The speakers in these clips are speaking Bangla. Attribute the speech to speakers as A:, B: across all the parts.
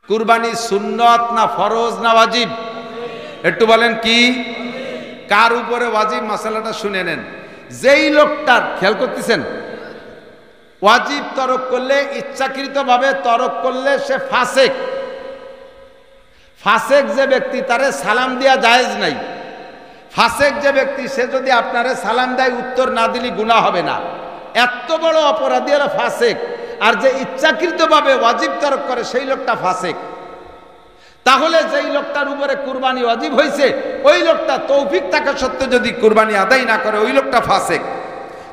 A: কুরবানি সুন্নত না ফরজ না ওয়াজিব? একটু বলেন কি কার উপরে ওয়াজিব? মাসালাটা শুনে নেন। যেই লোকটার, খেয়াল করতেছেন, ওয়াজিব তরক করলে, ইচ্ছাকৃতভাবে তরক করলে সে ফাসেক। ফাসেক যে ব্যক্তি, তারে সালাম দেওয়া জায়েজ নাই। ফাসেক যে ব্যক্তি, সে যদি আপনারে সালাম দেয়, উত্তর না দিলে গুনাহ হবে না। এত বড় অপরাধী হলো ফাসেক। আর যে ইচ্ছাকৃতভাবে ওয়াজিব তরক করে সেই লোকটা ফাসেক। তাহলে যেই লোকটার উপরে কুরবানি ওয়াজিব হয়েছে, ওই লোকটা তৌফিক থাকা সত্ত্বেও যদি কুরবানি আদায় না করে, ওই লোকটা ফাসেক।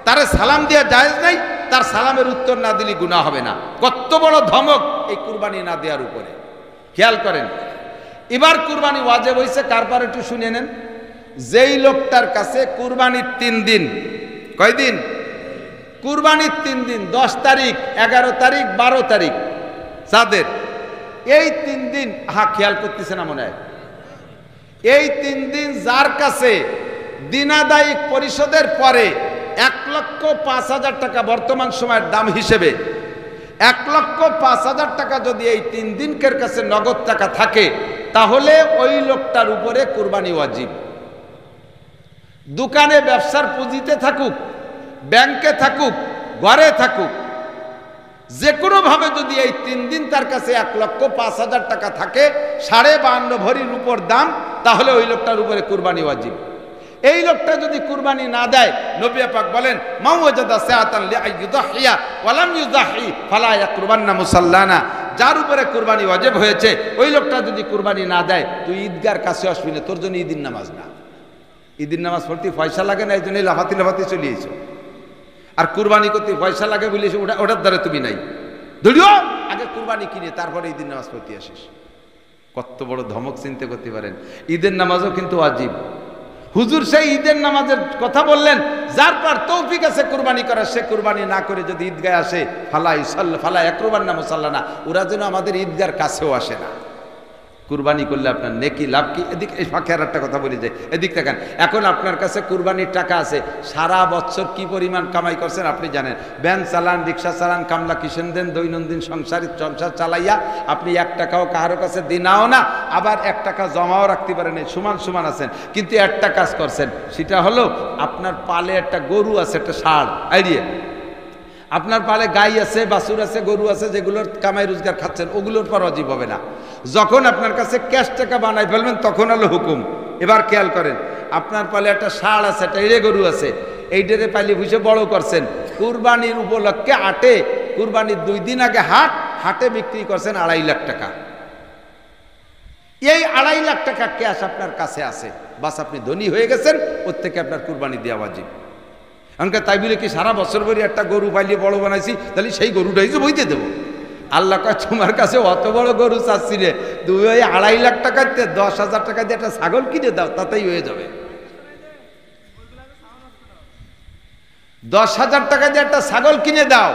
A: তারে সালাম দেওয়া জায়েজ নাই, তার সালামের উত্তর না দিলে গুনাহ হবে না। কত বড় ধমক এই কুরবানি না দেওয়ার উপরে, খেয়াল করেন। এবার কুরবানি ওয়াজিব হয়েছে কার পর একটু শুনে নেন। যেই লোকটার কাছে কুরবানির 3 দিন, কয়দিন? কুরবানির 3 দিন, 10 তারিখ, 11 তারিখ, 12 তারিখ, যাদের এই 3 দিন, খেয়াল করতেছে না মনে হয়, এই 3 দিন যার কাছে দিনাদায়িক পরিশোধের পরে 1,05,000 টাকা বর্তমান সময়ের দাম হিসেবে 1,05,000 টাকা যদি এই 3 দিনকের কাছে নগদ টাকা থাকে, তাহলে ওই লোকটার উপরে কুরবানি ওয়াজিব। দোকানে ব্যবসার পুঁজিতে থাকুক, ব্যাংকে থাকুক, ঘরে থাকুক, যে কোনো ভাবে যদি এই 3 দিন তার কাছে 1,05,000 টাকা থাকে, 52.5 ভরির উপর দাম, তাহলে ওই লোকটার উপরে কুরবানি ওয়াজিব। এই লোকটা যদি কুরবানি না দেয়, নবী পাক বলেন, মান ওয়াজাদা সাআতান লিআইয়ুযহিয়া ওয়া লাম ইউযহি ফালা ইয়াকরুবান্না মুসাল্লানা। যার উপরে কুরবানি ওয়াজিব হয়েছে, ওই লোকটা যদি কুরবানি না দেয়, তুই ঈদগার কাছে আসবি না, তোর জন্য ঈদের নামাজ না। ঈদের নামাজ পড়তে পয়সা লাগে না, এই জন্য লাফাতি লাফাতি চলে এসো। আর কুরবানি করতে পয়সা লাগে বলে ওটার দ্বারা তুমি নাই, ধরিও আগে কুরবানি কিনে তারপরে ঈদের নামাজ পড়তে আসিস। কত বড় ধমক চিন্তা করতে পারেন। ঈদের নামাজও কিন্তু ওয়াজিব। হুজুর সেই ঈদের নামাজের কথা বললেন, যার পর তৌফিক আছে কুরবানি করার, সে কুরবানি না করে যদি ঈদগায় আসে, ফালা ইয়াকরুবান্না মুসাল্লানা, ওরা যেন আমাদের ঈদগার কাছেও আসে না। কুরবানি করলে আপনার নেকি লাভ কি? এদিক এই ফাঁকে আর একটা কথা বলি, যে এদিক দেখেন, এখন আপনার কাছে কুরবানির টাকা আছে, সারা বছর কি পরিমাণ কামাই করছেন আপনি জানেন। ভ্যান চালান, রিক্সা চালান, কামলা কিষেন দেন, দৈনন্দিন সংসার চালাইয়া আপনি 1 টাকাও কারো কাছে দিনাও না, আবার 1 টাকা জমাও রাখতে পারেন, সমান সমান আছেন। কিন্তু একটা কাজ করছেন, সেটা হলো আপনার পালে একটা গরু আছে, একটা ষাঁড়, আইডিয়া, আপনার পালে গাই আছে, বাছুর আছে, গরু আছে, যেগুলোর কামাই রোজগার খাচ্ছেন, ওগুলোর পর ওয়াজিব হবে না। যখন আপনার কাছে ক্যাশ টাকা বানাই ফেলবেন, তখন হলো হুকুম। এবার খেয়াল করেন, আপনার পালে একটা ষাঁড় আছে, একটা এড়ে গরু আছে, এইটারে পাইলে বুঝে বড় করছেন, কুরবানির উপলক্ষে হাটে, কুরবানির 2 দিন আগে হাটে বিক্রি করছেন 2.5 লাখ টাকা। এই 2.5 লাখ টাকা ক্যাশ আপনার কাছে আছে, বাস আপনি ধনী হয়ে গেছেন, ওর থেকে আপনার কুরবানি দেওয়া ওয়াজিব। এমনকি তাই বলে কি সারা বছর ভরে একটা গরু পাইলে বড় বানাইছি, তাহলে সেই গরুটাই যে বইতে দেবো? আল্লাহ কয়, তোমার কাছে অত বড় গরু চাচ্ছি রে, তুমি ওই 2.5 লাখ টাকাতে 10,000 টাকা দিয়ে একটা ছাগল কিনে দাও, তাতেই হয়ে যাবে। 10,000 টাকা দিয়ে একটা ছাগল কিনে দাও,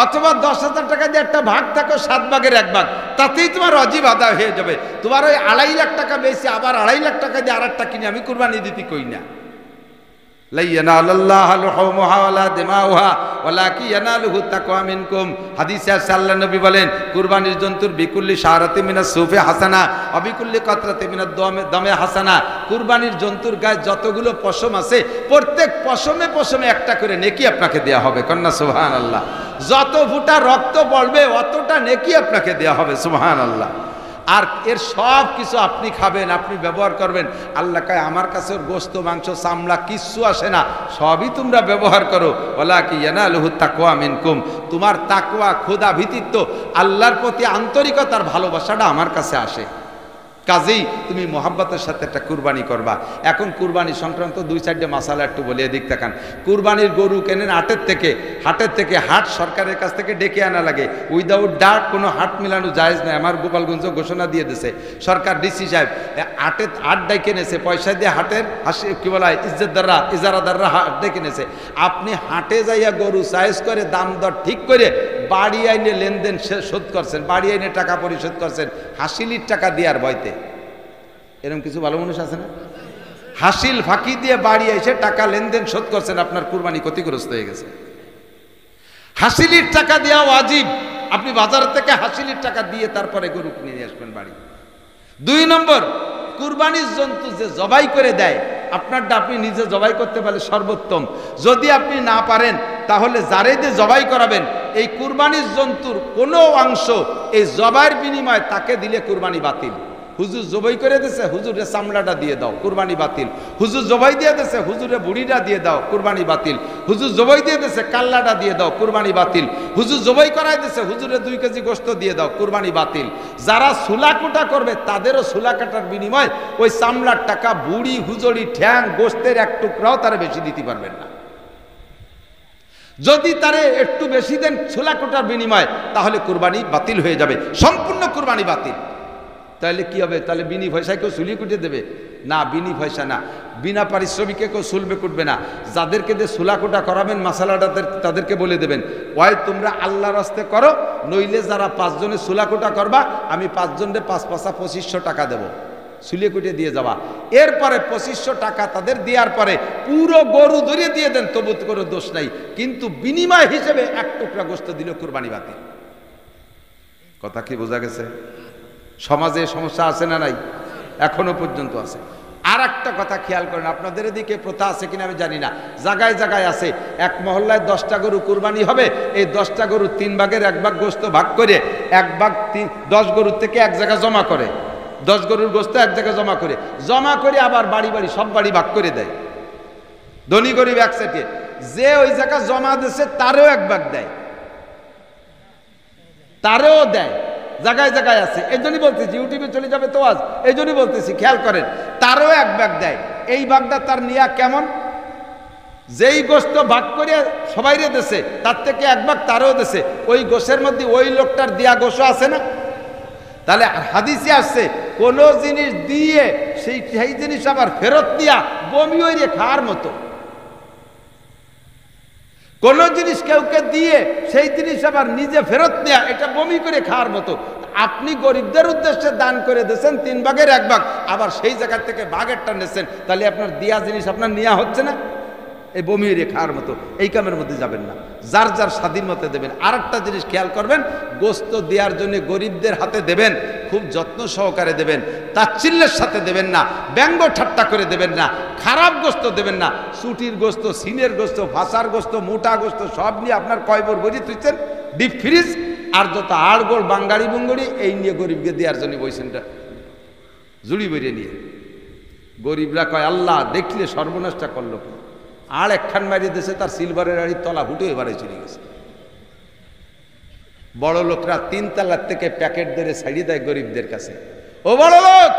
A: অথবা 10,000 টাকা দিয়ে একটা ভাগ থাকো, 7 ভাগের 1 ভাগ, তাতেই তোমার ওয়াজিব আদায় হয়ে যাবে। তোমার ওই 2.5 লাখ টাকা বেশি, আবার 2.5 লাখ টাকা দিয়ে আরেকটা কিনে আমি কুরবানি দিতে কই না। নবী বলেন, কুরবানির জন্তুর বিকুল্লি শাহরাতি মিনাস সুফি হাসানা অবিকুল্লি কাতরাতি মিনাদ দমে হাসানা। কুরবানির জন্তুর গায়ে যতগুলো পশম আছে, প্রত্যেক পশমে পশমে একটা করে নেকি আপনাকে দেয়া হবে। কন্যা সুবহানাল্লাহ। যত ফুটা রক্ত পড়বে, অতটা নেকি আপনাকে দেয়া হবে। সুবহানাল্লাহ। আর এর সব কিছু আপনি খাবেন, আপনি ব্যবহার করবেন। আল্লাহ কয়, আমার কাছে গোশত, মাংস, চামড়া কিচ্ছু আসে না, সবই তোমরা ব্যবহার করো। ওয়ালাকি ইয়ানালুহু তাকওয়া মিনকুম, তোমার তাকওয়া, খোদা ভীতিত্ব, আল্লাহর প্রতি আন্তরিকতার ভালোবাসাটা আমার কাছে আসে। কাজেই তুমি মোহাব্বতের সাথে একটা কুরবানি করবা। এখন কুরবানি সংক্রান্ত 2-4টে মাসালা একটু বলে এদিক তাকান। কুরবানির গরু কেনেন হাটের থেকে, হাট সরকারের কাছ থেকে ডেকে আনা লাগে। উইদাউট ডাক কোনো হাট মিলানো জায়েজ নাই। আমার গোপালগঞ্জ ঘোষণা দিয়ে দিয়েছে সরকার, ডিসি সাহেব, হাট ডেকে নেছে, পয়সা দিয়ে হাটের কি বলা হয়, ইজারাদাররা হাট ডেকে নেছে। আপনি হাটে যাইয়া গরু সাইজ করে, দাম দর ঠিক করে, বাড়ি আইনে লেনদেন শোধ করছেন, বাড়ি আইনে টাকা পরিশোধ করছেন, হাসিলির টাকা দেওয়ার ভয়তে। এরকম কিছু ভালো মানুষ আছে না? হাসিল ফাঁকি দিয়ে বাড়ি এসে টাকা লেনদেন শোধ করছেন, আপনার কুরবানি ক্ষতিগ্রস্ত হয়ে গেছে। হাসিলির টাকা দেওয়া ওয়াজিব, আপনি বাজার থেকে হাসিলির টাকা দিয়ে তারপরে গরু কিনে নিয়ে আসবেন বাড়ি। 2 নম্বর, কুরবানির জন্তু যে জবাই করে দেয়, আপনারটা আপনি নিজে জবাই করতে পারলে সর্বোত্তম। যদি আপনি না পারেন তাহলে যারে দিয়ে জবাই করাবেন এই কুরবানির জন্তুর কোনো অংশ এই জবাইয়ের বিনিময়ে তাকে দিলে কুরবানি বাতিল। হুজুর জবাই করে দিয়েছে, হুজুরে চামড়াটা দিয়ে দাও, কুরবানি বাতিল। হুজুর জবাই দিয়ে দিয়েছে, হুজুরে বুড়িটা দিয়ে দাও, কুরবানি বাতিল। হুজুর জবাই দিয়ে দিয়েছে, কাল্লাটা দিয়ে দাও, কুরবানি বাতিল। হুজুর জবাই করাই দিয়েছে, হুজুরে 2 কেজি গোশত দিয়ে দাও, কুরবানি বাতিল। যারা সুলাকুটা করবে তাদেরও সুলা কাটার বিনিময় ওই চামড়ার টাকা বুড়ি, হুজুরি, ঠ্যাং, গোশতের এক টুকরাও তারা বেশি দিতে পারবেন না। যদি তারে একটু বেশি দেন সুলাকুটার বিনিময়, তাহলে কুরবানি বাতিল হয়ে যাবে, সম্পূর্ণ কুরবানি বাতিল। তাহলে কি হবে? তাহলে বিনি পয়সায় কেউ চুলি কুটে দেবে না? বিনি পয়সা না, বিনা পারিশ্রমিকে কেউ চুলবে কুটবে না। যাদেরকে দিয়ে সুলাকুটা করাবেন মাসালাটা তাদেরকে বলে দেবেন, ওই তোমরা আল্লাহর রাস্তে করো, নইলে যারা 5 জনে সুলাকুটা করবা আমি 5 জনের 5 পাঁচা 2500 টাকা দেবো, চুলে কুটে দিয়ে যাবা। এরপরে 2500 টাকা তাদের দেওয়ার পরে পুরো গরু ধরিয়ে দিয়ে দেন, তবু কোনো দোষ নাই, কিন্তু বিনিময় হিসেবে 1 টুকরা গোশত দিল কুরবানি বাতিল। কথা কি বোঝা গেছে? সমাজে সমস্যা আছে না নাই? এখনো পর্যন্ত আছে। আর একটা কথা খেয়াল করেন, আপনাদের এদিকে প্রথা আছে কিনা আমি জানি না, জায়গায় জায়গায় আছে, এক মহল্লায় 10টা গরু কুরবানি হবে, এই 10টা গরু 3 ভাগের 1 ভাগ গোশত ভাগ করে 1 ভাগ 10 গরুর থেকে এক জায়গায় জমা করে, 10 গরুর গোশত এক জায়গায় জমা করে আবার বাড়ি বাড়ি সব বাড়ি ভাগ করে দেয়, ধনী গরিব একসাথে। যে ওই জায়গায় জমা দিচ্ছে তারও 1 ভাগ দেয়, তারও দেয়, জায়গায় জায়গায় আছে। এই জন্যই বলতেছি, ইউটিউবে চলে যাবে তো আজ, এই জন্যই বলতেছি খেয়াল করেন, তারও 1 ভাগ দেয়। এই ভাগটা তার নিয়া কেমন, যেই গোশত ভাগ করে সবাইরে দেশে তার থেকে 1 ভাগ তারও দেশে, ওই গোশের মধ্যে ওই লোকটার দেয়া গোশ আছে না? তাহলে হাদিসে আসছে কোন জিনিস দিয়ে সেই জিনিস আবার ফেরত দিয়া বমি হইরে খাওয়ার মতো। কোন জিনিস কেউকে দিয়ে সেই জিনিস আবার নিজে ফেরত নেওয়া, এটা বমি করে খাওয়ার মতো। আপনি গরিবদের উদ্দেশ্যে দান করে দিয়েছেন 3 ভাগের 1 ভাগ, আবার সেই জায়গা থেকে ভাগেরটা নিয়েছেন, তাহলে আপনার দেয়া জিনিস আপনার নেওয়া হচ্ছে না? এই বমি হইরে খাওয়ার মতো, এই কামের মধ্যে যাবেন না। যার যার স্বাধীন মতে দেবেন। আর একটা জিনিস খেয়াল করবেন, গোশত দেওয়ার জন্য গরিবদের হাতে দেবেন, খুব যত্ন সহকারে দেবেন, তাচ্ছিল্যের সাথে দেবেন না, ব্যঙ্গ ঠাট্টা করে দেবেন না, খারাপ গোশত দেবেন না। চুটির গোশত, সিনের গোশত, ভাষার গোশত, মোটা গোশত সব নিয়ে আপনার কয়বর বড়ি তুইছেন ডিপ ফ্রিজ, আর যত আড়গোড় বাঙ্গাড়ি বুঙ্গড়ি এই নিয়ে গরিবকে দেওয়ার জন্য বইছেনটা জুড়ি বেরিয়ে নিয়ে। গরিবরা কয় আল্লাহ দেখলে সর্বনাশটা করলো, আর একখান মারিয়ে দিয়েছে, তার সিলভারের আড়ির তলা ফুটে এবারে চলে গেছে। বড় লোকরা 3 তলার থেকে প্যাকেট ধরে ছাড়িয়ে দেয় গরিবদের কাছে, ও বড় লোক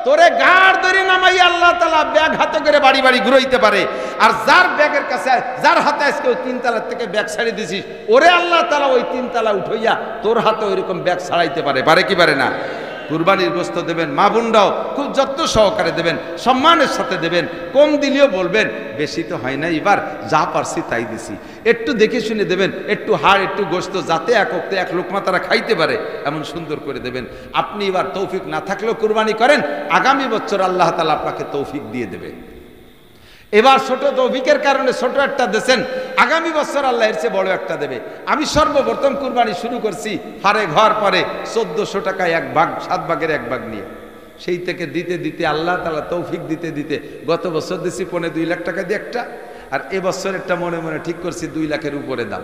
A: তোরে গাড় ধরে নামাই আল্লাহ তাআলা ব্যাগ হাতে করে বাড়ি বাড়ি ঘুরাইতে পারে, আর যার ব্যাগের কাছে যার হাতে আজকে ওই 3 তলার থেকে ব্যাগ ছাড়িয়ে দিছিস, ওরে আল্লাহ তাআলা ওই 3 তলা উঠাইয়া তোর হাতে ওইরকম ব্যাগ ছাড়াইতে পারে। পারে কি পারে না? কুরবানির গোশত দেবেন, মা বোনরাও খুব যত্ন সহকারে দেবেন, সম্মানের সাথে দেবেন, কম দিলেও বলবেন বেশি তো হয় না, এবার যা পারছি তাই দিছি। একটু দেখে শুনে দেবেন, একটু হাড় একটু গোশত, যাতে এক ওক্তে 1 লোকমা তারা খাইতে পারে এমন সুন্দর করে দেবেন। আপনি এবার তৌফিক না থাকলেও কুরবানি করেন, আগামী বছর আল্লাহ তাআলা আপনাকে তৌফিক দিয়ে দেবে। এবার ছোট তৌফিকের কারণে ছোট একটা দেন, আগামী বছর আল্লাহ এর চেয়ে বড় একটা দেবে। আমি সর্বপ্রথম কুরবানি শুরু করছি হারে ঘর পরে 1400 টাকায় 1 ভাগ, 7 ভাগের 1 ভাগ নিয়ে। সেই থেকে দিতে দিতে আল্লাহ তাআলা তৌফিক দিতে দিতে গত বছর দিছি 2.5 লাখ টাকা দিয়ে একটা, আর এবছর একটা মনে মনে ঠিক করছি 2 লাখের উপরে দাম।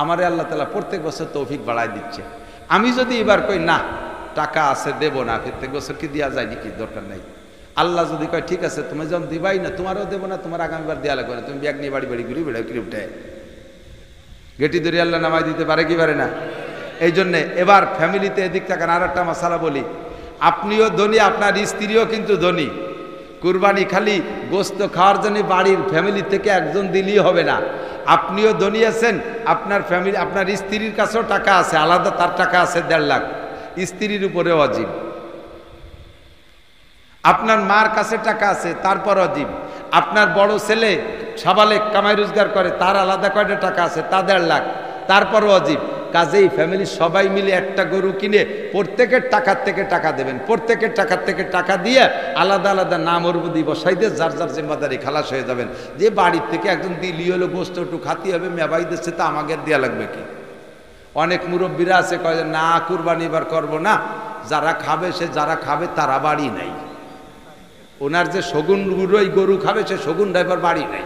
A: আমারে আল্লাহ তাআলা প্রত্যেক বছর তৌফিক বাড়ায় দিচ্ছে। আমি যদি এবার কই না টাকা আছে দেব না, প্রত্যেক বছর কি দেওয়া যায় নাকি, দরকার নাই। আল্লাহ যদি কয় ঠিক আছে তুমি যখন দিবাই না, তোমারও দেবো না, তোমার আগামীবার দেওয়া লাগবে না, তুমি ব্যাগ নিয়ে বাড়ি বাড়ি ঘুরে বেড়াও কিরে উঠে গেটি ধরে আল্লাহ নামাই দিতে পারে কি পারে না? এই জন্যে এবার ফ্যামিলিতে এদিক থাকেন। আর একটা মশালা বলি, আপনিও ধনী, আপনার স্ত্রীও কিন্তু ধনী। কুরবানি খালি গোশত খাওয়ার জন্য বাড়ির ফ্যামিলি থেকে একজন দিলেই হবে না। আপনিও ধনী আছেন, আপনার ফ্যামিলি, আপনার স্ত্রীর কাছেও টাকা আছে, আলাদা তার টাকা আছে 1.5 লাখ, স্ত্রীর উপরে ওয়াজিব। আপনার মার কাছে টাকা আছে, তারপর ওয়াজিব। আপনার বড় ছেলে সাবালেক কামাই রোজগার করে, তার আলাদা কয়টা টাকা আছে, তা 1.5 লাখ, তারপর ওয়াজিব। কাজেই ফ্যামিলি সবাই মিলে একটা গরু কিনে প্রত্যেকের টাকার থেকে টাকা দেবেন, প্রত্যেকের টাকার থেকে টাকা দিয়ে আলাদা আলাদা নাম ওরবদি বসাই দিয়ে যার যার জিম্মাদারি খালাস হয়ে যাবেন। যে বাড়ির থেকে একজন দিলি হলো গোস্ত একটু খাতি হবে, মেবাই দিচ্ছে, তা আমাকে দেওয়া লাগবে কি? অনেক মুরব্বীরা আছে কয় যে না কুরবানি এবার করবো না, যারা খাবে সে যারা খাবে তারা বাড়ি নাই। ওনার যে শগুন ওই গরু খাবে সে শগুন ড্রাইভার বাড়ি নাই,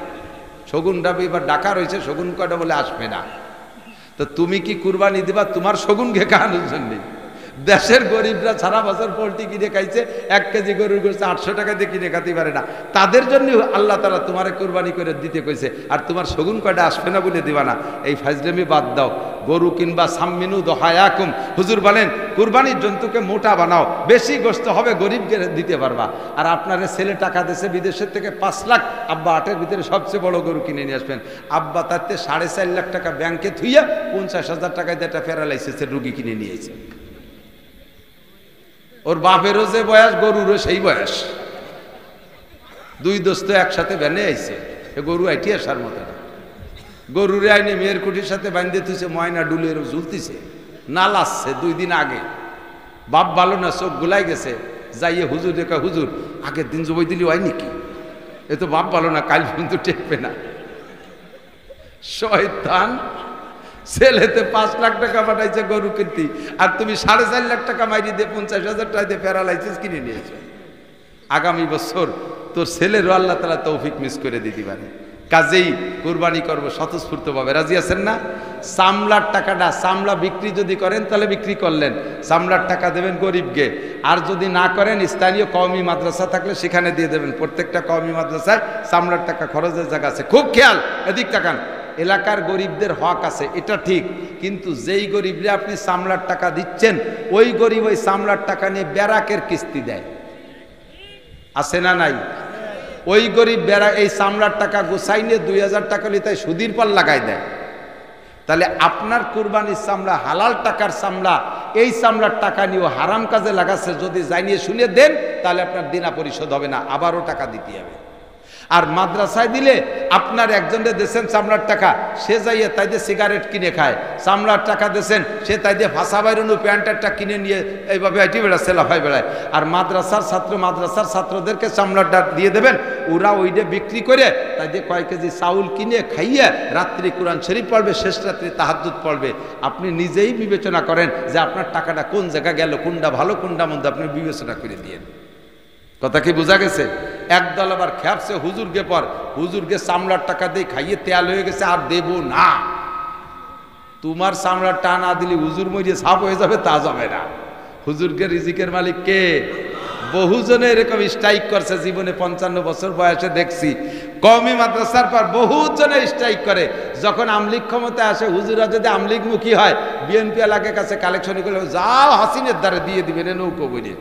A: শগুন ড্রাইভার এবার ডাকা রয়েছে, শগুন কয়টা বলে আসবে না। তো তুমি কি কুরবানি দিবা তোমার শগুনকে খাওয়ানোর জন্যে? দেশের গরিবরা সারা বছর পোলট্রি কিনে খাইছে, 1 কেজি গরুর গোশত 800 টাকা দিয়ে কিনে খাতে পারে না, তাদের জন্য আল্লাহ তাআলা তোমারে কুরবানি করে দিতে কইছে, আর তোমার শগুন কয়টা আসবে না বলে দিবা না। এই ফাজলামি বাদ দাও। গরু কিনবা সাম্মিনু দহায়াকুম, হুজুর বলেন কুরবানির জন্তুকে মোটা বানাও, বেশি গোশত হবে, গরিবকে দিতে পারবা। আর আপনারে ছেলে টাকা দিয়েছে বিদেশের থেকে 5 লাখ, আব্বা 8-এর ভিতরে সবচেয়ে বড় গরু কিনে নিয়ে আসবেন, আব্বা তাতে 4.5 লাখ টাকা ব্যাংকে থুইয়া 50,000 টাকায় একটা প্যারালাইসিসের রুগী কিনে নিয়েছে। ওর বাপেরও যে বয়স গরুরও সেই বয়স, 2 দোস্ত একসাথে ভ্যানে আইছে, গরু আইটি আসার মতো না। গরুরে আইনে মেয়ের কুঠির সাথে বাঁধতে থুইছে, ময়না ডুলের ঝুলতিছে, নাল আসছে 2 দিন আগে। বাপ ভালো না, চোখ গুলাই গেছে, যাইয়ে হুজুর দেখা, হুজুর আগের দিন জবাই দিলি হয় নাকি? এ তো বাপ ভালো না, কাল পর্যন্ত টেকবে না। শয়তান, ছেলেতে 5 লাখ টাকা পাঠাইছে গরু কিনতে, আর তুমি 4.5 লাখ টাকা মাইরি দিয়ে 50,000 টাকা দিয়ে প্যারালাইসিস কিনে নিয়েছো। আগামী বছর তোর ছেলেরও আল্লাহ তাআলা তৌফিক মিস করে দিতে পারে। কাজেই কুরবানি করবো স্বতঃস্ফূর্তভাবে, রাজি আছেন না? চামড়ার টাকাটা, চামড়া বিক্রি যদি করেন তাহলে বিক্রি করলেন, চামড়ার টাকা দেবেন গরিবকে। আর যদি না করেন স্থানীয় কওমি মাদ্রাসা থাকলে সেখানে দিয়ে দেবেন। প্রত্যেকটা কওমি মাদ্রাসায় চামড়ার টাকা খরচের জায়গা আছে, খুব খেয়াল, এদিক তাকান। এলাকার গরিবদের হক আছে, এটা ঠিক, কিন্তু যেই গরিবরে আপনি চামড়ার টাকা দিচ্ছেন ওই গরিব ওই চামড়ার টাকা নিয়ে ব্যারাকের কিস্তি দেয়, আছে না নাই? ওই গরিব বেড়া এই চামড়ার টাকা গোছাই নিয়ে 2,000 টাকা নিয়ে তাই সুদির পর লাগাই দেয়। তাহলে আপনার কুরবানির চামড়া হালাল টাকার চামড়া, এই চামড়ার টাকা নিয়েও হারাম কাজে লাগাচ্ছে, যদি জানিয়ে শুনে দেন তাহলে আপনার দিনা পরিশোধ হবে না, আবারও টাকা দিতে হবে। আর মাদ্রাসায় দিলে আপনার একজনের দেশেন চামড়ার টাকা, সে যাইয়ে তাই দিয়ে সিগারেট কিনে খায়, চামড়ার টাকা দেশেন সে তাই দিয়ে ভাষা বাইরুনু প্যান্টারটা কিনে নিয়ে এইভাবে হাইটি বেড়ায়, সেলাফাই বেড়ায়। আর মাদ্রাসার ছাত্রদেরকে চামড়াটা দিয়ে দেবেন, ওরা ওইটা বিক্রি করে তাই দিয়ে কয়েক কেজি চাউল কিনে খাইয়ে রাত্রি কোরআন শরীফ পড়বে, শেষ রাত্রি তাহাজ্জুদ পড়বে। আপনি নিজেই বিবেচনা করেন যে আপনার টাকাটা কোন জায়গা গেল, কোনটা ভালো কোনটা মন্দ, আপনি বিবেচনা করে দিয়েন। কথা কি বোঝা গেছে? একদল আবার খেপছে হুজুরকে পর, হুজুরকে চামড়ার টাকা দিয়ে খাইয়ে তেল হয়ে গেছে আর দেব না। তোমার চামড়ার টা না দিলে হুজুর মরিয়ে সাপ হয়ে যাবে, তা যাবে না। হুজুরকে রিজিকের মালিক কে? বহুজনে এরকম স্ট্রাইক করছে জীবনে, 55 বছর বয়সে দেখছি। কওমি মাদ্রাসার পর বহুজনে স্ট্রাইক করে। যখন আমলিগ ক্ষমতা আসে, হুজুরা যদি আমলিগ মুখী হয়, বিএনপি এলাকার কাছে কালেকশন করে যাও হাসিনের দ্বারা দিয়ে দিবেন নৌকো বইয়ে।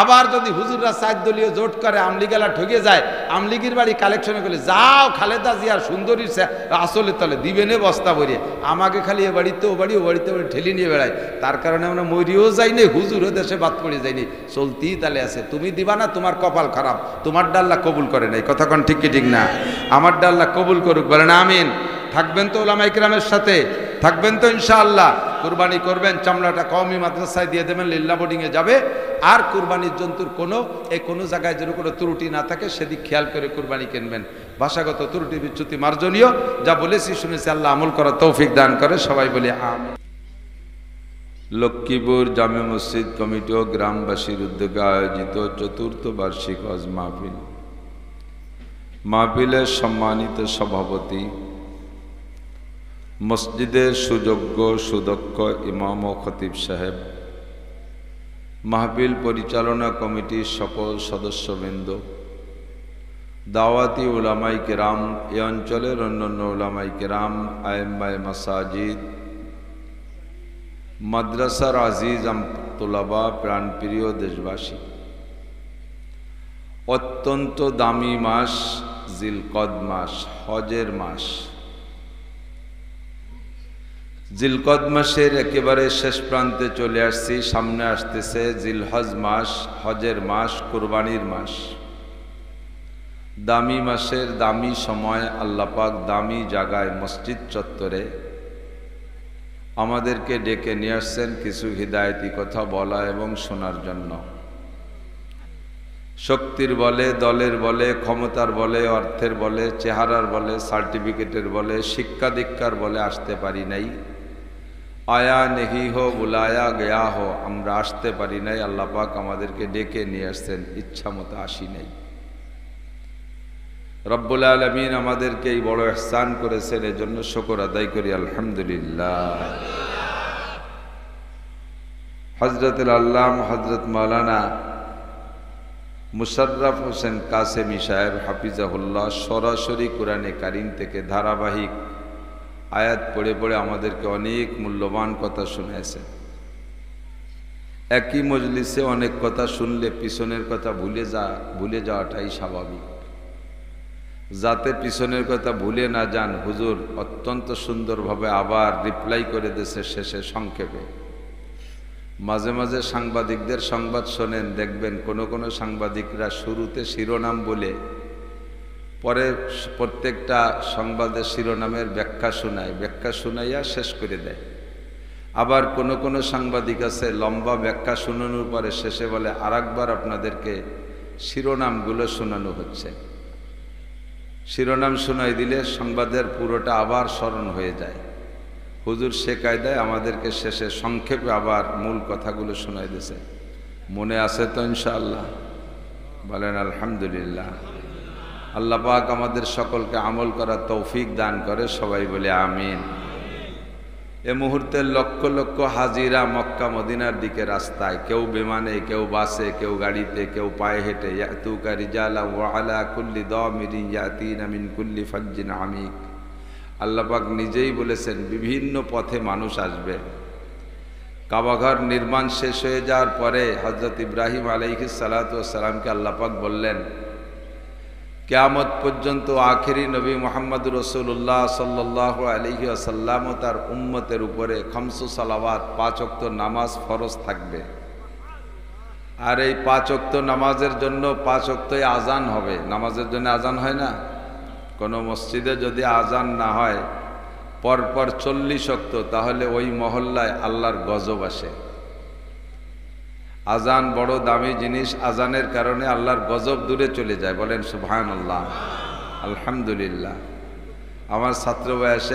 A: আবার যদি হুজুররা 4 দলীয় জোট করে, আমলিগেলা ঠকে যায়, আমলিগের বাড়ি কালেকশনে করে যাও খালেদা জিয়ার সুন্দরী আসলে তলে দিবেনে বস্তা ভরিয়ে। আমাকে খালি এ বাড়িতে ও বাড়ি, ও বাড়িতে ঠেলি নিয়ে বেড়ায়। তার কারণে আমরা মরিও যাইনি, হুজুরও দেশে বাদ পড়ে যায়নি, চলতেই তালে আছে। তুমি দিবা না, তোমার কপাল খারাপ, তোমার ডাল্লা কবুল করে নাই। কথা কোন ঠিক কি ঠিক না? আমার ডাল্লা কবুল করুক, বলেন আমিন। থাকবেন তো ওলামা ইকরামের সাথে, থাকবেন তো ইনশাআল্লাহ। কুরবানি করবেন, চামড়াটা কওমি মাদ্রাসায় দিয়ে দেবেন, লিল্লা বোর্ডিংয়ে যাবে। আর কুরবানির জন্তুর কোনো জায়গায় যেন কোনো ত্রুটি না থাকে সেদিক খেয়াল করে কুরবানি কিনবেন। ভাষাগত ত্রুটি বিচ্যুতি মার্জনীয়। যা বলেছি শুনেছি, আল্লাহ আমল করার তৌফিক দান করে, সবাই বলি আমিন। লক্ষ্মীপুর জামে মসজিদ কমিটি ও গ্রামবাসীর উদ্যোগে আয়োজিত 4th বার্ষিক হজ মাহফিল। মাহফিলের সম্মানিত সভাপতি, মসজিদের সুযোগ্য সুদক্ষ ইমাম ও খতিব সাহেব, মাহফিল পরিচালনা কমিটির সকল সদস্যবৃন্দ, দাওয়াতি উলামায়ে কেরাম, এ অঞ্চলের অন্যান্য উলামায়ে কেরাম, আইম্মায়ে মাসাজিদ, মাদ্রাসার আজিজ তোলাবা, প্রাণপ্রিয় দেশবাসী, অত্যন্ত দামি মাস জিলকদ মাস, হজের মাস। জিলকদ মাসের একেবারে শেষ প্রান্তে চলে আসছি, সামনে আসতেছে জিলহজ মাস, হজের মাস, কুরবানির মাস। দামি মাসের দামি সময় আল্লাহ পাক দামি জায়গায় মসজিদ চত্বরে আমাদেরকে ডেকে নিয়ে আসছেন কিছু হিদায়তি কথা বলা এবং শোনার জন্য। শক্তির বলে, দলের বলে, ক্ষমতার বলে, অর্থের বলে, চেহারার বলে, সার্টিফিকেটের বলে, শিক্ষা দীক্ষার বলে আসতে পারি নাই। आया नहीं हो बुलाया गया हो আমরা আসতে পারি নাই আল্লাহ পাক আমাদেরকে ডেকে নিয়ে আসছেন ইচ্ছা মতো আসি নাই রব্বুল আলামিন আমাদেরকে এই বড় ইহসান করেছেন এজন্য শুকর আদায় করি আলহামদুলিল্লাহ হযরতুল আল্লাম হযরত মাওলানা মুশাররফ হোসেন কাসেমি সাহেব হাফিজাহুল্লাহ সরাসরি কোরআনে কারীম থেকে ধারাবাহিক আয়াত পড়ে পড়ে আমাদেরকে অনেক মূল্যবান কথা শুনিয়েছেন একই মজলিসে অনেক কথা শুনলে পিছনের কথা ভুলে যাওয়াটাই স্বাভাবিক যাতে পিছনের কথা ভুলে না যান হুজুর অত্যন্ত সুন্দরভাবে আবার রিপ্লাই করে দিয়েছে শেষে সংক্ষেপে মাঝে মাঝে সাংবাদিকদের সংবাদ শোনেন দেখবেন কোনো সাংবাদিকরা শুরুতে শিরোনাম বলে পরে প্রত্যেকটা সংবাদের শিরোনামের ব্যাখ্যা শোনাইয়া শেষ করে দেয় আবার কোনো সাংবাদিক আছে লম্বা ব্যাখ্যা শোনানোর পরে শেষে বলে আরেকবার আপনাদেরকে শিরোনামগুলো শোনানো হচ্ছে শিরোনাম শোনাই দিলে সংবাদের পুরোটা আবার স্মরণ হয়ে যায় হুজুর সে কায়দায় আমাদেরকে শেষে সংক্ষেপে আবার মূল কথাগুলো শোনাই দিয়েছে মনে আছে তো ইনশাআল্লাহ বলেন আলহামদুলিল্লাহ আল্লাহ পাক আমাদের সকলকে আমল করার তৌফিক দান করে সবাই বলে আমিন এই মুহূর্তে লক্ষ লক্ষ হাজিরা মক্কা মদিনার দিকে রাস্তায় কেউ বিমানে কেউ বাসে কেউ গাড়িতে কেউ পায়ে হেঁটে ইয়াতুকা রিজালা ওয়া আলা কুল্লি দামিরিন ইয়াতিনা মিন কুল্লি ফাজ্জিন আমিক আল্লাহ পাক নিজেই বলেছেন বিভিন্ন পথে মানুষ আসবে কাবাঘর নির্মাণ শেষ হয়ে যাওয়ার পরে হযরত ইব্রাহিম আলাইহিস সালাতু ওয়াস সালামকে আল্লাহ পাক বললেন কিয়ামত পর্যন্ত আখেরি নবী মুহাম্মদুর রাসূলুল্লাহ সাল্লাল্লাহু আলাইহি ওয়াসাল্লাম ও তার উম্মতের উপরে খামসু সালাওয়াত 5 ওয়াক্ত নামাজ ফরজ থাকবে আর এই 5 ওয়াক্ত নামাজের জন্য 5 ওয়াক্তই আজান হবে নামাজের জন্য আজান হয় না কোনো মসজিদে যদি আজান না হয় পরপর 40 ওয়াক্ত তাহলে ওই মহল্লায় আল্লাহর গজব আসে আজান বড় দামি জিনিস আজানের কারণে আল্লাহর গজব দূরে চলে যায় বলেন সুবহানাল্লাহ আলহামদুলিল্লাহ আমার ছাত্র বয়সে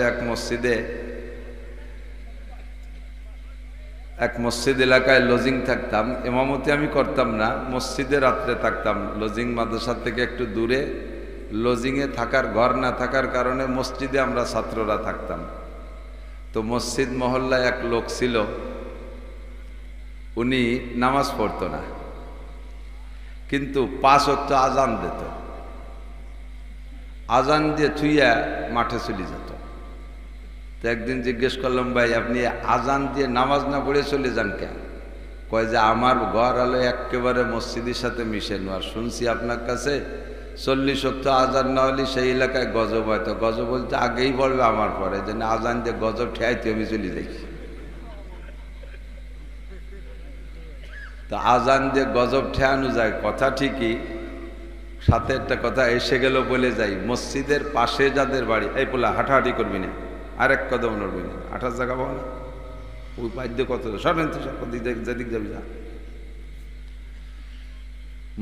A: এক মসজিদ এলাকায় লজিং থাকতাম ইমামতি আমি করতাম না মসজিদে রাত্রে থাকতাম লজিং মাদ্রাসা থেকে একটু দূরে লজিংয়ে থাকার ঘর না থাকার কারণে মসজিদে আমরা ছাত্ররা থাকতাম তো মসজিদ মহল্লায় এক লোক ছিল উনি নামাজ পড়তো না কিন্তু 5 ওয়াক্ত আজান দিত আজান দিয়ে থুইয়া মাঠে চলে যেত তো একদিন জিজ্ঞেস করলাম ভাই আপনি আজান দিয়ে নামাজ না পড়ে চলে যান কেন কয় যে আমার ঘর হলো একেবারে মসজিদের সাথে মিশে আর শুনছি আপনার কাছে 40 ওয়াক্ত আজান না হলে সেই এলাকায় গজব হয় তো গজব বলতে আগেই পড়বে আমার পরে যেন আজান দিয়ে গজব ঠেয়াইতে আমি চলে যাই তো আজান দিয়ে গজব ঠেয়ানো যায় কথা ঠিকই সাথে একটা কথা এসে গেল বলে যাই মসজিদের পাশে যাদের বাড়ি এই পোলা হাঁটাহাঁটি করবি না আরেক কদম নড়বি না 28 জায়গা পাবো না ওই বাদ্য কত সরেন তো যেদিক যাবি যা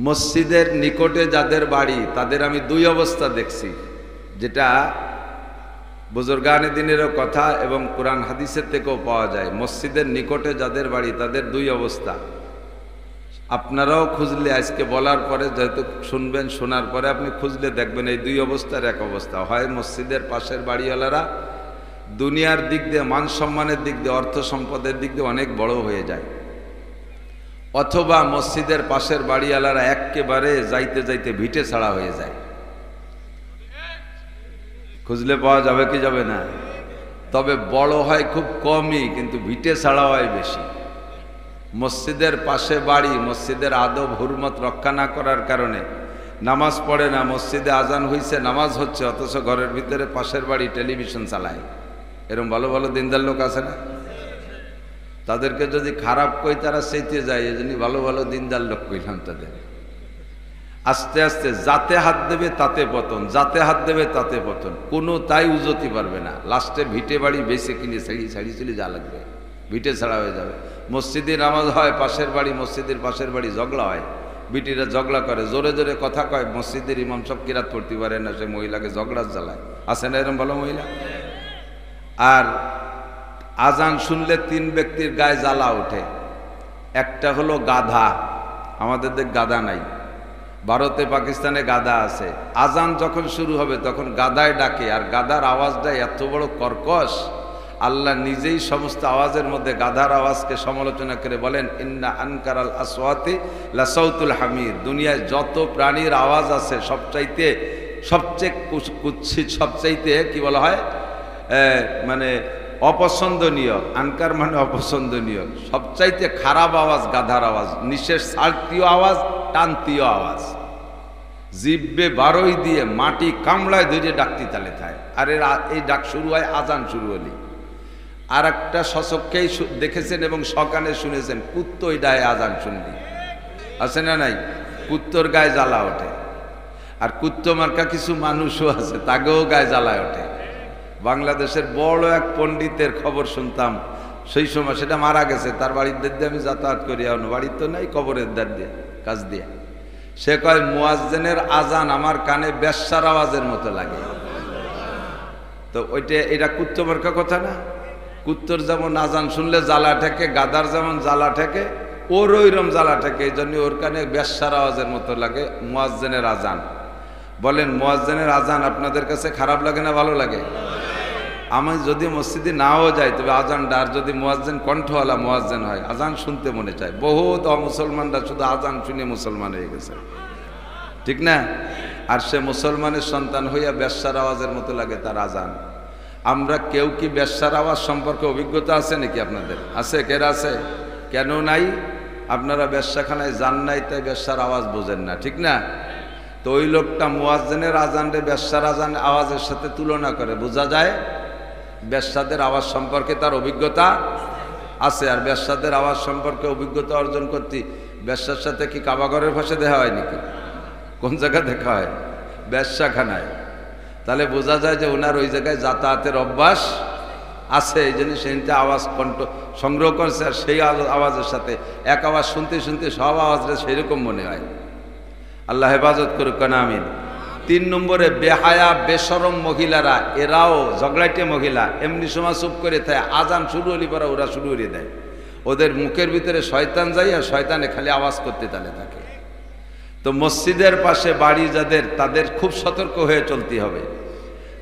A: মসজিদের নিকটে যাদের বাড়ি তাদের আমি 2 অবস্থা দেখছি যেটা বুজুর্গানে দিনেরও কথা এবং কোরআন হাদিসের থেকেও পাওয়া যায় মসজিদের নিকটে যাদের বাড়ি তাদের 2 অবস্থা আপনারাও খুঁজলে আজকে বলার পরে যেহেতু শুনবেন শোনার পরে আপনি খুঁজলে দেখবেন এই 2 অবস্থার এক অবস্থা হয় মসজিদের পাশের বাড়িওয়ালারা দুনিয়ার দিক দিয়ে মান সম্মানের দিক দিয়ে অর্থ সম্পদের দিক দিয়ে অনেক বড় হয়ে যায় অথবা মসজিদের পাশের বাড়িওয়ালারা একেবারে যাইতে যাইতে ভিটে ছাড়া হয়ে যায় খুঁজলে পাওয়া যাবে কি যাবে না তবে বড় হয় খুব কমই কিন্তু ভিটে ছাড়া হয় বেশি মসজিদের পাশে বাড়ি মসজিদের আদব হুরমত রক্ষা না করার কারণে নামাজ পড়ে না মসজিদে আজান হইছে নামাজ হচ্ছে অথচ ঘরের ভিতরে পাশের বাড়ি টেলিভিশন চালায় এরকম ভালো ভালো দিনদার লোক আছে না তাদেরকে যদি খারাপ কই তারা সেইতে যায় এজন্য ভালো ভালো দিনদার লোক কইলাম তাদের আস্তে আস্তে যাতে হাত দেবে তাতে পতন যাতে হাত দেবে তাতে পতন কোনো তাই উজতি পারবে না লাস্টে ভিটে বাড়ি বেশি কিনে ছাড়ি চলে যা লাগবে ভিটে ছাড়া হয়ে যাবে মসজিদে নামাজ হয় পাশের বাড়ি মসজিদের পাশের বাড়ি ঝগড়া হয় বিটিরা ঝগড়া করে জোরে জোরে কথা কয় মসজিদের ইমাম সব কিরাত পড়তে পারে না সে মহিলাকে ঝগড়া জ্বালায় আছে না এরকম ভালো মহিলা আর আজান শুনলে 3 ব্যক্তির গায়ে জ্বালা ওঠে। একটা হলো গাধা, আমাদের দেশ গাধা নাই, ভারতে পাকিস্তানে গাধা আছে। আজান যখন শুরু হবে তখন গাধায় ডাকে, আর গাধার আওয়াজটা এত বড় কর্কশ, আল্লাহ নিজেই সমস্ত আওয়াজের মধ্যে গাধার আওয়াজকে সমালোচনা করে বলেন, ইন্না আনকারাল আসওয়াতি লাসাউতুল হামির। দুনিয়ায় যত প্রাণীর আওয়াজ আছে সবচেয়ে কুৎসিত, সবচাইতে কি বলা হয়, মানে অপছন্দনীয়, আনকার মানে অপছন্দনীয়, সবচাইতে খারাপ আওয়াজ গাধার আওয়াজ, নিঃশ্বাস ছাড়তীয় আওয়াজ, টানতীয় আওয়াজ, জিব্বে বারোই দিয়ে মাটি কামড়ায় ধরে ডাকতি তালে থাকে। আর এই ডাক শুরু হয় আজান শুরু হলে। আর একটা সশককেই দেখেছেন এবং সকানে শুনেছেন, কুত্তই ডায় আজান শুনলি, আছে না নাই? কুত্তর গায়ে জ্বালা ওঠে। আর কুত্ত মার্কা কিছু মানুষও আছে, তাকেও গায়ে জ্বালায় ওঠে। বাংলাদেশের বড় এক পণ্ডিতের খবর শুনতাম, সেই সময় সেটা মারা গেছে, তার বাড়ির দের দিয়ে আমি যাতায়াত করি, এখন বাড়ির তো নাই, কবরের দ্বার দিয়ে কাজ দিয়ে। সে কয়, মুয়াজ্জিনের আজান আমার কানে বেশ্যার আওয়াজের মতো লাগে। তো এটা কুত্ত মার্কা কথা না? কুত্তর যেমন আজান শুনলে জ্বালা ঠেকে, গাদার যেমন জ্বালা ঠেকে, ওর ওইরম জ্বালা ঠেকে, এই জন্য ওর কানে বেশ্যার আওয়াজের মতো লাগে মুয়াজ্জিনের আজান। বলেন, মুয়াজ্জিনের আজান আপনাদের কাছে খারাপ লাগে না ভালো লাগে? আমি যদি মসজিদে নাও যাই, তবে আজানটা, আর যদি মুয়াজ্জিন কণ্ঠওয়ালা মুয়াজ্জিন হয়, আজান শুনতে মনে চায়। বহুত অমুসলমানরা শুধু আজান শুনে মুসলমান হয়ে গেছে, ঠিক না? আর সে মুসলমানের সন্তান হইয়া বেশ্যার আওয়াজের মতো লাগে তার আজান। আমরা কেউ কি বেশ্যার আওয়াজ সম্পর্কে অভিজ্ঞতা আছে নাকি আপনাদের? আছে? কেরা আছে? কেন নাই? আপনারা বেশ্যাখানায় যান নাই, তাই বেশ্যার আওয়াজ বোঝেন না, ঠিক না? তো ওই লোকটা মুয়াজ্জিনের আজানরে বেশ্যার আজান আওয়াজের সাথে তুলনা করে, বোঝা যায় বেশ্যাদের আওয়াজ সম্পর্কে তার অভিজ্ঞতা আছে। আর বেশ্যাদের আওয়াজ সম্পর্কে অভিজ্ঞতা অর্জন করতে বেশ্যার সাথে কি কাবাঘরের পাশে দেখা হয় নাকি? কোন জায়গায় দেখা হয়? বেশ্যাখানায়। তাহলে বোঝা যায় যে ওনার ওই জায়গায় যাতায়াতের অভ্যাস আছে, এই জন্য সেইটা আওয়াজ কণ্ঠ সংগ্রহ করছে। আর সেই আওয়াজের সাথে এক আওয়াজ শুনতে শুনতে সব আওয়াজটা সেইরকম মনে হয়। আল্লাহ হেফাজত করুক না, আমিন। 3 নম্বরে বেহায়া বেশরম মহিলারা, এরাও ঝগড়াটে মহিলা, এমনি সময় চুপ করে থাকে, আজান শুরু হলি পরে ওরা শুরু করে দেয়। ওদের মুখের ভিতরে শয়তান যায়, আর শয়তানে খালি আওয়াজ করতে তালে থাকে। তো মসজিদের পাশে বাড়ি যাদের, তাদের খুব সতর্ক হয়ে চলতে হবে,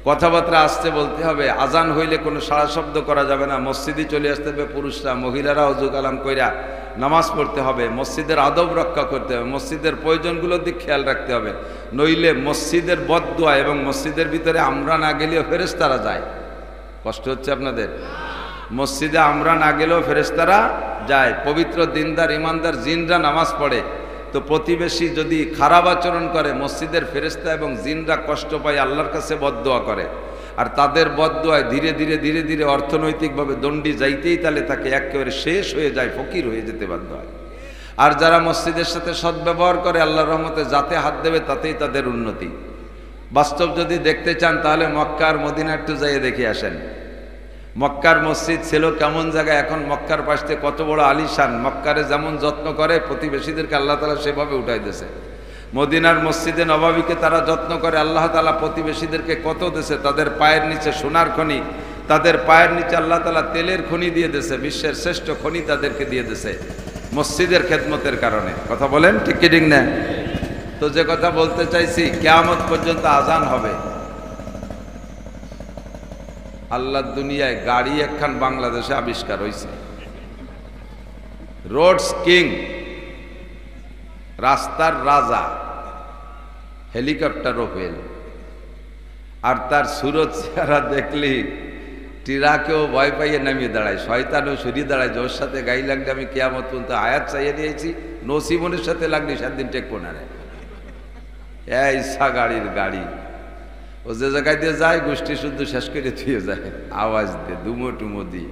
A: কথাবার্তা আসতে বলতে হবে। আজান হইলে কোনো সাড়া শব্দ করা যাবে না। মসজিদে চলে আসতে হবে পুরুষরা, মহিলারা ওযু কালাম কইরা নামাজ পড়তে হবে, মসজিদের আদব রক্ষা করতে হবে, মসজিদের প্রয়োজনগুলোর দিক খেয়াল রাখতে হবে। নইলে মসজিদের বদদুয়া, এবং মসজিদের ভিতরে আমরা না গেলেও ফেরেশতারা যায়। কষ্ট হচ্ছে আপনাদের? মসজিদে আমরা না গেলেও ফেরেশতারা যায়। পবিত্র দিনদার ইমানদার জিনরা নামাজ পড়ে, তো প্রতিবেশী যদি খারাপ আচরণ করে, মসজিদের ফেরেশতা এবং জিনরা কষ্ট পায়, আল্লাহর কাছে বদদুয়া করে। আর তাদের বদদুয়ায় ধীরে ধীরে ধীরে ধীরে অর্থনৈতিকভাবে দণ্ডি যাইতেই তালে তাকে একেবারে শেষ হয়ে যায়, ফকির হয়ে যেতে বাধ্য হয়। আর যারা মসজিদের সাথে সদ্ব্যবহার করে, আল্লাহর রহমতে যাতে হাত দেবে তাতেই তাদের উন্নতি। বাস্তব যদি দেখতে চান তাহলে মক্কা আর মদিনা একটু যাইয়ে দেখে আসেন। মক্কার মসজিদ ছিল কেমন জায়গায়, এখন মক্কার পাশে কত বড় আলিশান। মক্কারে যেমন যত্ন করে, প্রতিবেশীদেরকে আল্লাহ তাআলা সেভাবে উঠাই দিয়েছে। মদিনার মসজিদে নববীকে তারা যত্ন করে, আল্লাহ তাআলা প্রতিবেশীদেরকে কত দিয়েছে। তাদের পায়ের নিচে সোনার খনি, তাদের পায়ের নিচে আল্লাহ তাআলা তেলের খনি দিয়ে দিয়েছে, বিশ্বের শ্রেষ্ঠ খনি তাদেরকে দিয়ে দিয়েছে মসজিদের খেদমতের কারণে। কথা বলেন ঠিক কি ঠিক না? তো যে কথা বলতে চাইছি, কিয়ামত পর্যন্ত আজান হবে। আল্লাহর দুনিয়ায় গাড়ি একখান বাংলাদেশে আবিষ্কার হয়েছে, রোডস কিং, রাস্তার রাজা, হেলিকপ্টার ওপেল। আর তার সুরত চেহারা দেখলি টিরাকেও ভয় পাইয়ে নামিয়ে দাঁড়ায়, শয়তানও সরিয়ে দাঁড়ায়। ওর সাথে গাড়ি লাগলে আমি কিয়ামত পর্যন্ত আয়াত চাইয়ে নিয়েছি, নসিবনের সাথে লাগলি 7 দিন টেকবো না রে। ইচ্ছা গাড়ির গাড়ি, ও যে জায়গায় দিয়ে যায় গোষ্ঠী শুদ্ধ শেষ করে থুয়ে যায় আওয়াজ দিয়ে, দুমো টুমো দিয়ে।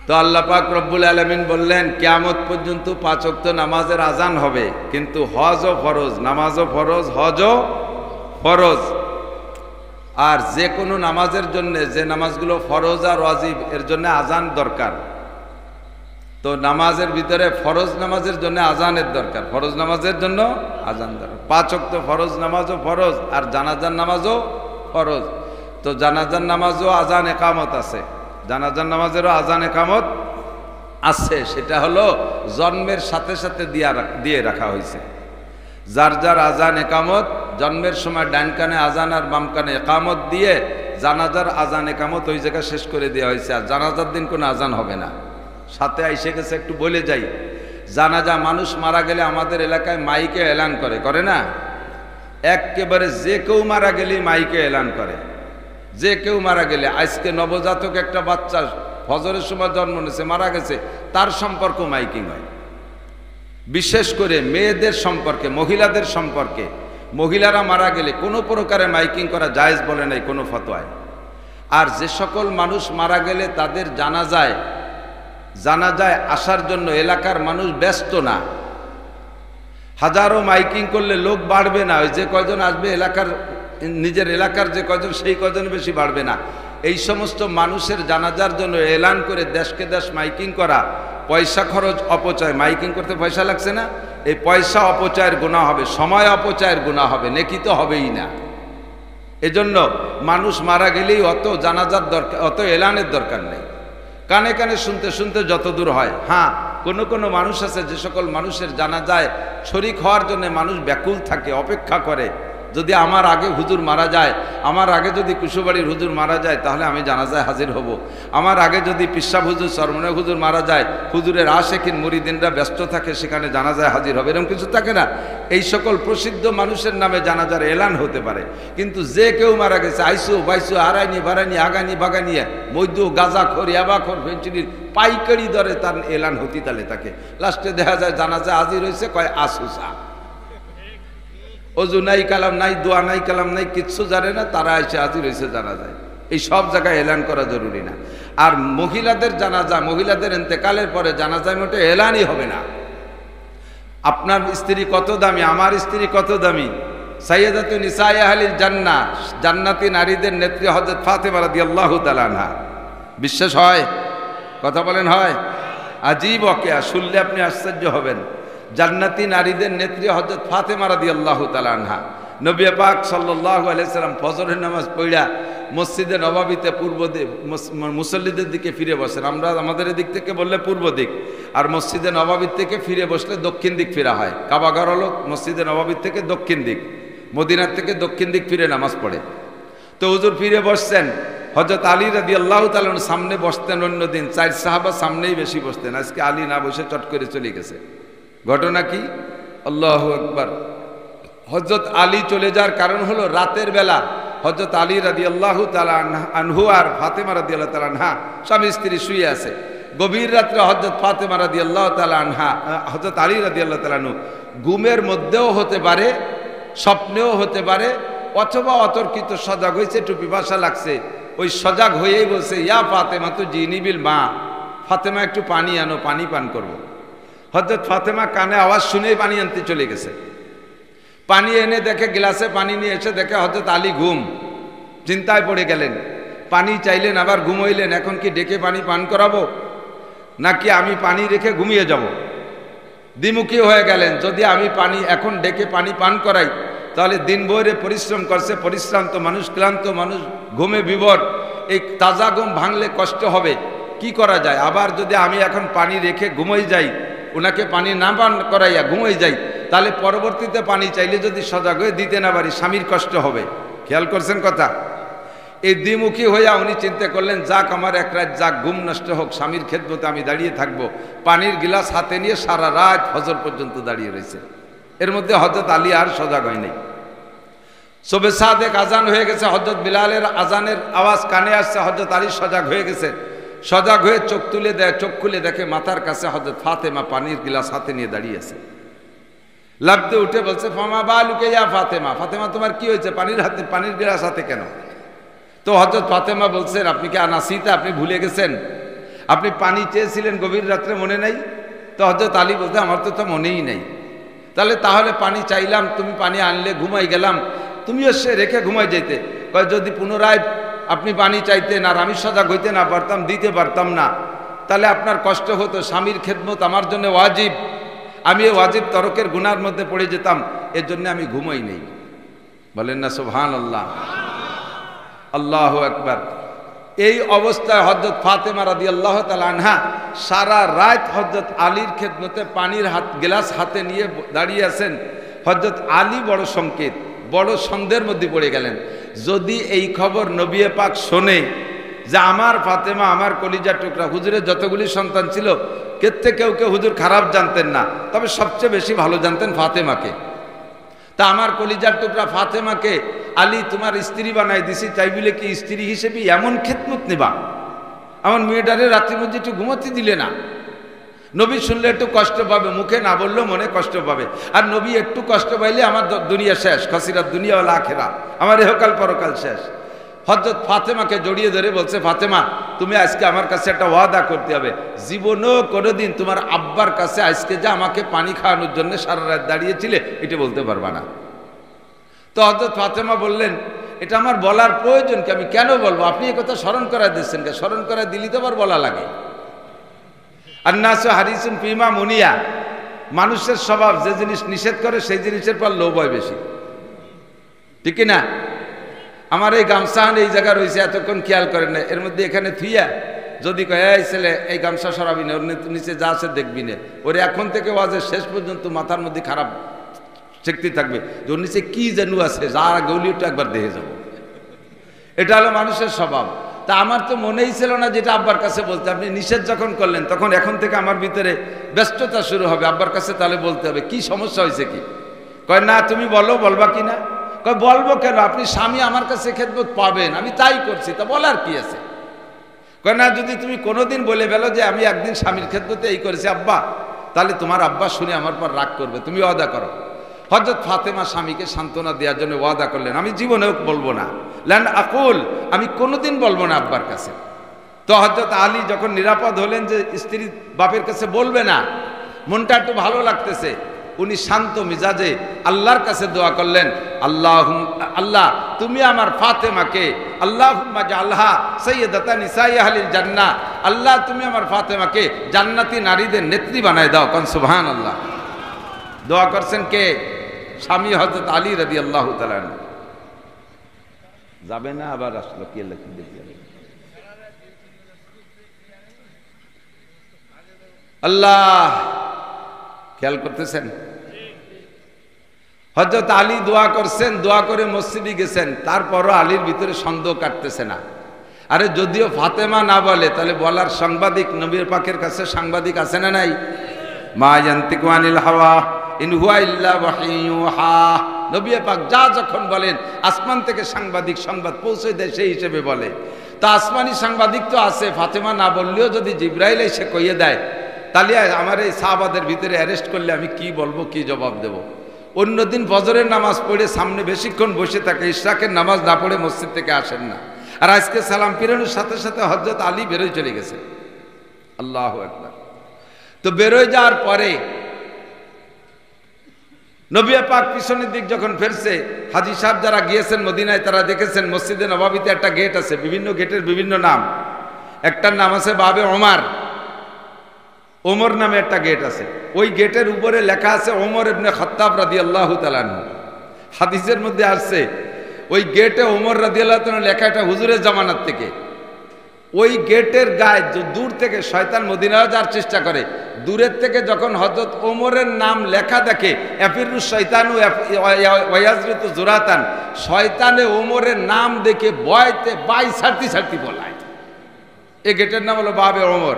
A: তো আল্লাহ পাক রব্বুল আলামিন বললেন, কিয়ামত পর্যন্ত 5 ওয়াক্ত নামাজের আজান হবে, কিন্তু হজও ফরজ, নামাজও ফরজ, হজও ফরজ। আর যে কোনো নামাজের জন্য, যে নামাজগুলো ফরজ আর ওয়াজিব, এর জন্য আজান দরকার। তো নামাজের ভিতরে ফরজ নামাজের জন্য আজানের দরকার, ফরজ নামাজের জন্য আজান দরকার। 5 ওয়াক্ত ফরজ নামাজও ফরজ, আর জানাজার নামাজও ফরজ। তো তো জানাজার নামাজও আজান একামত আছে, জানাজার নামাজেরও আজান একামত আছে। সেটা হলো জন্মের সাথে সাথে দিয়ে রাখা হয়েছে। যার যার আজান একামত জন্মের সময় ডান কানে আজান আর বাম কানে একামত দিয়ে জানাজার আজান একামত ওই জায়গায় শেষ করে দেওয়া হয়েছে। আর জানাজার দিন কোনো আজান হবে না। সাথে আইসে গেছে, একটু বলে যাই, জানাজা মানুষ মারা গেলে আমাদের এলাকায় মাইকে এলান করে না? একেবারে যে কেউ মারা গেলেই মাইকে এলান করে, যে কেউ মারা গেলে। আজকে নবজাতক একটা বাচ্চা ফজরের সময় জন্ম নিয়েছে, মারা গেছে, তার সম্পর্ক মাইকিং হয়। বিশেষ করে মেয়েদের সম্পর্কে, মহিলাদের সম্পর্কে, মহিলারা মারা গেলে কোনো প্রকারে মাইকিং করা জায়েজ বলে নাই কোনো ফতোয়ায়। আর যে সকল মানুষ মারা গেলে তাদের জানাজায় আসার জন্য এলাকার মানুষ ব্যস্ত না। হাজারো মাইকিং করলে লোক বাড়বে না, ওই যে কয়জন আসবে এলাকার, নিজের এলাকার যে কয়জন সেই কয়জন বেশি বাড়বে না। এই সমস্ত মানুষের জানাজার জন্য এলান করে দেশকে দেশ মাইকিং করা পয়সা খরচ, অপচয়। মাইকিং করতে পয়সা লাগছে না, এই পয়সা অপচয়ের গুনাহ হবে, সময় অপচয়ের গুনাহ হবে, নেকি তো হবেই না। এজন্য মানুষ মারা গেলেই অত জানাজার দরকার, অত এলানের দরকার নেই। কানে কানে শুনতে শুনতে যত দূর হয়। হ্যাঁ, কোনো মানুষ আছে যে সকল মানুষের জানাজায় শরীক হওয়ার জন্য মানুষ ব্যাকুল থাকে, অপেক্ষা করে। যদি আমার আগে হুজুর মারা যায়, আমার আগে যদি কুশুবাড়ির হুজুর মারা যায়, তাহলে আমি জানাজায় হাজির হব। আমার আগে যদি পিসাব হুজুর, সরমনে হুজুর মারা যায়, হুজুরের আশেকিন মুরিদিনরা ব্যস্ত থাকে, সেখানে জানাজায় হাজির হবে, এরকম কিছু থাকে না? এই সকল প্রসিদ্ধ মানুষের নামে জানাজার এলান হতে পারে। কিন্তু যে কেউ মারা গেছে, আইসু বাইসু, আড়াইনি বাড়াইনি, আগানি বাগানিয়া, মৈদু গাঁজাখোর, ইয়াবাখোর, ফেঞ্চুরির পাইকারি দরে তার এলান হতি তালে থাকে। লাস্টে দেখা যায় জানাজায় হাজির হয়েছে, কয় আসুসা, অজু নাই, কালাম নাই, দোয়া নাই, কালাম নাই, কিচ্ছু জানে না, তারা এসে হাজির হয়েছে জানাজায়। এই সব জায়গায় এলান করা জরুরি না। আর মহিলাদের জানাজা, মহিলাদের ইন্তেকালের পরে জানাজায় মোটে এলানই হবে না। আপনার স্ত্রী কত দামি, আমার স্ত্রী কত দামি, সাইয়্যিদাতু নিসায়ে আহলিল জান্নাহ, জান্নাতি নারীদের নেত্রী হযরত ফাতেমা রাদিয়াল্লাহু তাআলা আনহা। বিশ্বাস হয়? কথা বলেন হয়? আজীব ওয়াকিয়া, শুনলে আপনি আশ্চর্য হবেন। জান্নাতি নারীদের নেত্রী হযরত ফাতেমা রাদিয়াল্লাহু তাআলা আনহা। নবী পাক সাল্লাল্লাহু আলাইহি সাল্লাম ফজরের নামাজ পড়া মসজিদে নববীতে পূর্ব দিক, মুসল্লিদের দিকে ফিরে বসেন। আমরা আমাদের দিক থেকে বললে পূর্ব দিক, আর মসজিদে নববীর থেকে ফিরে বসলে দক্ষিণ দিক ফিরা হয়। কাবাঘর হলো মসজিদে নববীর থেকে দক্ষিণ দিক, মদিনার থেকে দক্ষিণ দিক ফিরে নামাজ পড়ে। তো হুজুর ফিরে বসছেন, হযরত আলী রাদিয়াল্লাহু তাআলা সামনে বসতেন। অন্যদিন 4 সাহাবা সামনেই বেশি বসতেন, আজকে আলী না বসে চট করে চলে গেছে। ঘটনা কি? আল্লাহু আকবার। হযরত আলী চলে যাওয়ার কারণ হলো রাতের বেলা হযরত আলী রাদিয়াল্লাহু তাআলা আনহু আর ফাতেমা রাদিয়াল্লাহু তাআলা আনহা স্বামী স্ত্রী শুয়ে আছে। গভীর রাত্রে হযরত ফাতেমা রাদিয়াল্লাহু তাআলা আনহা, হযরত আলী রাদিয়াল্লাহু তাআলা আনহু ঘুমের মধ্যেও হতে পারে, স্বপ্নেও হতে পারে, অথবা অতর্কিত সজাগ হয়েছে, একটু পিপাসা লাগছে, ওই সজাগ হয়েই বলছে, ইয়া ফাতেমা তু জিনি বিল মা, ফাতেমা একটু পানি আনো, পানি পান করব। হযরত ফাতেমা কানে আওয়াজ শুনেই পানি আনতে চলে গেছে। পানি এনে দেখে, গ্লাসে পানি নিয়ে এসে দেখে হযরত আলী ঘুম। চিন্তায় পড়ে গেলেন, পানি চাইলেন, আবার ঘুমাইলেন। এখন কি ডেকে পানি পান করাবো, নাকি আমি পানি রেখে ঘুমিয়ে যাব? দ্বিমুখী হয়ে গেলেন। যদি আমি পানি এখন ডেকে পানি পান করাই, তাহলে দিন ভরে পরিশ্রম করছে, পরিশ্রান্ত মানুষ, ক্লান্ত মানুষ, ঘুমে বিভোর, এই তাজা ঘুম ভাঙলে কষ্ট হবে। কি করা যায়? আবার যদি আমি এখন পানি রেখে ঘুমাই যাই, ওনাকে পানি না পান করাইয়া ঘুমাই যাই, তাহলে পরবর্তীতে পানি চাইলে যদি সজাগ হয়ে দিতে না পারি, স্বামীর কষ্ট হবে। খেয়াল করছেন কথা? এই দ্বিমুখী হইয়া উনি চিন্তা করলেন, যাক আমার এক রাত যাক, ঘুম নষ্ট হোক, স্বামীর খেদমতে আমি দাঁড়িয়ে থাকবো। পানির গিলাস হাতে নিয়ে সারা রাত ফজর পর্যন্ত দাঁড়িয়ে রয়েছে। এর মধ্যে হযরত আলী আর সজাগ হয় নাই। শবে সাদেক আজান হয়ে গেছে, হযরত বিলালের আজানের আওয়াজ কানে আসছে, হযরত আলী সজাগ হয়ে গেছে। সজাগ হয়ে চোখ তুলে দেয়, চোখ খুলে দেখে মাথার কাছে হযরত ফাতেমা পানির গিলাস হাতে নিয়ে দাঁড়িয়ে আছে। লাফতে উঠে বলছে, ফামা বালুকে ইয়া ফাতেমা, ফাতেমা তোমার কি হয়েছে, পানির গিলাস হাতে কেন? তো হযরত ফাতেমা বলছেন, আপনি কি আনাসিতা, আপনি ভুলে গেছেন? আপনি পানি চেয়েছিলেন গভীর রাত্রে, মনে নাই? তো হযরত আলী বলতে, আমার তো মনেই নাই। তাহলে পানি চাইলাম, তুমি পানি আনলে, ঘুমাই গেলাম, তুমিও সে রেখে ঘুমাই যেতে। কয় যদি পুনরায় আপনি পানি চাইতেন আর আমি সজাগ হইতে না পারতাম, দিতে পারতাম না, তাহলে আপনার কষ্ট হতো। স্বামীর খেদমত আমার জন্য ওয়াজিব, আমি এই ওয়াজিব তরকের গুনার মধ্যে পড়ে যেতাম, এর জন্য আমি ঘুমাই নেই। বলেন না সুবহানাল্লাহ। আল্লাহু আকবার। এই অবস্থায় হযরত ফাতেমা রাদিয়াল্লাহু তাআলা আনহা সারা রাত হযরত আলীর খেদমতে পানির গ্লাস হাতে নিয়ে দাঁড়িয়ে আছেন। হযরত আলী বড় সংকেত, বড় সন্দেহের মধ্যে পড়ে গেলেন। যদি এই খবর নবী পাক শোনে যে আমার ফাতেমা আমার কলিজার টুকরা, হুজুরের যতগুলি সন্তান ছিল কেউ কেউ হুজুর খারাপ জানতেন না, তবে সবচেয়ে বেশি ভালো জানতেন ফাতেমাকে। তা আমার কলিজার টুকরা ফাতেমাকে আলী তোমার স্ত্রী বানাই দিছি, তাই বলে কি স্ত্রী হিসেবে এমন খেদমত নেবা? আমার মেয়েটারে রাত্রি মধ্যে একটু ঘুমাতে দিলে না? নবী শুনলে একটু কষ্ট পাবে, মুখে না বললেও মনে কষ্ট পাবে। আর নবী একটু কষ্ট পাইলে আমার দুনিয়া শেষ, খসিরাত দুনিয়া ওয়াল আখিরা, আমার ইহকাল পরকাল শেষ। হযরত ফাতেমাকে জড়িয়ে ধরে বলছে, ফাতেমা তুমি আজকে আমার কাছে একটা ওয়াদা করতে হবে, জীবনেও কোনোদিন তোমার আব্বার কাছে আজকে যা আমাকে পানি খাওয়ানোর জন্য সারা রাত দাঁড়িয়েছিলে এটা বলতে পারবা না। তো হযরত ফাতেমা বললেন, এটা আমার বলার প্রয়োজন কি? আমি কেন বলবো? আপনি এই কথা স্মরণ করায় দিচ্ছেন, স্মরণ করায় দিলি তো আবার বলা লাগে। আন্নাসু হারিসুন ফিমা মুনিয়া, মানুষের স্বভাব যে জিনিস নিষেধ করে সেই জিনিসের পর লোভ হয় বেশি, ঠিক না? আমার এই গামছাহান এই জায়গা রয়েছে, এতক্ষণ খেয়াল করেন না, এর মধ্যে এখানে থুইয়া যদি কয় এই ছেলে এই গামছা সরাবি না, ওর নিচে যা আছে দেখবি না, ওরে এখন থেকে ওয়াজের শেষ পর্যন্ত মাথার মধ্যে খারাপ শক্তি থাকবে যে ওর নিচে কি যেন আছে, যা গৌলিটা একবার দেখে যাবো। এটা হলো মানুষের স্বভাব। তা আমার তো মনেই ছিল না যেটা আব্বার কাছে বলতে, আপনি নিষেধ যখন করলেন তখন এখন থেকে আমার ভিতরে ব্যস্ততা শুরু হবে, আব্বার কাছে তাহলে বলতে হবে। কি সমস্যা হয়েছে কি? কয় না তুমি বলো, বলবা কি না? কয় বলবো কেন, আপনি স্বামী আমার কাছে খেদমত পাবেন, আমি তাই করছি, তা বলার কি আছে? কয় না, যদি তুমি কোনোদিন বলে ফেলো যে আমি একদিন স্বামীর খেদমতে এই করেছি আব্বা, তাহলে তোমার আব্বা শুনে আমার পর রাগ করবে, তুমি ওয়াদা করো। হযরত ফাতেমা স্বামীকে সান্ত্বনা দেওয়ার জন্য ওয়াদা করলেন, আমি জীবনেও বলবো না, লান আকুল, আমি কোনোদিন বলবো না আব্বার কাছে। তো হযরত আলী যখন নিরাপদ হলেন যে স্ত্রী বাপের কাছে বলবে না, মনটা একটু ভালো লাগতেছে, উনি শান্ত মিজাজে আল্লাহর কাছে দোয়া করলেন, আল্লাহ তুমি আমার ফাতেমাকে আল্লাহুম্মা জাআলহা সাইয়্যিদাতান নিসাই আহলিল জান্নাহ, আল্লাহ তুমি আমার ফাতেমাকে জান্নাতি নারীদের নেত্রী বানায় দাও। কোন সুবহানাল্লাহ। দোয়া করছেন কে? স্বামী হযরত আলী রাদিয়াল্লাহু তাআলা। যাবে না আবার আসলো কি লেখি দেখি। আল্লাহ খেয়াল করতেছেন? হযরত আলী দোয়া করছেন, দোয়া করে মসজিদে গেছেন, তারপরও আলীর ভিতরে সন্দেহ কাটতেছে না। আরে যদিও ফাতেমা না বলে, তাহলে বলার সাংবাদিক নবীর পাকের কাছে সাংবাদিক আছে না নাই? মা ইয়ান্তিকু আনিল হাওয়া ইন হুয়া ইল্লা ওয়াহিয়ুহা, নবী পাক যা যখন বলেন আসমান থেকে সাংবাদিক সংবাদ পৌঁছে দেয়, সেই হিসেবে বলে। তা আসমানি সাংবাদিক তো আছে, ফাতেমা না বললেও যদি জিবরাইল এসে কইয়ে দেয়, তাহলে আমার এই সাহাবাদের ভিতরে অ্যারেস্ট করলে আমি কি বলবো, কি জবাব দেব? অন্যদিন ফজরের নামাজ পড়ে সামনে বেশিক্ষণ বসে থাকে, ইশরাকের নামাজ না পড়ে মসজিদ থেকে আসেন না। আর আজকে সালাম ফিরানোর সাথে সাথে হযরত আলী বেরোয় চলে গেছে। আল্লাহু আকবার। তো বেরোয় যাওয়ার পরে নবী পাক পিছনের দিক যখন ফেরছে, হাজী সাহেব যারা গিয়েছেন মদিনায় তারা দেখেছেন মসজিদে নববীতে একটা গেট আছে, বিভিন্ন গেটের বিভিন্ন নাম। একটার নাম আছে বাবে ওমর, ওমর নামে একটা গেট আছে। ওই গেটের উপরে লেখা আছে ওমর ইবনে খাত্তাব রাদিয়াল্লাহু তাআলা আনহু। হাদিসের মধ্যে আসছে ওই গেটে ওমর রাদিয়াল্লাহু তাআলা লেখা, এটা হুজুরের জামানাত থেকে। ওই গেটের গায়ে দূর থেকে শয়তান মদিনায় যাওয়ার চেষ্টা করে, দূরের থেকে যখন হযরত ওমরের নাম লেখা দেখে, ইয়াফিরু শয়তানু ওয়ায়াজরিতু জুরাতান, শয়তানে ওমরের নাম দেখে ভয়তে বাই ছাড়তি বলায়। এই গেটের নাম হলো বাবে ওমর।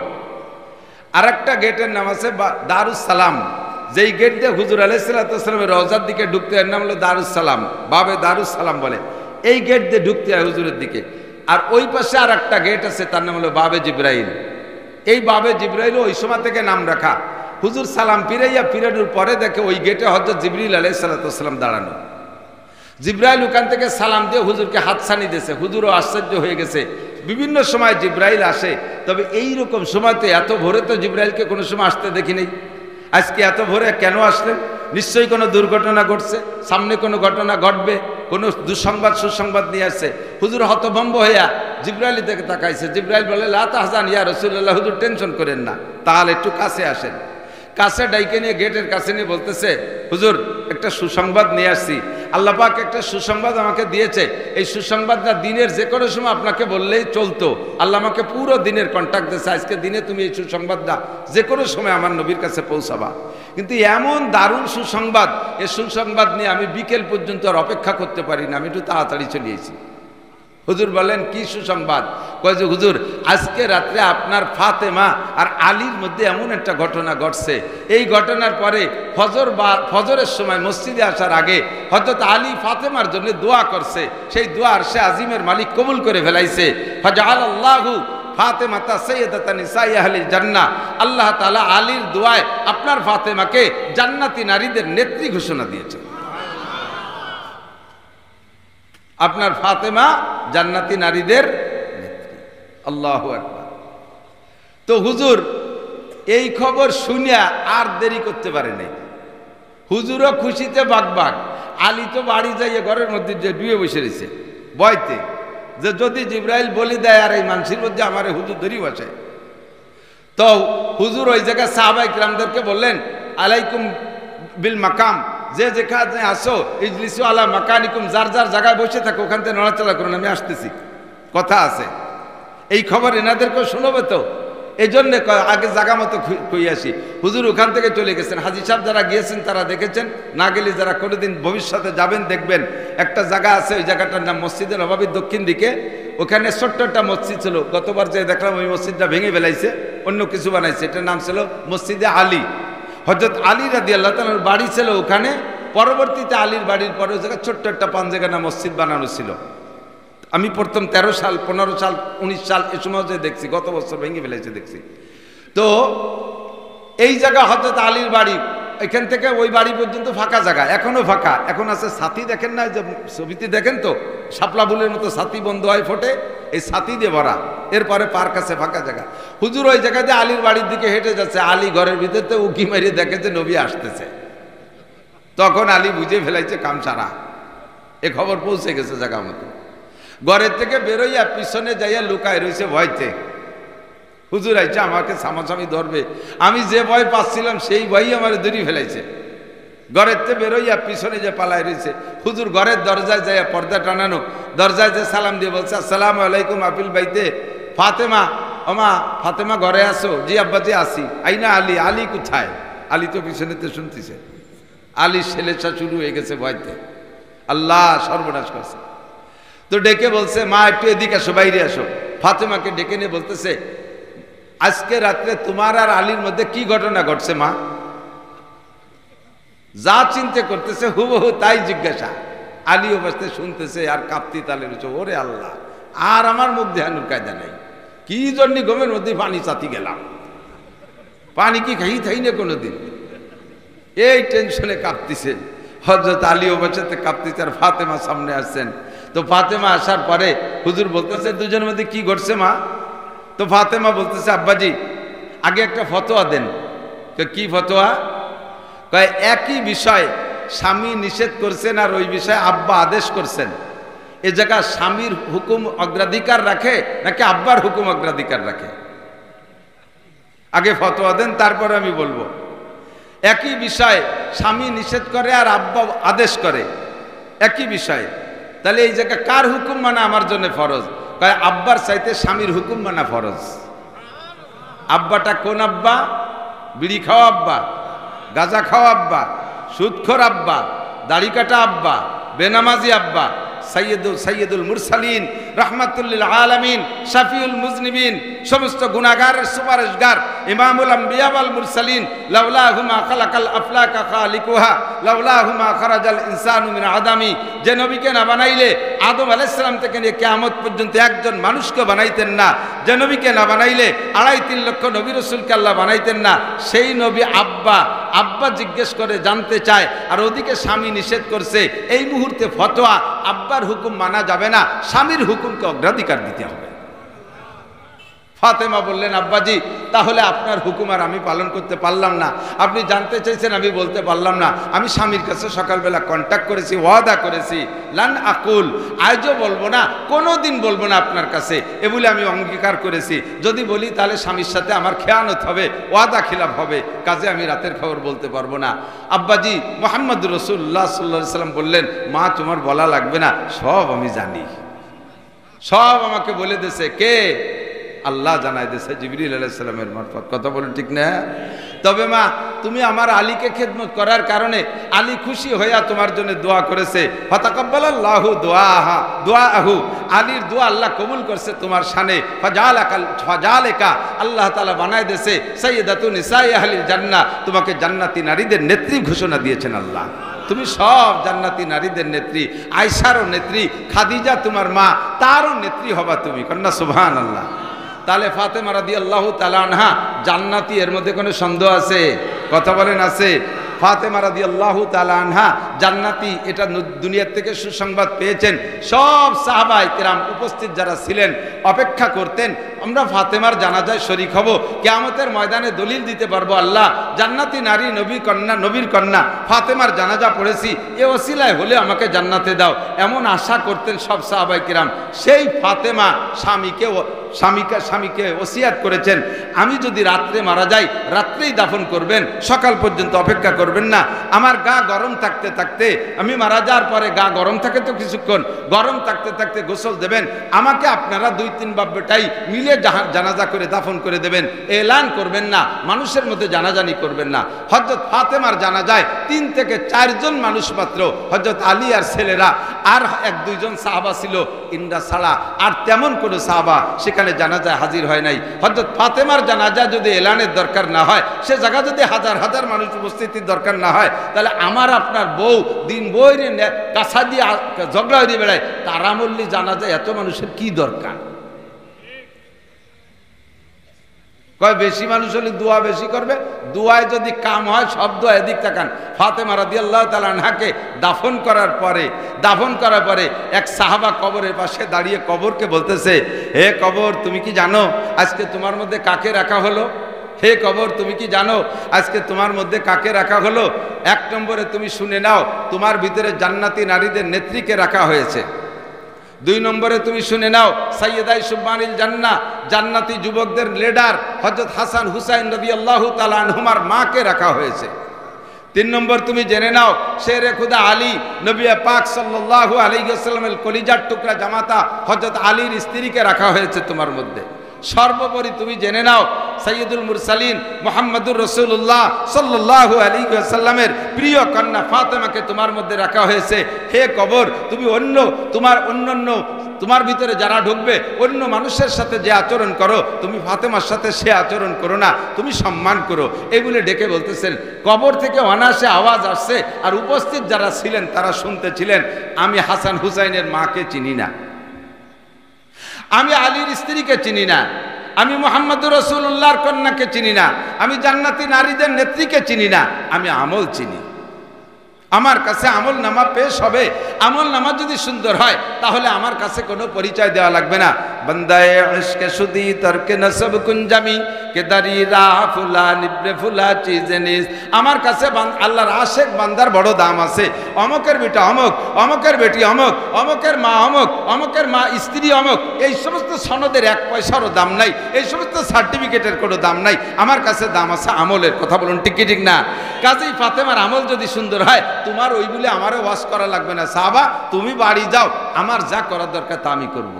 A: আরেকটা গেটের নাম আছে দারুস সালাম, যেই গেট দিয়ে হুজুর আলাইহিস সালাতু ওয়াস সালামের রওজার দিকে ঢুকতে, এর নাম হলো দারুস সালাম, বাবে দারুস সালাম বলে। এই গেট দিয়ে ঢুকতে হয় হুজুরের দিকে। আর ওই পাশে আর একটা গেট আছে, তার নাম হলো বাবে জিব্রাইল। এই বাবে জিব্রাইল ওই সময় থেকে নাম রাখা। হুজুর সালাম ফিরানোর পরে দেখে ওই গেটে হযরত জিবরিল আলাইহিস সালাতু ওয়াস সালাম দাঁড়ানো। জিব্রাইল ওখান থেকে সালাম দিয়ে হুজুরকে হাতছানি দিয়েছে। হুজুরও আশ্চর্য হয়ে গেছে। বিভিন্ন সময় জিব্রাইল আসে, তবে এই রকম সময়তে এত ভোরে তো জিব্রাইলকে কোনো সময় আসতে দেখি নেই। আজকে এত ভোরে কেন আসলেন? নিশ্চয়ই কোনো দুর্ঘটনা ঘটছে, সামনে কোনো ঘটনা ঘটবে, কোনো দুঃসংবাদ সুসংবাদ নিয়ে আসছে। হুজুর হতভম্ব হইয়া জিব্রাইলের দিকে তাকাইছে। জিব্রাইল বলে লা তাহজান ইয়া রাসূলুল্লাহ, হুজুর টেনশন করেন না, তাহলে একটু কাছে আসেন। কাছে ডাইকে নিয়ে গেটের কাছে নিয়ে বলতেছে, হুজুর একটা সুসংবাদ নিয়ে আসছি, আল্লাহ পাক একটা সুসংবাদ আমাকে দিয়েছে। এই সুসংবাদটা দিনের যে কোনো সময় আপনাকে বললেই চলতো, আল্লাহ আমাকে পুরো দিনের কন্ট্যাক্ট দিয়েছে, আজকে দিনে তুমি এই সুসংবাদটা যে কোনো সময় আমার নবীর কাছে পৌঁছাবা। কিন্তু এমন দারুণ সুসংবাদ, এই সুসংবাদ নিয়ে আমি বিকেল পর্যন্ত আর অপেক্ষা করতে পারি না, আমি একটু তাড়াতাড়ি চলে এসেছি। হুজুর বলেন কি সুসংবাদ? কয় যে হুজুর আজকে রাত্রে আপনার ফাতেমা আর আলীর মধ্যে এমন একটা ঘটনা ঘটছে, এই ঘটনার পরে ফজরের সময় মসজিদে আসার আগে হযরত আলী ফাতেমার জন্য দোয়া করছে, সেই দোয়া আরশে আজিমের মালিক কবুল করে ফেলাইছে। ফাজআলাল্লাহু ফাতেমাতা সাইয়্যিদাতা নিসাই আহলিল জান্নাহ, আল্লাহ তাআলা আলীর দোয়ায় আপনার ফাতেমাকে জান্নাতি নারীদের নেত্রী ঘোষণা দিয়েছেন। আপনার ফাতেমা জান্নাতি নারীদের নেত্রী। আল্লাহু আকবার। তো হুজুর এই খবর শুনিয়া আর দেরি করতে পারে নাই, হুজুরও খুশিতে বাগবাগ। আলী তো বাড়ি যাইয়ে ঘরের মধ্যে যে ডুয়ে বসে রয়েছে ভয়তে, যে যদি জিবরাইল বলি দেয় আর এই মানুষের মধ্যে আমার হুজুর ধরি বসে। তো হুজুর ওই জায়গায় সাহাবায়ে কিরামদেরকে বললেন, আলাইকুম বিল মাকাম, যে যেখানে আসো ইজলিসু আলা মাকানিকুম, যার যার জায়গায় বসে থাকো ওখান থেকে নড়াচড়া করুন, আমি আসতেছি, কথা আছে। এই খবর এনাদেরকেও শোনাবে তো, এই জন্যে আগে জায়গা মতো কই আসি। হুজুর ওখান থেকে চলে গেছেন। হাজী সাহেব যারা গিয়েছেন তারা দেখেছেন, না গেলে যারা কোনোদিন ভবিষ্যতে যাবেন দেখবেন একটা জায়গা আছে, ওই জায়গাটার নাম মসজিদে নববীর দক্ষিণ দিকে। ওখানে ছোট্ট একটা মসজিদ ছিল, গতবার যে দেখলাম ওই মসজিদটা ভেঙে ফেলাইছে, অন্য কিছু বানাইছে, এটার নাম ছিল মসজিদে আলী। হযরত আলী রাদিয়াল্লাহু তাআলার বাড়ি ছিল ওখানে। পরবর্তীতে আলীর বাড়ির পরে ওই জায়গায় ছোট্ট একটা পাঞ্জেগানা মসজিদ বানানো ছিল। আমি প্রথম 13 সাল 15 সাল 19 সাল এ সময় যে দেখছি, গত বছর ভেঙে ফেলেছে দেখছি। তো এই জায়গা হযরত আলীর বাড়ি, এখান থেকে ওই বাড়ি পর্যন্ত ফাঁকা জায়গা, এখনো ফাঁকা। এখন আছে ছাতি, দেখেন না যে ছবিতে দেখেন তো, শাপলা ফুলের মতো ছাতি বন্ধ হয় ফোটে, এই ছাতি দিয়ে ভরা। এরপরে পার্ক আছে, ফাঁকা জায়গা। হুজুর ওই জায়গাতে আলীর বাড়ির দিকে হেঁটে যাচ্ছে, আলী ঘরের ভিতরে উকি মারিয়ে দেখে যে নবী আসতেছে। তখন আলী বুঝে ফেলাইছে কাম সারা, এ খবর পৌঁছে গেছে জায়গা মতো। ঘরের থেকে বেরোইয়া পিছনে যাইয়া লুকায় রয়েছে ভয়তে। হুজুর আইছে আমাকে সামাসামি ধরবে, আমি যে ভয় পাচ্ছিলাম সেই ভয়ই আমার ধরে ফেলাইছে। ঘরের থেকে বেরোইয়া পিছনে যে পালায় রয়েছে। হুজুর ঘরের দরজায় যাইয়া পর্দা টানানো, দরজায় যে সালাম দিয়ে বলছে, আসসালামু আলাইকুম আপিল বাইতে ফাতেমা, ওমা ফাতেমা ঘরে আসো? জি আব্বাজি আসি। আইনা আলী? আলী কোথায়? আলী তো পিছনেতে শুনতেছে। আলীর ছেলেটা শুরু হয়ে গেছে ভয়তে, আল্লাহ সর্বনাশ করছে। তো ডেকে বলছে, মা একটু এদিকে আসো, বাইরে আসো। ফাতেমাকে ডেকে নিয়ে বলতেছে, আজকে রাত্রে তোমার আর আলীর মধ্যে কি ঘটনা ঘটছে মা? যা চিন্তা করতেছে হুবহু তাই জিজ্ঞাসা। আলীও বসতে শুনতেছে আর কাঁপতি তালে রয়েছে। ওরে আল্লাহ, আর আমার মুখ দেখানোর কায়দা নাই, কি জন্য গমের মধ্যে পানি চাতি গেলাম, পানি কি খাই থাই না কোনোদিন, এই টেনশনে কাঁপতিছে। হযরত আলীও বসতে কাঁপতিছে আর ফাতেমা সামনে আসছেন। তো ফাতেমা আসার পরে হুজুর বলতেছে, দুজনের মধ্যে কি ঘটছে মা? তো ফাতেমা বলতেছে, আব্বাজি আগে একটা ফতোয়া দেন। কি ফতোয়া? কয় একই বিষয় স্বামী নিষেধ করছেন আর ওই বিষয়ে আব্বা আদেশ করছেন, এ জায়গা স্বামীর হুকুম অগ্রাধিকার রাখে নাকি আব্বার হুকুম অগ্রাধিকার রাখে? আগে ফতোয়া দেন, তারপরে আমি বলবো। একই বিষয় স্বামী নিষেধ করে আর আব্বা আদেশ করে, একই বিষয়, তাহলে এই জায়গা কার হুকুম মানা আমার জন্য ফরজ? কয় আব্বার চাইতে স্বামীর হুকুম মানা ফরজ। আব্বাটা কোন আব্বা? বিড়ি খাওয়া আব্বা, গাঁজা খাওয়া আব্বা, সুদখোর আব্বা, দাড়ি কাটা আব্বা, বেনামাজি আব্বা, সৈয়দুল মুরসালিন, রহমাতুল্লিল আলামিন, শাফিউল মুজনিবিন, সমস্ত গুনাহগারের সুপারিশগার, ইমামুল আম্বিয়া ওয়াল মুরসালিন, লাউলাহুমা খালাকাল আফলাকা খালিকুহা, লাউলাহুমা খারাজাল ইনসানু মিন আদামি। যে নবীকে না বানাইলে আদম আলাইহিস সালাম থেকে নিয়ে কিয়ামত পর্যন্ত একজন মানুষকে বানাইতেন না, যে নবীকে না বানাইলে 2.5-3 লক্ষ নবী রাসূলকে আল্লাহ বানাইতেন না, সেই নবী আব্বা। আব্বা জিজ্ঞেস করে জানতে চায়, আর ওদিকে স্বামী নিষেধ করছে। এই মুহূর্তে ফতোয়া, আব্বার হুকুম মানা যাবে না, স্বামীর হুকুমকে অগ্রাধিকার দিতে হবে। ফাতেমা বললেন, আব্বাজি তাহলে আপনার হুকুম আর আমি পালন করতে পারলাম না। আপনি জানতে চাইছেন, আমি বলতে পারলাম না। আমি স্বামীর কাছে সকালবেলা কন্ট্যাক্ট করেছি, ওয়াদা করেছি, লান আকুল, আজও বলবো না, কোনো দিন বলবো না আপনার কাছে, এ বলে আমি অঙ্গীকার করেছি। যদি বলি তাহলে স্বামীর সাথে আমার খেয়ানত হবে, ওয়াদা খিলাফ হবে, কাজে আমি রাতের খবর বলতে পারবো না। আব্বাজি মুহাম্মদ রাসূলুল্লাহ সাল্লাল্লাহু আলাইহি ওয়াসাল্লাম বললেন, মা তোমার বলা লাগবে না, সব আমি জানি, সব আমাকে বলে দিয়েছে। কে? আল্লাহ জানাই দিয়েছে জিবরিল আলাইহিস সালামের মারফত। কথা বলেন ঠিক না? তবে মা তুমি আমার আলীকে খেদমত করার কারণে আলী খুশি হইয়া তোমার জন্য দোয়া করেছে। ফাতাকাব্বালাল্লাহু দুআহু, আলীর দোয়া আল্লাহ কবুল করছে তোমার শানে। ফাজালাকা, আল্লাহ তাআলা বানায় দিয়েছে সাইয়্যিদাতু নিসাই আহলিল জান্নাহ, তোমাকে জান্নাতি নারীদের নেত্রী ঘোষণা দিয়েছেন আল্লাহ। তুমি সব জান্নাতি নারীদের নেত্রী, আয়েশারও নেত্রী, খাদিজা তোমার মা, তারও নেত্রী হবা তুমি। কন্যা সুবহানাল্লাহ। তাহলে ফাতেমা রাদিয়াল্লাহু তাআলা আনহা জান্নাতি, এর মধ্যে কোনো সন্দেহ আছে? কথা বলেন আছে? ফাতেমা রাদিয়াল্লাহু তাআলা আনহা জান্নাতি, এটা দুনিয়ার থেকে সুসংবাদ পেয়েছেন। সব সাহাবায়ে কেরাম উপস্থিত যারা ছিলেন অপেক্ষা করতেন, আমরা ফাতেমার জানাজায় শরীক হব, কিয়ামতের ময়দানে দলিল দিতে পারবো, আল্লাহ জান্নাতি নারী, নবীর কন্যা ফাতেমার জানাজা পড়েছি, এ ওসিলায় হলে আমাকে জান্নাতে দাও, এমন আশা করতেন সব সাহাবায়ে কেরাম। সেই ফাতেমা স্বামীকে ওসিয়াত করেছেন, আমি যদি রাত্রে মারা যাই রাত্রেই দাফন করবেন, সকাল পর্যন্ত অপেক্ষা করবেন না। আমার গা গরম থাকতে থাকতে, আমি মারা যাওয়ার পরে গা গরম থাকে তো কিছুক্ষণ, গরম থাকতে থাকতে গোসল দেবেন, আমাকে আপনারা 2-3 বাব্যটাই মিলে জানাজা করে দাফন করে দেবেন, এলান করবেন না, মানুষের মধ্যে জানাজানি করবেন না। হযরত ফাতেমার জানাজায় 3 থেকে 4 জন মানুষ মাত্র, হযরত আলী আর ছেলেরা, আর 1-2 জন সাহাবা ছিল, ইন্দ্রা ছাড়া আর তেমন কোনো সাহাবা সেখানে জানাজায় হাজির হয় নাই। হযরত ফাতেমার জানাজা যদি এলানের দরকার না হয়, সে জায়গা যদি হাজার হাজার মানুষ উপস্থিতির দরকার না হয়, তাহলে আমার আপনার বউ দিন বইরে কাছা দিয়ে ঝগড়া দিয়ে বেড়ায়, তারা মল্লি জানাজায় এত মানুষের কি দরকার? কয় বেশি মানুষ হলে দোয়া বেশি করবে, দোয়ায় যদি কাম হয় সব দোয়া। এদিক তাকান, ফাতেমা রাদিয়াল্লাহু তাআলা আনহাকে দাফন করার পরে এক সাহাবা কবরের পাশে দাঁড়িয়ে কবরকে বলতেছে, হে কবর তুমি কি জানো আজকে তোমার মধ্যে কাকে রাখা হলো? হে কবর তুমি কি জানো আজকে তোমার মধ্যে কাকে রাখা হলো? 1 নম্বরে তুমি শুনে নাও, তোমার ভিতরে জান্নাতি নারীদের নেত্রীকে রাখা হয়েছে। 2 নম্বরে তুমি শুনে নাও, সাইয়্যিদাই সুবহানিল জান্নাহ, জান্নাতি যুবকদের লিডার হযরত হাসান হুসাইন রাদিয়াল্লাহু তাআলা আনহুমার মাকে রাখা হয়েছে। 3 নম্বর তুমি জেনে নাও, শেরে খুদা আলী, নবী পাক সাল্লাল্লাহু আলাইহি ওয়াসাল্লামের কলিজার টুকরা জামাতা হযরত আলীর স্ত্রীকে রাখা হয়েছে তোমার মধ্যে। সর্বোপরি তুমি জেনে নাও, সাইয়্যিদুল মুরসালিন মুহাম্মদুর রাসূলুল্লাহ সাল্লাল্লাহু আলাইহি ওয়াসাল্লামের প্রিয় কন্যা ফাতেমাকে তোমার মধ্যে রাখা হয়েছে। হে কবর তুমি তোমার ভিতরে যারা ঢুকবে অন্য মানুষের সাথে যে আচরণ করো, তুমি ফাতেমার সাথে সে আচরণ করো না, তুমি সম্মান করো। এগুলো ডেকে বলতেছেন। কবর থেকে অনায়াসে আওয়াজ আসছে, আর উপস্থিত যারা ছিলেন তারা শুনতেছিলেন, আমি হাসান হুসাইনের মাকে চিনি না, আমি আলীর স্ত্রীকে চিনি না, আমি মুহাম্মদুর রাসূলুল্লাহর কন্যাকে চিনি না, আমি জান্নাতি নারীদের নেত্রীকে চিনি না, আমি আমল চিনি। আমার কাছে আমল নামা পেশ হবে, আমল নামা যদি সুন্দর হয় তাহলে আমার কাছে কোনো পরিচয় দেওয়া লাগবে না। বন্দায়ে ইশকে সুদি তরকে নসব কুঞ্জামি কে দারি রা ফুলা নিবরে ফুলা চিজেনিস। আমার কাছে আল্লাহর আশেক বান্দার বড় দাম আছে। অমকের বেটা অমক, অমকের বেটি অমক, অমকের মা অমক, অমকের মা স্ত্রী অমক, এই সমস্ত সনদের 1 পয়সারও দাম নাই, এই সমস্ত সার্টিফিকেটের কোনো দাম নাই। আমার কাছে দাম আছে আমলের। কথা বলুন ঠিক কি ঠিক না? কাজেই ফাতেমার আমল যদি সুন্দর হয়, তোমার ওই বলে আমারও ওয়াজ করা লাগবে না। সাহাবা তুমি বাড়ি যাও, আমার যা করার দরকার তা আমি করব।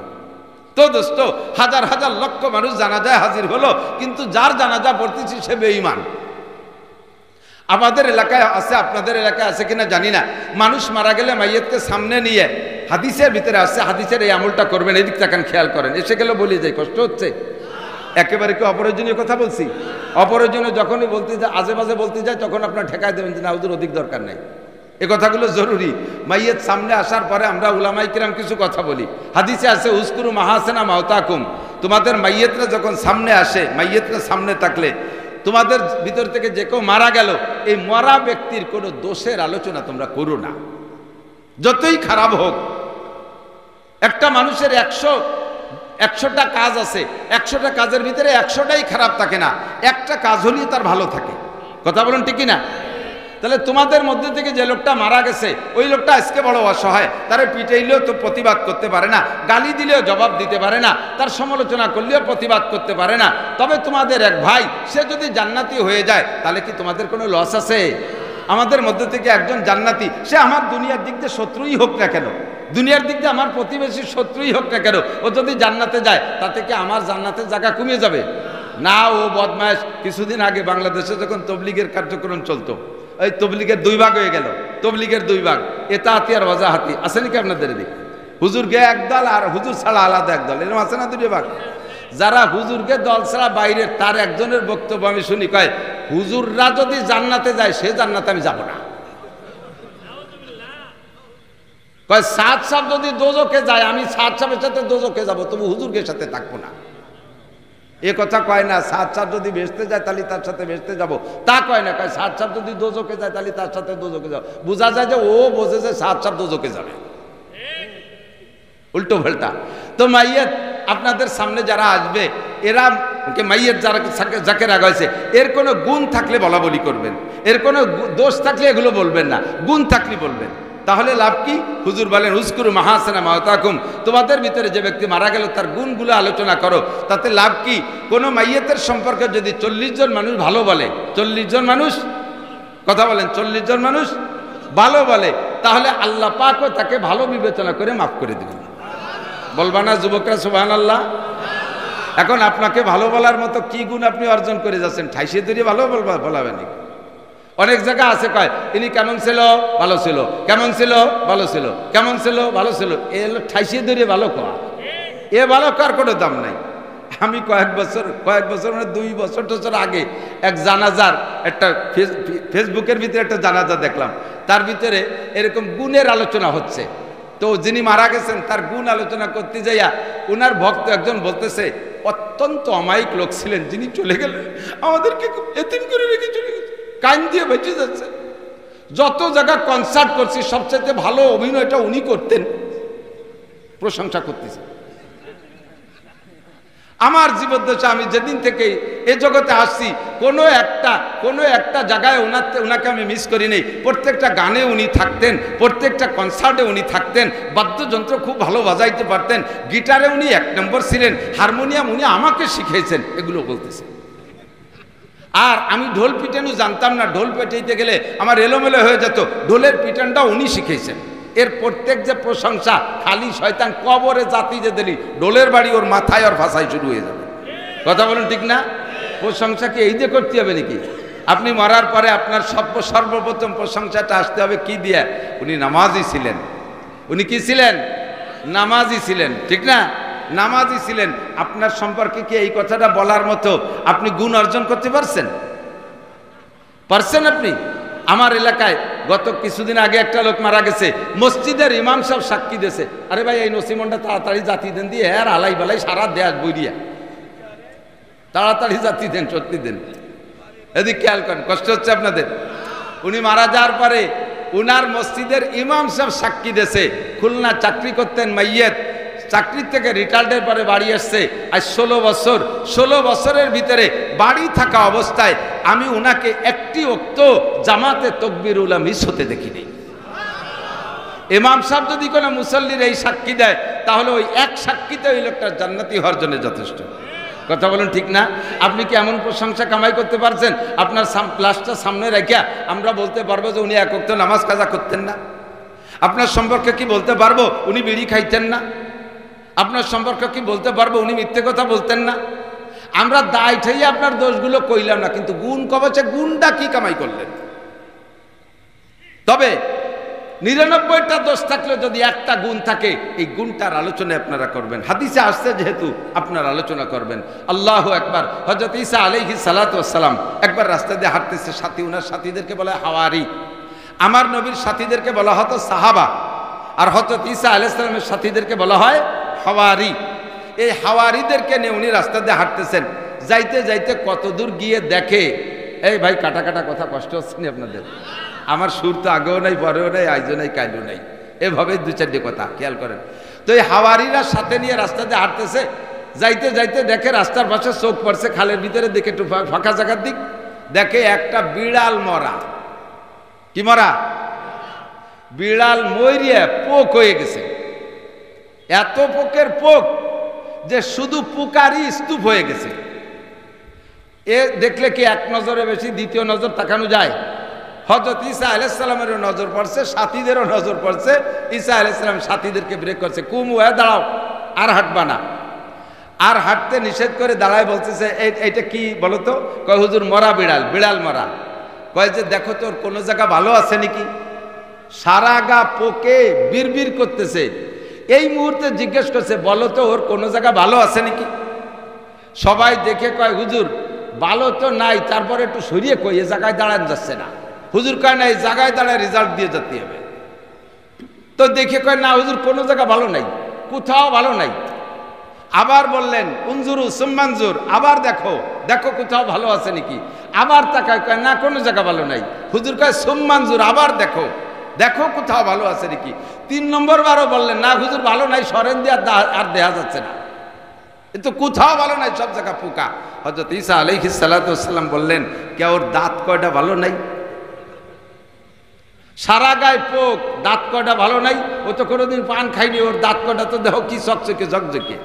A: তো দোস্ত, হাজার হাজার লক্ষ মানুষ জানাজায় হাজির হলো, কিন্তু যার জানাজা পড়তেছি সে বেঈমান। আমাদের এলাকায় আছে, আপনাদের এলাকায় আছে কিনা জানি না, মানুষ মারা গেলে মাইয়তকে সামনে নিয়ে, হাদিসের ভিতরে আসছে, হাদিসের এই আমলটা করবেন, এদিক তাকান খেয়াল করেন। এসে গেলে বলি যায়, কষ্ট হচ্ছে একেবারে কি অপ্রয়োজনীয় কথা বলছি? অপ্রয়োজনীয় যখনই বলতে যায়, আজে বাজে বলতে যায়, তখন আপনার ঠেকায় দেবেন যে না হুজুর অধিক দরকার নেই। এই কথাগুলো জরুরি। মাইয়ত সামনে আসার পরে আমরা উলামাই কিরাম কিছু কথা বলি। হাদিসে আছে উজকুরু মাহাসিনা মাওতাকুম, তোমাদের মাইয়তরা যখন সামনে আসে, মাইয়তরা সামনে থাকলে তোমাদের ভিতর থেকে যে কেউ মারা গেল, এই মরা ব্যক্তির কোনো দোষের আলোচনা তোমরা করো না, যতই খারাপ হোক। একটা মানুষের 100টা কাজ আছে, 100টা কাজের ভিতরে 100টাই খারাপ থাকে না, একটা কাজ হলেই তার ভালো থাকে। কথা বলুন ঠিক না? তাহলে তোমাদের মধ্যে থেকে যে লোকটা মারা গেছে ওই লোকটা আজকে বড় অসহায়, তারে পিটাইলেও তো প্রতিবাদ করতে পারে না, গালি দিলেও জবাব দিতে পারে না, তার সমালোচনা করলেও প্রতিবাদ করতে পারে না। তবে তোমাদের এক ভাই সে যদি জান্নাতি হয়ে যায় তাহলে কি তোমাদের কোনো লস আছে? আমাদের মধ্যে থেকে একজন জান্নাতি, সে আমার দুনিয়ার দিক দিয়ে শত্রুই হোক না কেন, দুনিয়ার দিক দিয়ে আমার প্রতিবেশীর শত্রুই হোক না কেন, ও যদি জান্নাতে যায় তাতে কি আমার জান্নাতের জায়গা কমে যাবে? না, ও বদমায়েশ। কিছুদিন আগে বাংলাদেশে যখন তবলিগের কার্যক্রম চলতো, ওই তবলিগের 2 ভাগ হয়ে গেল, তবলিগের 2 ভাগ, এতাহাতি আর ওয়াজাহাতি। আছে নাকি আপনাদের এদিকে? হুজুরকে একদল আর হুজুর ছাড়া আলাদা একদল, এরকম আছে না 2 ভাগ? যারা হুজুরকে দল ছাড়া বাইরের, তার একজনের বক্তব্য আমি শুনি, কয় হুজুররা যদি জান্নাতে যায় সে জান্নাতে আমি যাব না। কয় সাদ সাহেব যদি দোজখে যায় আমি সাদ সাহেবের সাথে দোজখে যাব, তবু হুজুরকে সাথে থাকবো না। এ কথা কয় না সাদ সাহেব যদি বেহেশতে যায় তাহলে তার সাথে বেহেশতে যাব, তা কয় না। কয় সাদ সাহেব যদি দোজখে যায় তাহলে তার সাথে দোজখে যাব। বোঝা যায় যে ও বোঝে যে সাদ সাহেব দোজখে যাবে, উল্টো পাল্টা। তো মাইয়াত আপনাদের সামনে যারা আসবে, এরা মাইয়াত যারা যাকে রাখা হয়েছে, এর কোনো গুণ থাকলে বলা বলি করবেন, এর কোনো দোষ থাকলে এগুলো বলবেন না, গুণ থাকলে বলবেন। তাহলে লাভ কি? হুজুর বলেন উজকুরু মাহাসিনা মাওতাকুম, তোমাদের ভিতরে যে ব্যক্তি মারা গেল তার গুণগুলো আলোচনা করো। তাতে লাভ কি? কোনো মাইয়াতের সম্পর্কে যদি 40 জন মানুষ ভালো বলে, 40 জন মানুষ, কথা বলেন, 40 জন মানুষ ভালো বলে, তাহলে আল্লাহ পাকও তাকে ভালো বিবেচনা করে মাফ করে দিবেন। বলবা না যুবকরা সুবহানাল্লাহ? এখন আপনাকে ভালো বলার মতো কি গুণ আপনি অর্জন করে যাচ্ছেন? ঠাইসে ধরে ভালো বলাবেন। অনেক জায়গা আছে কয় ইনি কেমন ছিল, ভালো ছিল, কেমন ছিল, ভালো ছিল, কেমন ছিল, ভালো ছিল। এ হলো ঠাইসে ধরে ভালো করা, এ ভালো করার কোনো দাম নাই। আমি কয়েক বছর মানে 2 বছর আগে এক জানাজার একটা ফেসবুকের ভিতরে একটা জানাজা দেখলাম, তার ভিতরে এরকম গুণের আলোচনা হচ্ছে। তো যিনি মারা গেছেন তার গুণ আলোচনা করতে যাইয়া ওনার ভক্ত একজন বলতেছে, অত্যন্ত অমায়িক লোক ছিলেন যিনি চলে গেলেন, আমাদেরকে খুব এতিম করে রেখে চলে গেছে, কান দিয়ে বেঁচে যাচ্ছে। যত জায়গা কনসার্ট করছি সবচেয়ে ভালো অভিনয়টা উনি করতেন, প্রশংসা করতেছে। আমার জীবদ্দশা আমি যেদিন থেকে এ জগতে আসছি কোনো একটা জায়গায় ওনাকে আমি মিস করি নেই। প্রত্যেকটা গানে উনি থাকতেন, প্রত্যেকটা কনসার্টে উনি থাকতেন, বাদ্যযন্ত্র খুব ভালো বাজাইতে পারতেন, গিটারে উনি 1 নম্বর ছিলেন, হারমোনিয়াম উনি আমাকে শিখিয়েছেন, এগুলো বলতেছে। আর আমি ঢোল পিটানো জানতাম না, ঢোল পেটাইতে গেলে আমার এলোমেলো হয়ে যেত, ঢোলের পিটানটা উনি শিখিয়েছেন। এর প্রত্যেক যে প্রশংসা, খালি শয়তান কবরে জাতি যে দিলি ঢোলের বাড়ি ওর মাথায় আর ভাষায় শুরু হয়ে যাবে। কথা বলুন ঠিক না? প্রশংসা কি এই দিয়ে করতে হবে নাকি? আপনি মরার পরে আপনার সর্বপ্রথম প্রশংসাটা আসতে হবে কি দিয়ে? উনি নামাজি ছিলেন। উনি কি ছিলেন? নামাজি ছিলেন, ঠিক না? নামাজি ছিলেন। আপনার সম্পর্কে কি এই কথাটা বলার মতো আপনি গুণ অর্জন করতে পারছেন? আপনি? আমার এলাকায় গত কিছুদিন আগে একটা লোক মারা গেছে, মসজিদের ইমাম সাহেব সাক্ষী দিয়েছে, আরে ভাই এই নসিমনটা তাড়াতাড়ি জাতি দেন দিয়ে আর আলাই বালাই সারা দেশ বইরিয়া, তাড়াতাড়ি জাতি দেন, সত্যি দেন। এদিক খেয়াল করেন, কষ্ট হচ্ছে আপনাদের। উনি মারা যাওয়ার পরে উনার মসজিদের ইমাম সাহেব সাক্ষী দিয়েছে, খুলনা চাকরি করতেন মাইয়াত, চাকরির থেকে রিটায়ার্ডের পরে বাড়ি আসছে আজ 16 বছরের ভিতরে বাড়ি থাকা অবস্থায় আমি উনাকে একটি ওক্ত জামাতে তাকবীরুল মিস হতে দেখিনি। ইমাম সাহেব যদি কোনো মুসল্লির এই সাক্ষী দেয় তাহলে ওই এক সাক্ষীতে ওই লোকটার জান্নাতি হওয়ার জন্য যথেষ্ট। কথা বলুন ঠিক না? আপনি কি এমন প্রশংসা কামাই করতে পারছেন আপনার লাশটা সামনে রেখে আমরা বলতে পারবো যে উনি এক ওক্ত নামাজ কাজা করতেন না? আপনার সম্পর্কে কি বলতে পারবো উনি বিড়ি খাইতেন না? আপনার সম্পর্কে কি বলতে পারবো উনি মিথ্যে কথা বলতেন না? আমরা দায় ঠাইয়ে আপনার দোষগুলো কইলাম না, কিন্তু গুণ কবচে গুণটা কি কামাই করলেন? তবে 99টা দোষ থাকলে যদি একটা গুণ থাকে, এই গুণটার আলোচনা আপনারা করবেন। হাদিসে আসছে যেহেতু আপনার আলোচনা করবেন। আল্লাহু আকবার। হযরত ঈসা আলাইহিস সালাতু ওয়াস সালাম একবার রাস্তা দিয়ে হাঁটতেছে, সাথী উনার সাথীদেরকে বলা হয় হাওয়ারি। আমার নবীর সাথীদেরকে বলা হতো সাহাবা, আর হযরত ঈসা আলাইহিস সালামের সাথীদেরকে বলা হয় হাওয়ারি। এই হাওয়ারিদেরকে নিয়ে উনি রাস্তা দিয়ে হাঁটতেছেন, যাইতে যাইতে কত দূর গিয়ে দেখে, এই ভাই কাটা কাটা কথা কষ্ট হচ্ছে না আপনাদের? আমার সুর তো আগেও নাই, পরেও নাই, আইজও নাই, কাইলও নাই, এভাবে 2-4টে কথা খেয়াল করেন। তো এই হাওয়ারিরা সাথে নিয়ে রাস্তা দিয়ে হাঁটতেছে, যাইতে যাইতে দেখে রাস্তার পাশে চোখ পড়ছে খালের ভিতরে, দেখে একটু ফাঁকা জায়গার দিক, দেখে একটা বিড়াল মরা। কি মরা? বিড়াল মরিয়া পোক হয়ে গেছে। এত পোকের পোক যে শুধু পুকারই স্তূপ হয়ে গেছে। এ দেখলে কি এক নজরে বেশি দ্বিতীয় নজর তাকানো যায়? হযরত ঈসা আলাইহিস সালামেরও নজর পড়ছে, সাথীদেরও নজর পড়ছে। ঈসা আলাইহিস সালাম সাথীদেরকে ব্রেক করছে, কুমু হয়ে দাঁড়াও, আর হাঁটবা না। আর হাঁটতে নিষেধ করে দাঁড়ায় বলতেছে, এইটা কি বলো তো? কয় হুজুর মরা বিড়াল, বিড়াল মরা। কয় যে দেখো তোর কোনো জায়গা ভালো আছে নাকি? সারা গা পোকে বিড়বিড় করতেছে। এই মুহূর্তে জিজ্ঞেস করছে, বলো তো ওর কোনো জায়গা ভালো আছে নাকি? সবাই দেখে কয় হুজুর ভালো তো নাই, তারপরে একটু সরিয়ে কই, এ জায়গায় দাঁড়ান যাচ্ছে না। হুজুর কয় না, এই জায়গায় দাঁড়ায় রেজাল্ট দিয়ে যেতে হবে। তো দেখে কয় না হুজুর কোনো জায়গা ভালো নাই, কোথাও ভালো নাই। আবার বললেন উনজুরু সুম্মানজুর, আবার দেখো, দেখো কোথাও ভালো আছে নাকি। আবার তাকায়, কয় না কোনো জায়গা ভালো নাই। হুজুর কয় সুম্মানজুর, আবার দেখো, দেখো কোথাও ভালো আছে নাকি। 3 নম্বর বারও বললেন না হুজুর ভালো নাই, সরেন দিয়ে আর দেখা যাচ্ছে না, কিন্তু কোথাও ভালো নাই, সব জায়গা পোকা। হযরত ঈসা আলাইহিস সালাতু ওয়াস সালাম বললেন, কে ওর দাঁত কয়টা ভালো নাই? সারা গায়ে পোক, দাঁত কয়টা ভালো নাই? ও তো কোনোদিন পান খাইনি, ওর দাঁত কয়টা তো দেখো কি চকচকে ঝকঝকে।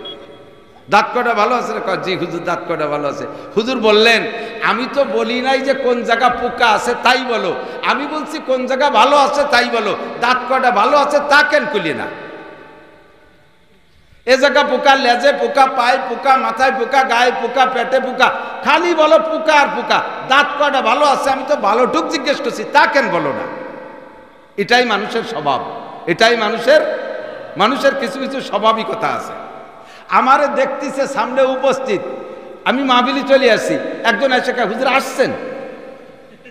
A: দাঁত কয়টা ভালো আছে? জি হুজুর দাঁত কয়টা ভালো আছে। হুজুর বললেন, আমি তো বলি নাই যে কোন জায়গা পোকা আছে তাই বলো, আমি বলছি কোন জায়গা ভালো আছে তাই বলো। দাঁত কয়টা ভালো আছে তা কেন কইলি না? এ জায়গা পোকা, লেজে পোকা, পায়ে পোকা, মাথায় পোকা, গায়ে পোকা, পেটে পোকা, খালি বলো পোকা আর পোকা। দাঁত কয়টা ভালো আছে আমি তো ভালোটুক জিজ্ঞেস করছি, তা কেন বলো না? এটাই মানুষের স্বভাব, এটাই মানুষের কিছু কিছু স্বাভাবিকতা আছে। আমারে দেখতেছে সামনে উপস্থিত, আমি মাহফিলে চলে আসছি, একজন এসে কয় হুজুর আসছেন?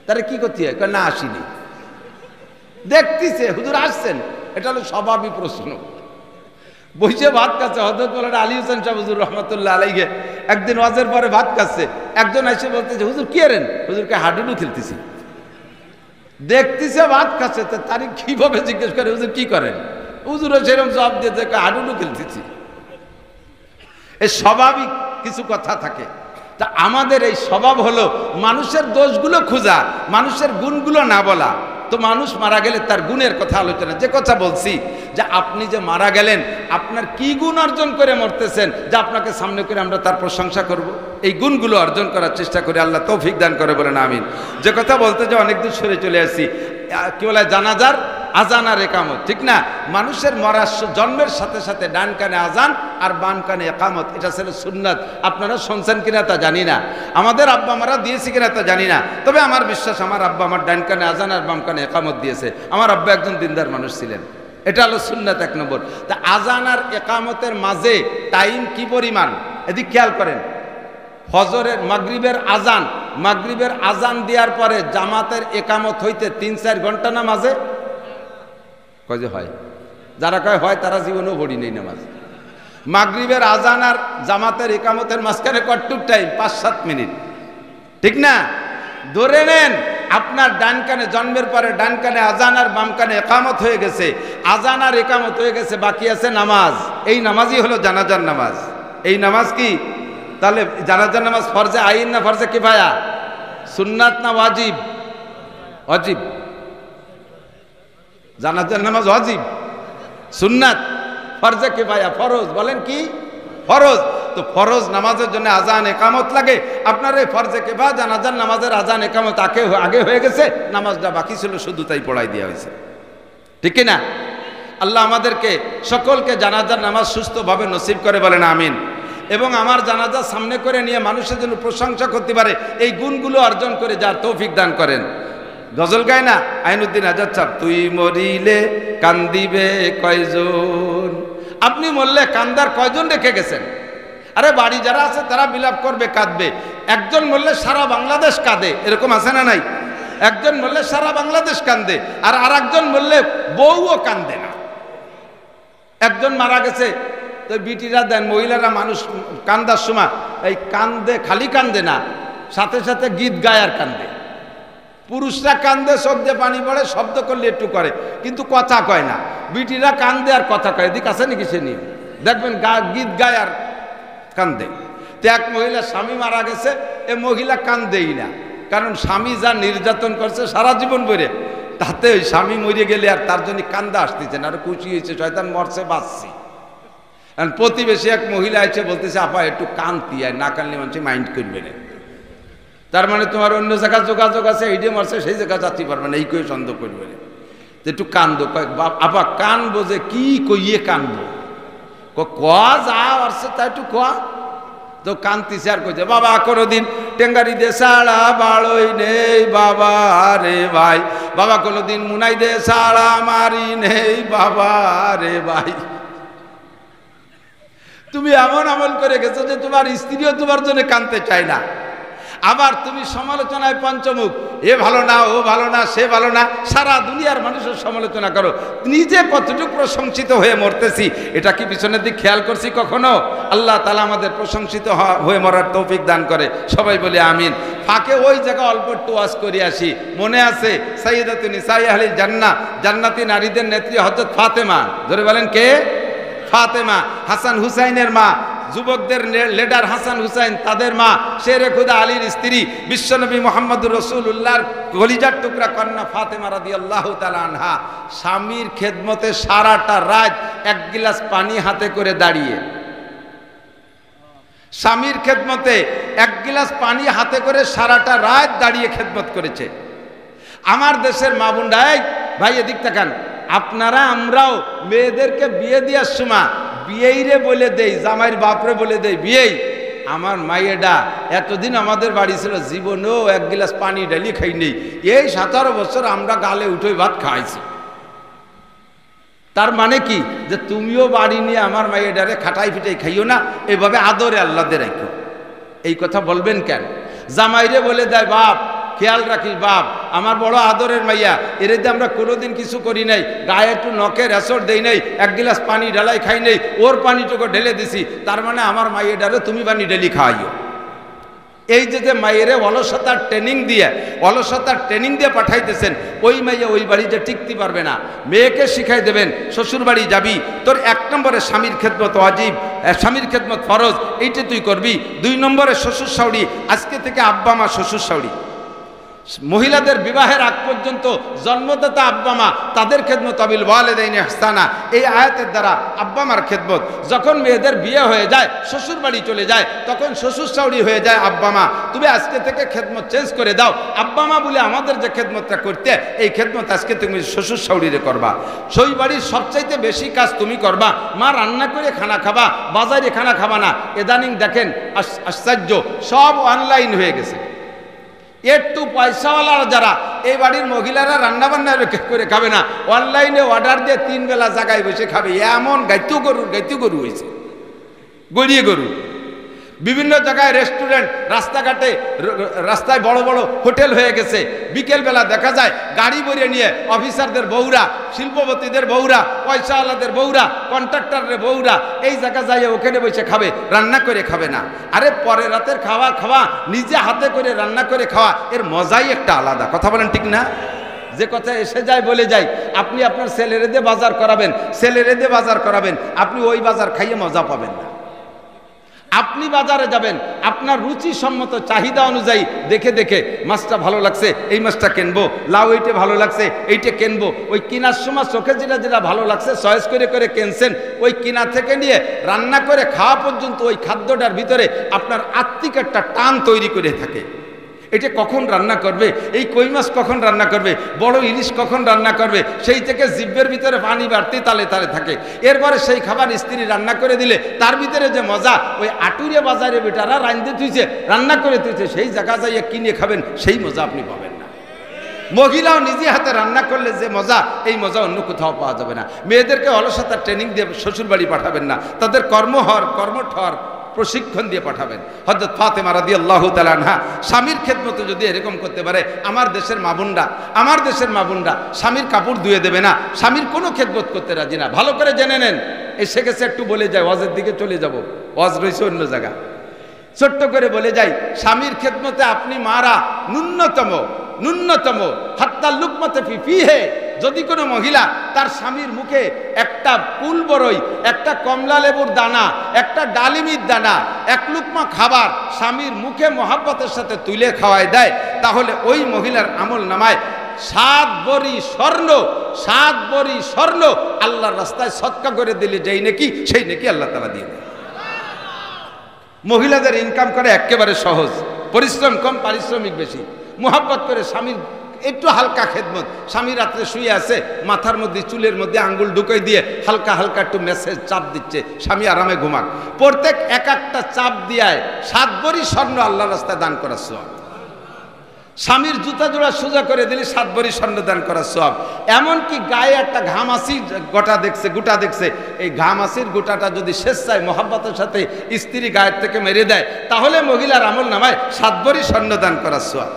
A: তারে কি করতে হয়? না আসিনি। দেখতেছে হুজুর আসছেন, এটা হলো স্বাভাবিক প্রশ্ন। বসে ভাত খাচ্ছে, হযরত মাওলানা আলী হোসেন সাহেব হুজুর রহমাতুল্লাহ আলাইহি একদিন ওয়াজের পরে ভাত খাচ্ছে, একজন এসে বলতেছে হুজুর কি করেন? হুজুরকে হাডুডু খেলতেছি। দেখতেছে ভাত খাচ্ছে, তারই কিভাবে জিজ্ঞেস করে হুজুর কি করেন? হুজুরও সেরকম জবাব দিয়ে হাডুডু খেলতেছি। এই স্বাভাবিক কিছু কথা থাকে। তা আমাদের এই স্বভাব হলো মানুষের দোষগুলো খোঁজা, মানুষের গুণগুলো না বলা। তো মানুষ মারা গেলে তার গুণের কথা আলোচনা। যে কথা বলছি যে আপনি যে মারা গেলেন, আপনার কি গুণ অর্জন করে মরতেছেন যে আপনাকে সামনে করে আমরা তার প্রশংসা করব? এই গুণগুলো অর্জন করার চেষ্টা করি, আল্লাহ তৌফিক দান করে বলেন আমিন। যে কথা বলতে যে অনেক দূর সরে চলে আসছি, কি বলে জানাজার আজান আর একামত, ঠিক না? মানুষের মরার জন্মের সাথে সাথে ডান কানে আজান আর বাম কানে একামত, এটা ছিল সুন্নাত। আপনারা শুনছেন কিনা তা জানি না, আমাদের আব্বা আমারা দিয়েছি কিনা তা জানি না, তবে আমার বিশ্বাস আমার আব্বা আমার ডান কানে আজান আর বাম কানে একামত দিয়েছে। আমার আব্বা একজন দিনদার মানুষ ছিলেন, এটা হলো সুন্নাত 1 নম্বর। তা আজান আর একামতের মাঝে টাইম কি পরিমাণ এদিক খেয়াল করেন। ফজরের মাগরিবের আজান দেওয়ার পরে জামাতের একামত হইতে 3-4 ঘন্টা নামাজে কয় যে হয়, যারা কয় হয় তারা জীবনেও পড়ি নেই নামাজ। মাগরিবের আজান আর জামাতের একামতের মাঝখানে কতটুক টাইম? 5-7 মিনিট, ঠিক না? ধরে নেন আপনার ডান কানে জন্মের পরে ডান কানে আজান আর বাম কানে একামত হয়ে গেছে, আজান আর একামত হয়ে গেছে, বাকি আছে নামাজ। এই নামাজই হলো জানাজার নামাজ। এই নামাজ কি তাহলে জানাজার নামাজ ফরজে আইন না ফরজে কিফায়া? সুন্নাত না ওয়াজিব? ওয়াজিব। জানাজার নামাজ ওয়াজিব, সুন্নাত, ফরজে কিফায়া ফরজ। বলেন কি? ফরজ। তো ফরজ নামাজের জন্য আজান একামত লাগে। আপনার এই ফরজে কিফায়া জানাজার নামাজের আজান একামত আগে হয়ে গেছে, নামাজটা বাকি ছিল, শুধু তাই পড়াই দেওয়া হয়েছে, ঠিক না? আল্লাহ আমাদেরকে সকলকে জানাজার নামাজ সুস্থভাবে নসিব করে বলেন আমিন। এবং আমার জানাজা সামনে করে নিয়ে মানুষের জন্য প্রশংসা করতে পারে, এই গুণগুলো অর্জন করে যার তৌফিক দান করেন। গজল গায় না আইনুদ্দিন আজাদ সাহেব, তুই মরিলে কান্দিবে কয়জন? আপনি মরলে কান্দার কয়জন রেখে গেছেন? আরে বাড়ি যারা আছে তারা বিলাপ করবে, কাঁদবে। একজন মরলে সারা বাংলাদেশ কাঁদে, এরকম আছে না নাই? একজন মরলে সারা বাংলাদেশ কান্দে, আর আরেকজন মরলে বউও কান্দে না। একজন মারা গেছে তো বিটিরা দেন, মহিলারা মানুষ কান্দার সময় এই কান্দে, খালি কান্দে না, সাথে সাথে গীত গায় আর কান্দে। পুরুষরা কান্দে, চোখ দিয়ে পানি পড়ে, শব্দ করলে একটু করে, কিন্তু কথা কয় না। বিটিরা কান্দে আর কথা কয়। এদিক আছে নাকি? সে নিয়ে দেখবেন গীত গায় আর কান্দে। তো এক মহিলা স্বামী মারা গেছে, এ মহিলা কান্দেই না, কারণ স্বামী যা নির্যাতন করছে সারা জীবন ভরে, তাতে ওই স্বামী মরে গেলে আর তার জন্য কান্দা আসতেছে না, আর খুশি হয়েছে শয়তান মরছে বাঁচছি। প্রতিবেশী এক মহিলা এসে বলতেছে, আপা একটু কান্তি, আর না কানলে মানুষ মাইন্ড করবে না। তার মানে তোমার অন্য জায়গায় যোগাযোগ আছে, এই যে মারছে সেই জায়গায় যাচ্ছি পারবে না, এই কই সন্দেহ করবে না, একটু কান্দো। আপা কানবো যে কি কইয়ে কানবো, যা আসছে তা একটু কোয়া। তো কান্তিছে আর কইছে, বাবা কোনোদিন টেঙ্গারি দে সাড়া বাড়ই নেই বাবা রে ভাই, বাবা কোনোদিন মুনাই দে সাড়া মারি নেই বাবা রে ভাই। তুমি এমন আমল করে গেছো যে তোমার স্ত্রীও তোমার জন্য কাঁদতে চায় না। আবার তুমি সমালোচনায় পঞ্চমুখ, এ ভালো না, ও ভালো না, সে ভালো না, সারা দুনিয়ার মানুষের সমালোচনা করো, নিজে কতটুকু প্রশংসিত হয়ে মরতেছি এটা কি পিছনের দিক খেয়াল করছি কখনো? আল্লাহ তাআলা আমাদের প্রশংসিত হয়ে মরার তৌফিক দান করে, সবাই বলে আমিন। ফাঁকে ওই জায়গা অল্প একটু ওয়াজ করে আসি। মনে আছে সাইয়্যিদাতুন নিসাই আহলিল জান্নাহ, জান্নাতি নারীদের নেত্রী হযরত ফাতেমা, ধরে বলেন কে? ফাতেমা, হাসান হুসাইনের মা, যুবকদের লিডার হাসান হুসাইন তাদের মা, শেরে খুদা আলীর স্ত্রী, বিশ্বনবী মুহাম্মদুর রাসূলুল্লাহর কলিজার টুকরা কন্যা ফাতেমা রাদিয়াল্লাহু তাআলা আনহা স্বামীর খেদমতে সারাটা রাত এক গ্লাস পানি হাতে করে দাঁড়িয়ে, স্বামীর খেদমতে এক গ্লাস পানি হাতে করে সারাটা রাত দাঁড়িয়ে খেদমত করেছে। আমার দেশের মা বোনরা, ভাই এদিক তাকান, আপনারা আমরাও মেয়েদেরকে বিয়ে দেওয়ার সময় বিয়েই রে বলে দেই, জামাইয়ের বাপরে বলে দেই বিয়েই। আমার মাইয়েডা এতদিন আমাদের বাড়ি ছিল, জীবনেও এক গ্লাস পানি ডালি খাই নেই, এই 17 বছর আমরা গালে উঠে ভাত খাইছি। তার মানে কি, যে তুমিও বাড়ি নিয়ে আমার মাইয়েডারে খাটাই ফিটাই খাইও না, এভাবে আদরে আল্লাহদের রাখো। এই কথা বলবেন কেন? জামাইরে বলে দেয় বাপ, খেয়াল রাখিস বাপ, আমার বড় আদরের মাইয়া, এরেতে আমরা কোনোদিন কিছু করি নাই, গায়ে একটু নখের রেসর দেই নাই, এক গ্লাস পানি ঢালাই খাই নাই, ওর পানিটুকু ঢেলে দিছি, তার মানে আমার মাইয়ে ডারে তুমি পানি ঢেলি খাওয়াইও। এই যে মায়েরে অলসতার ট্রেনিং দিয়ে পাঠাইতেছেন, ওই মাইয়া ওই বাড়িতে টিকতে পারবে না। মেয়েকে শিখাই দেবেন, শ্বশুর বাড়ি যাবি, তোর 1 নম্বরে স্বামীর খেদমত ওয়াজিব, স্বামীর খেদমত ফরজ, এইটা তুই করবি। 2 নম্বরে শ্বশুর শাশুড়ি, আজকে থেকে আব্বা মা শ্বশুর শাশুড়ি। মহিলাদের বিবাহের আগ পর্যন্ত জন্মদাতা আব্বা মা, তাদের খেদমত আবিল ওয়ালিদাইনি ইহসানা, এই আয়াতের দ্বারা আব্বা মার খেদমত। যখন মেয়েদের বিয়ে হয়ে যায়, শ্বশুর বাড়ি চলে যায়, তখন শ্বশুর শাশুড়ি হয়ে যায় আব্বা মা। তুমি আজকে থেকে খেদমত চেঞ্জ করে দাও, আব্বা মা বলে আমাদের যে খেদমতটা করতে, এই খেদমত আজকে তুমি শ্বশুর শাশুড়িরে করবা। সেই বাড়ির সবচাইতে বেশি কাজ তুমি করবা, মা রান্না করে খানা খাবা, বাজারে খানা খাবা না। ইদানিং দেখেন আশ্চর্য, সব অনলাইন হয়ে গেছে। একটু পয়সাওয়ালারা যারা, এই বাড়ির মহিলারা রান্না বান্না করে খাবে না, অনলাইনে অর্ডার দিয়ে 3 বেলা জায়গায় বসে খাবে। এমন গাইতু গরু হয়েছে, গড়িয়ে গরু। বিভিন্ন জায়গায় রেস্টুরেন্ট, রাস্তাঘাটে, রাস্তায় বড় বড় হোটেল হয়ে গেছে। বিকেলবেলা দেখা যায় গাড়ি ভরে নিয়ে অফিসারদের বউরা, শিল্পপতিদের বউরা, পয়সাওয়ালাদের বউরা, কন্ট্রাক্টরের বউরা এই জায়গা যাইয়ে ওখানে বসে খাবে, রান্না করে খাবে না। আরে পরে রাতের খাওয়া নিজে হাতে করে রান্না করে খাওয়া, এর মজাই একটা আলাদা। কথা বলেন ঠিক না? যে কথা এসে যায় বলে যায়, আপনি আপনার ছেলেরে দিয়ে বাজার করাবেন, আপনি ওই বাজার খাইয়ে মজা পাবেন না। আপনি বাজারে যাবেন, আপনার রুচি সম্মত চাহিদা অনুযায়ী দেখে দেখে মাছটা ভালো লাগছে, এই মাছটা কিনবো, লাউ এইটা ভালো লাগছে, এইটা কিনবো। ওই কেনার সময় চোখে যেটা ভালো লাগছে চয়েস করে কিনছেন, ওই কেনা থেকে নিয়ে রান্না করে খাওয়া পর্যন্ত ওই খাদ্যটার ভিতরে আপনার আত্মিক একটা টান তৈরি করে থাকে। এটা কখন রান্না করবে, এই কই মাছ কখন রান্না করবে, বড় ইলিশ কখন রান্না করবে, সেই থেকে জিভের ভিতরে পানি বাড়তে তালে থাকে। এরপরে সেই খাবার স্ত্রী রান্না করে দিলে তার ভিতরে যে মজা, ওই আটুরে বাজারে বেটারা রান্না করে তুইছে, সেই জায়গা যাইয়ে কিনে খাবেন, সেই মজা আপনি পাবেন না। মহিলাও নিজে হাতে রান্না করলে যে মজা, এই মজা অন্য কোথাও পাওয়া যাবে না। মেয়েদেরকে অলসতার ট্রেনিং দিয়ে শ্বশুর বাড়ি পাঠাবেন না, তাদের কর্মঠর প্রশিক্ষণ দিয়ে পাঠাবেন। হযরত ফাতেমা রাদিয়াল্লাহু তাআলা আনহা স্বামীর খেদমতে যদি এরকম করতে পারে, আমার দেশের মা বোনরা স্বামীর কাপড় ধুয়ে দেবে না, স্বামীর কোনো খেদমত করতে রাজি না। ভালো করে জেনে নেন, এসে গেছে একটু বলে যায়, ওয়াজের দিকে চলে যাব, ওয়াজ রয়েছে অন্য জায়গা। ছোট্ট করে বলে যাই, স্বামীর খেদমতে আপনি মারা ন্যূনতম হাত্তা লুকমাতে ফিহে, যদি কোনো মহিলা তার স্বামীর মুখে একটা কুল বরই, একটা কমলা লেবুর দানা, একটা ডালিমির দানা, এক লুকমা খাবার স্বামীর মুখে মহাব্বতের সাথে তুলে খাওয়ায় দেয়, তাহলে ওই মহিলার আমল নামায় 7 ভরি স্বর্ণ আল্লাহর রাস্তায় সদকা করে দিলে যেই নাকি সেই নাকি আল্লাহ তাআলা দিয়ে দেয়। মহিলাদের ইনকাম করে একেবারে সহজ, পরিশ্রম কম, পারিশ্রমিক বেশি। মুহাব্বত করে স্বামীর একটু হালকা খেদমত, স্বামী রাত্রে শুয়ে আছে, মাথার মধ্যে চুলের মধ্যে আঙ্গুল ঢুকাই দিয়ে হালকা হালকা একটু মেসেজ চাপ দিচ্ছে, স্বামী আরামে ঘুমাক। প্রত্যেক একটা চাপ দিয়ায় 7 ভরি স্বর্ণ আল্লাহর রাস্তায় দান করার সওয়াব। স্বামীর জুতা জোড়া সোজা করে দিলে 7 ভরি স্বর্ণ দান করার সওয়াব। এমনকি গায়ে একটা ঘামাসি গোটা দেখছে, এই ঘামাসির গোটাটা যদি স্বেচ্ছায় মহাব্বতের সাথে স্ত্রী গায়ের থেকে মেরে দেয়, তাহলে মহিলার আমল নামায় 7 ভরি স্বর্ণ দান করার সওয়াব।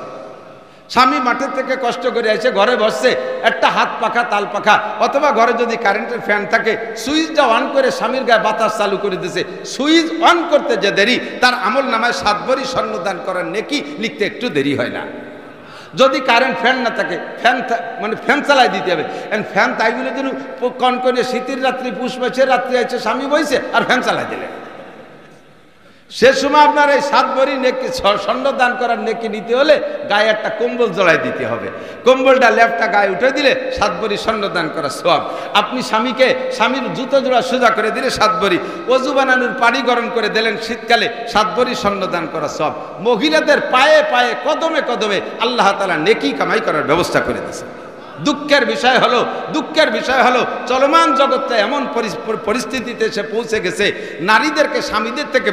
A: স্বামী মাঠের থেকে কষ্ট করে এসে ঘরে বসছে, একটা হাত পাখা তাল পাখা অথবা ঘরে যদি কারেন্টের ফ্যান থাকে সুইচটা অন করে স্বামীর গায়ে বাতাস চালু করে দিয়েছে, সুইচ অন করতে যে দেরি, তার আমল নামায় 7 ভরি স্বর্ণ দান করার নেকি লিখতে একটু দেরি হয় না। যদি কারেন্ট ফ্যান না থাকে, ফ্যান চালাই দিতে হবে। ফ্যান তাই বলে যেন কনকনে শীতের রাত্রি, পুষ মাসের রাত্রি আছে, স্বামী বইছে আর ফ্যান চালাই দিলে, সে সময় আপনার এই 7 ভরি নেকি স্বর্ণ দান করার নেকি নিতে হলে গায়ে একটা কম্বল জড়াই দিতে হবে। কম্বলটা লেপটা গায়ে উঠে দিলে 7 ভরি স্বর্ণ দান করার সওয়াব। আপনি স্বামীর জুতো জোড়া সোজা করে দিলে 7 ভরি, ওযু বানানোর পানি গরম করে দিলেন শীতকালে 7 ভরি স্বর্ণ দান করার সওয়াব। মহিলাদের পায়ে পায়ে কদমে কদমে আল্লাহ তাআলা নেকি কামাই করার ব্যবস্থা করে দিয়েছে। দুঃখের বিষয় হলো চলমান জগৎটা এমন পরিস্থিতিতে এসে পৌঁছে গেছে, নারীদেরকে স্বামীদের থেকে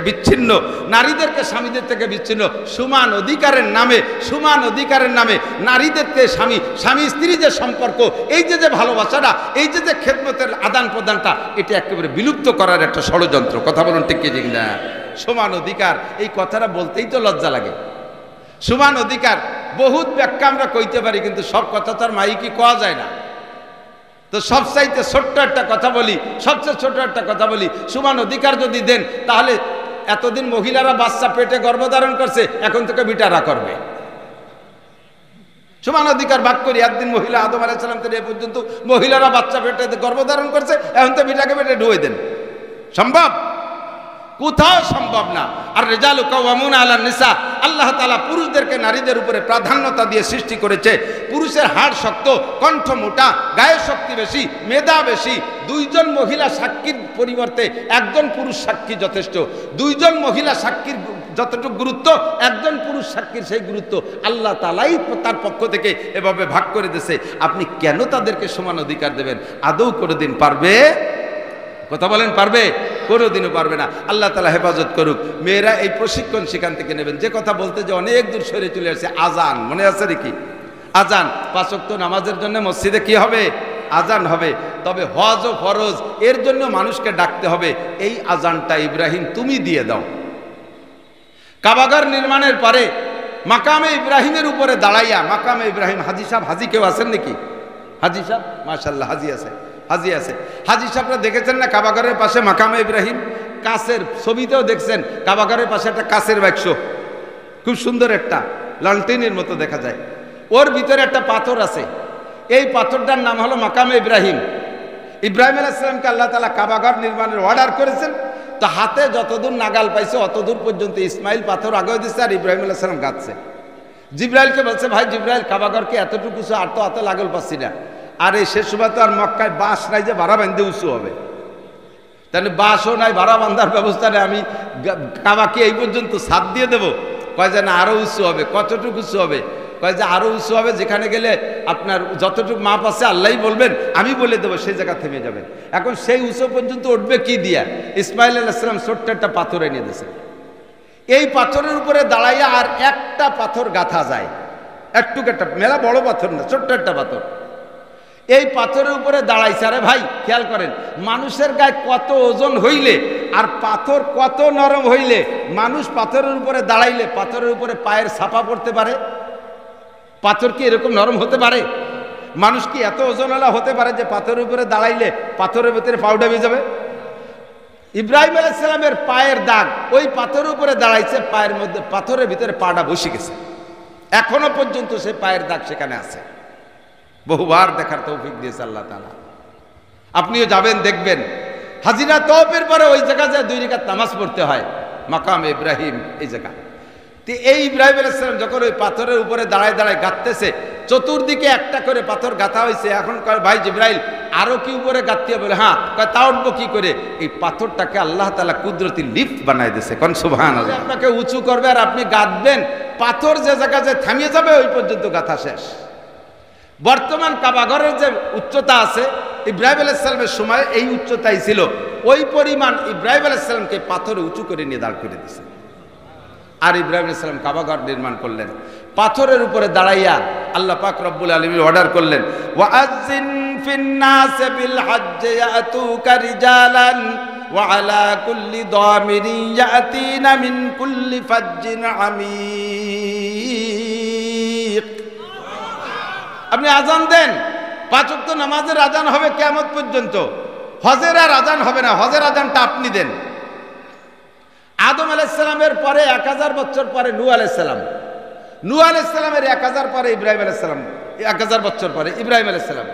A: বিচ্ছিন্ন, সমান অধিকারের নামে নারীদেরকে স্বামী স্ত্রী যে সম্পর্ক, এই যে ভালোবাসাটা, এই যে খেদমতের আদান প্রদানটা, এটা একেবারে বিলুপ্ত করার একটা ষড়যন্ত্র। কথা বলুন ঠিক কি না? সমান অধিকার এই কথাটা বলতেই তো লজ্জা লাগে। সমান অধিকার বহুত ব্যাখ্যা আমরা কইতে পারি, কিন্তু সব কথা তো আর মাইকি কোয়া যায় না। তো সবচাইতে ছোট্ট একটা কথা বলি, সমান অধিকার যদি দেন, তাহলে এতদিন মহিলারা বাচ্চা পেটে গর্ভধারণ করছে, এখন থেকে বিটারা করবে। সমান অধিকার ভাগ করি, একদিন মহিলা আদম আলাইহিস সালাম থেকে এ পর্যন্ত মহিলারা বাচ্চা পেটে গর্ভধারণ করছে, এখন তো বিটাকে পেটে ঢুয়ে দেন। সম্ভব? কোথাও সম্ভব না। আর রিজালু কাওয়ামুনা আলান নিসা, আল্লাহ তাআলা পুরুষদেরকে নারীদের উপরে প্রাধান্যতা দিয়ে সৃষ্টি করেছে। পুরুষের হাড় শক্ত, কণ্ঠ মোটা, গায়ের শক্তি বেশি, মেধা বেশি। 2 জন মহিলা সাক্ষীর পরিবর্তে 1 জন পুরুষ সাক্ষী যথেষ্ট। 2 জন মহিলা সাক্ষীর যতটুকু গুরুত্ব, 1 জন পুরুষ সাক্ষীর সেই গুরুত্ব আল্লাহ তাআলাই তার পক্ষ থেকে এভাবে ভাগ করে দিয়েছে। আপনি কেন তাদেরকে সমান অধিকার দেবেন? আদৌ কোনোদিন পারবে? কথা বলেন, পারবে? কোনোদিনও পারবে না। আল্লাহ তাআলা হেফাজত করুক। মেয়েরা এই প্রশিক্ষণ সেখান থেকে নেবেন। যে কথা বলতে যে অনেক দূর সরে চলে আসছে, আজান মনে আছে নাকি? আজান 5 ওয়াক্ত নামাজের জন্য মসজিদে কি হবে? আজান হবে। তবে হজ ও ফরজ এর জন্য মানুষকে ডাকতে হবে, এই আজানটা ইব্রাহিম তুমি দিয়ে দাও। কাবাঘর নির্মাণের পরে মাকামে ইব্রাহিমের উপরে দাঁড়াইয়া, মাকামে ইব্রাহিম, হাজি সাহেব, হাজি কেউ আছেন নাকি? হাজি সাহেব, মাশাআল্লাহ, হাজি আছে। হাজি সাহেবরা দেখেছেন না কাবাঘরের পাশে মাকামে ইব্রাহিম? কাছের ছবিতেও দেখছেন, কাবাঘরের পাশে একটা কাছের বাক্স, খুব সুন্দর একটা লালটিনের মতো দেখা যায়। ওর ভিতরে একটা পাথর আছে, এই পাথরটার নাম হলো মাকামে ইব্রাহিম। ইব্রাহিম আলাইহিস সালামকে আল্লাহ তাআলা কাবাঘর নির্মাণের অর্ডার করেছেন, তো হাতে যতদূর নাগাল পাইছে অতদূর পর্যন্ত ইসমাইল পাথর আগে দিচ্ছে, আর ইব্রাহিম আলাইহিস সালাম গাচ্ছে। জিব্রাইলকে বলছে, ভাই জিব্রাইল, কাবাঘরকে এতটুকু আর তো এত লাগল পাচ্ছি না। আর এই শেষ সময় তো আর মক্কায় বাঁশ নাই যে ভাড়া বাঁধতে উঁচু হবে, তাহলে বাঁশও নাই, ভাড়া বাঁধার ব্যবস্থা নেই, আমি কাবাকে এই পর্যন্ত ছাদ দিয়ে দেবো? কয় যে না, আরও উঁচু হবে। কতটুকু উঁচু হবে? কয় যে আরও উঁচু হবে, যেখানে গেলে আপনার যতটুকু মাপ আছে আল্লাহই বলবেন, আমি বলে দেবো, সেই জায়গা থেমে যাবেন। এখন সেই উঁচু পর্যন্ত উঠবে কি দিয়া? ইসমাইল আলাইহিস সালাম ছোট্ট একটা পাথর এনে দিয়েছে। এই পাথরের উপরে দাঁড়াইয়া আর একটা পাথর গাঁথা যায়, একটু একটা, মেলা বড় পাথর না, ছোট্ট একটা পাথর। এই পাথরের উপরে দাঁড়াইছে। আরে ভাই খেয়াল করেন, মানুষের গায়ে কত ওজন হইলে আর পাথর কত নরম হইলে মানুষ পাথরের উপরে দাঁড়াইলে পাথরের উপরে পায়ের ছাপা পড়তে পারে? পাথর কি এরকম নরম হতে পারে? মানুষ কি এত ওজনওয়ালা হতে পারে যে পাথরের উপরে দাঁড়াইলে পাথরের ভিতরে পাও ডেবে যাবে? ইব্রাহিম আলাইহিস সালামের পায়ের দাগ ওই পাথরের উপরে দাঁড়াইছে, পায়ের মধ্যে পাথরের ভিতরে পাটা বসে গেছে, এখনো পর্যন্ত সে পায়ের দাগ সেখানে আছে। বহুবার দেখার তৌফিক দিয়েছে আল্লাহ তাআলা। আপনিও যাবেন, দেখবেন হাজিরা তওয়াফের পরে ওই জায়গা যায় 2 রাকাত নামাজ পড়তে হয়, মাকাম ইব্রাহিম এই জায়গা। তো এই ইব্রাহিম আলাইহিস সালাম যখন ওই পাথরের উপরে দাঁড়ায় দাঁড়ায় গাঁথতেছে, চতুর্দিকে একটা করে পাথর গাঁথা হয়েছে। এখন কয় ভাই জিবরাইল আরো কি উপরে গাঁথতে হবে? বলে হ্যাঁ। কয় তা উঠবো কি করে? এই পাথরটাকে আল্লাহ তাআলা কুদরতি লিফট বানায় দিয়েছে। কোন সুবহানাল্লাহ। আপনাকে উঁচু করবে আর আপনি গাঁথবেন, পাথর যে জায়গায় যে থামিয়ে যাবে ওই পর্যন্ত গাঁথা শেষ। বর্তমান কাবাঘরের যে উচ্চতা আছে, ইব্রাহিম আলাইহিস সালামের সময় এই উচ্চতাই ছিল। ওই পরিমাণ ইব্রাহিম আলাইহিস সালামকে পাথরে উঁচু করে নিয়ে দাঁড় করে দিয়েছে। আর ইব্রাহিম আলাইহিস সালাম কাবাঘর নির্মাণ করলেন পাথরের উপরে দাঁড়াইয়া। আল্লাহ পাক রব্বুল আলামিন অর্ডার করলেন, ওয়াআযিন ফিন নাস বিল হজ্জ ইয়াতুকা রিজালান ওয়া আলা কুল্লি দামিরিন ইয়াতিনা মিন কুল্লি ফাজ্জিন আমিক। আপনি আজান দেন, 5 ওয়াক্ত নামাজের আজান হবে কিয়ামত পর্যন্ত। হজের আর আজান হবে না, হজের আজানটা আপনি দেন। আদম আলাইহিস সালামের পরে 1000 বছর পরে নূহ আলাইহিস সালাম, নূহ আলাইহিস সালামের 1000 পরে ইব্রাহিম আলাইহিস সালাম, 1000 বছর পরে ইব্রাহিম আলাইহিস সালাম।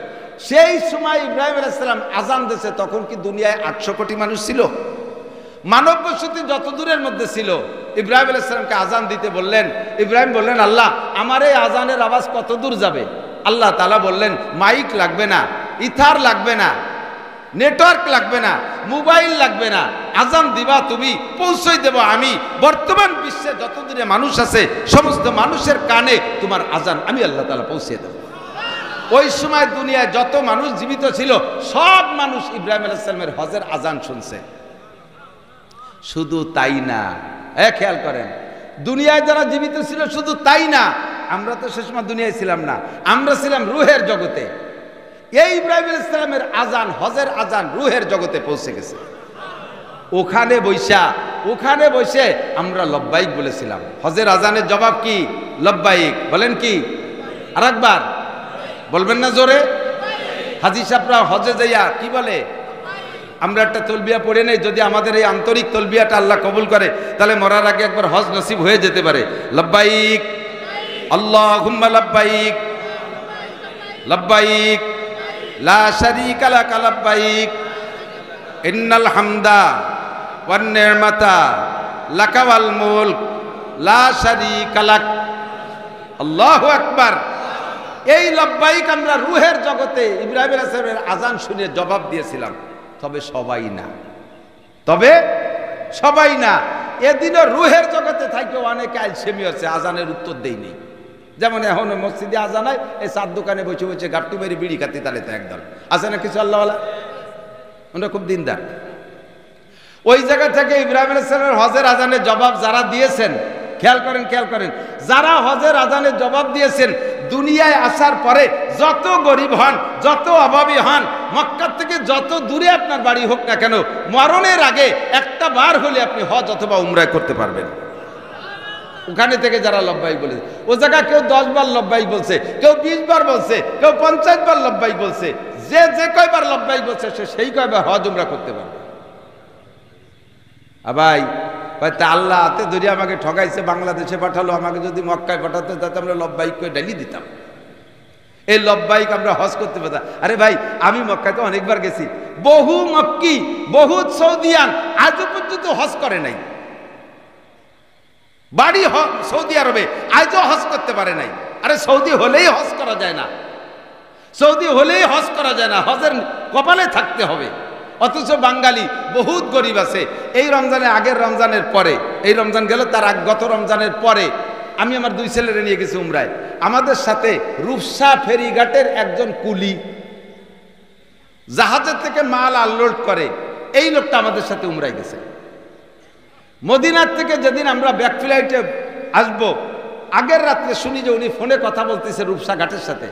A: সেই সময় ইব্রাহিম আলাইহিস সালাম আজান দিয়েছে, তখন কি দুনিয়ায় 800 কোটি মানুষ ছিল? মানব বসতি যত দূরের মধ্যে ছিল, ইব্রাহিম আলাইহিস সালামকে আজান দিতে বললেন। ইব্রাহিম বললেন, আল্লাহ আমার এই আজানের আওয়াজ কত দূর যাবে? আল্লাহ তাআলা বললেন, মাইক লাগবে না, ইথার লাগবে না, নেটওয়ার্ক লাগবে না, মোবাইল লাগবে না, আজান দিবা তুমি, পৌঁছাই দেব আমি। বর্তমান বিশ্বে যত দূরে মানুষ আছে সমস্ত মানুষের কানে তোমার আজান আমি আল্লাহ তাআলা পৌঁছে দেব। ওই সময় দুনিয়ায় যত মানুষ জীবিত ছিল সব মানুষ ইব্রাহিম আলাইহিস সালামের হজের আজান শুনছে। শুধু তাই না, খেয়াল করেন, দুনিয়ায় যারা জীবিত ছিল শুধু তাই না, আমরা তো সে সময় দুনিয়ায় ছিলাম না, আমরা ছিলাম রুহের জগতে। এই ইব্রাহিম আলাইহিস সালামের আজান, হজের আজান রুহের জগতে পৌঁছে গেছে। ওখানে বসে আমরা লব্বাইক বলেছিলাম। হজের আজানের জবাব কি? লব্বাইক। বলেন কি? আরেকবার বলবেন না জোরে? হাজী সাহেবরা হজে যাইয়া কি বলে? আমরা একটা তলবিয়া পড়ে নেই, যদি আমাদের এই আন্তরিক তলবিয়াটা আল্লাহ কবুল করে তাহলে মরার আগে একবার হজ নসিব হয়ে যেতে পারে। লব্বাইক আল্লাহুম্মা লব্বাইক, লব্বাইক লা শারীকা লাক লব্বাইক, ইন্নাল হামদা ওয়ান নি'মাতা লাকা ওয়াল মুলক লা শারীকা লাক। আল্লাহু আকবার। এই লব্বাইক আমরা রুহের জগতে ইব্রাহিম আলাইহিস সালামের আজান শুনে জবাব দিয়েছিলাম। তবে সবাই না। এদিনও রুহের জগতে থাকে অনেকে আলসেমি আছে, আজানের উত্তর দেয়নি। যেমন এখন মসজিদে আজান হয়, এই চার দোকানে বসে বসে গাট্টু মেরে বিড়ি খাতি, তাহলে তো একদল আছে না কিছু আল্লাহওয়ালা, ওরা খুব দিনদার। ওই জায়গা থেকে ইব্রাহিম আলাইহিস সালামের হজের আজানের জবাব যারা দিয়েছেন, খেয়াল করেন, যারা হজের আজানের জবাব দিয়েছেন, দুনিয়ায় আসার পরে যত গরিব হন, যত অভাবী হন, মক্কা থেকে যত দূরে আপনার বাড়ি হোক না কেন, মরণের আগে একটা বার হলে আপনি হজ অথবা উমরা করতে পারবেন। ওখানে থেকে যারা লব্বাইক বলেছে, ও জায়গা কেউ 10 বার লব্বাইক বলছে, কেউ 20 বার বলছে, কেউ 50 বার লব্বাইক বলছে। যে কয়বার লব্বাইক বলছে সে সেই কয়বার হজ উমরা করতে পারবে। ভাই তা আল্লাহ হাতে ধরে আমাকে ঠগাইছে, বাংলাদেশে পাঠালো, আমাকে যদি মক্কায় পাঠাতো তাতে আমরা লব্বাইক করে ডালি দিতাম। এই লব্বাইক আমরা হজ করতে পারতাম। আরে ভাই, আমি মক্কাতে অনেকবার গেছি, বহু মক্কি, বহু সৌদিয়ান আজও পর্যন্ত হজ করে নাই। বাড়ি সৌদি আরবে, আজও হজ করতে পারে নাই। আরে সৌদি হলেই হজ করা যায় না, হজের কপালে থাকতে হবে। অথচ বাঙালি বহুত গরিব আছে। এই রমজানের আগের রমজানের পরে, এই রমজান গেল, তার গত রমজানের পরে আমি আমার 2 ছেলেরে নিয়ে গেছি উমরায়। আমাদের সাথে রূপসা ফেরিঘাটের একজন কুলি, জাহাজের থেকে মাল আনলোড করে, এই লোকটা আমাদের সাথে উমরায় গেছে। মদিনার থেকে যেদিন আমরা ব্যাক ফ্লাইটে আসবো, আগের রাত্রে শুনি যে উনি ফোনে কথা বলতেছে রূপসা ঘাটের সাথে।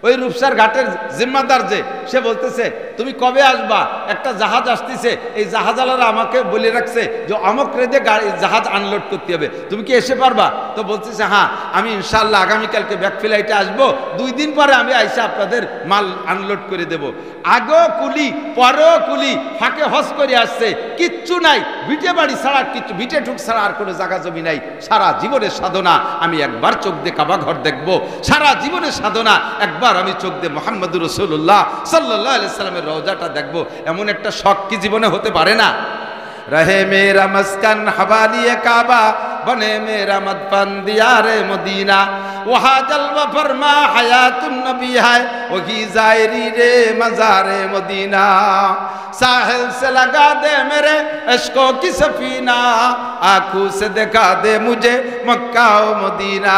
A: ওই রূপসার ঘাটের জিম্মাদার যে, সে বলতেছে তুমি কবে আসবা, একটা জাহাজ আসতেছে, এই জাহাজওয়ালারা আমাকে বলে রাখছে যে অমুক রেদে গাড়ি জাহাজ আনলোড করতে হবে, তুমি কি এসে পারবা? তো বলতেছে হ্যাঁ, আমি ইনশাআল্লাহ আগামীকালকে ব্যাক ফ্লাইটে আসবো, 2 দিন পরে আমি আইসা আপনাদের মাল আনলোড করে দেব। আগেও কুলি পরেও কুলি, ফাঁকে হজ করে আসছে, কিচ্ছু নাই, ভিটে বাড়ি ছাড়া কিচ্ছু, ভিটে ঠুক ছাড়া আর কোনো জায়গা জমি নাই। সারা জীবনের সাধনা আমি একবার চোখ দিয়ে কাবা ঘর দেখবো, সারা জীবনের সাধনা একবার আমি চোখ দিয়ে মুহাম্মদুর রাসূলুল্লাহ সাল্লাল্লাহু আলাইহি সাল্লামের রওজাটা দেখবো, এমন একটা শখ কি জীবনে হতে পারে না? रहे मेरा मस्कन हवालिए काबा, बने मेरा मदफन दियारे मदीना, वहाँ जलवा फरमा हयातुन नबी है, वही जायरी रे मज़ारे मदीना। साहिल से लगा दे मेरे इश्कों की सफीना, आंखों से दिखा दे मुझे मक्का व मदीना,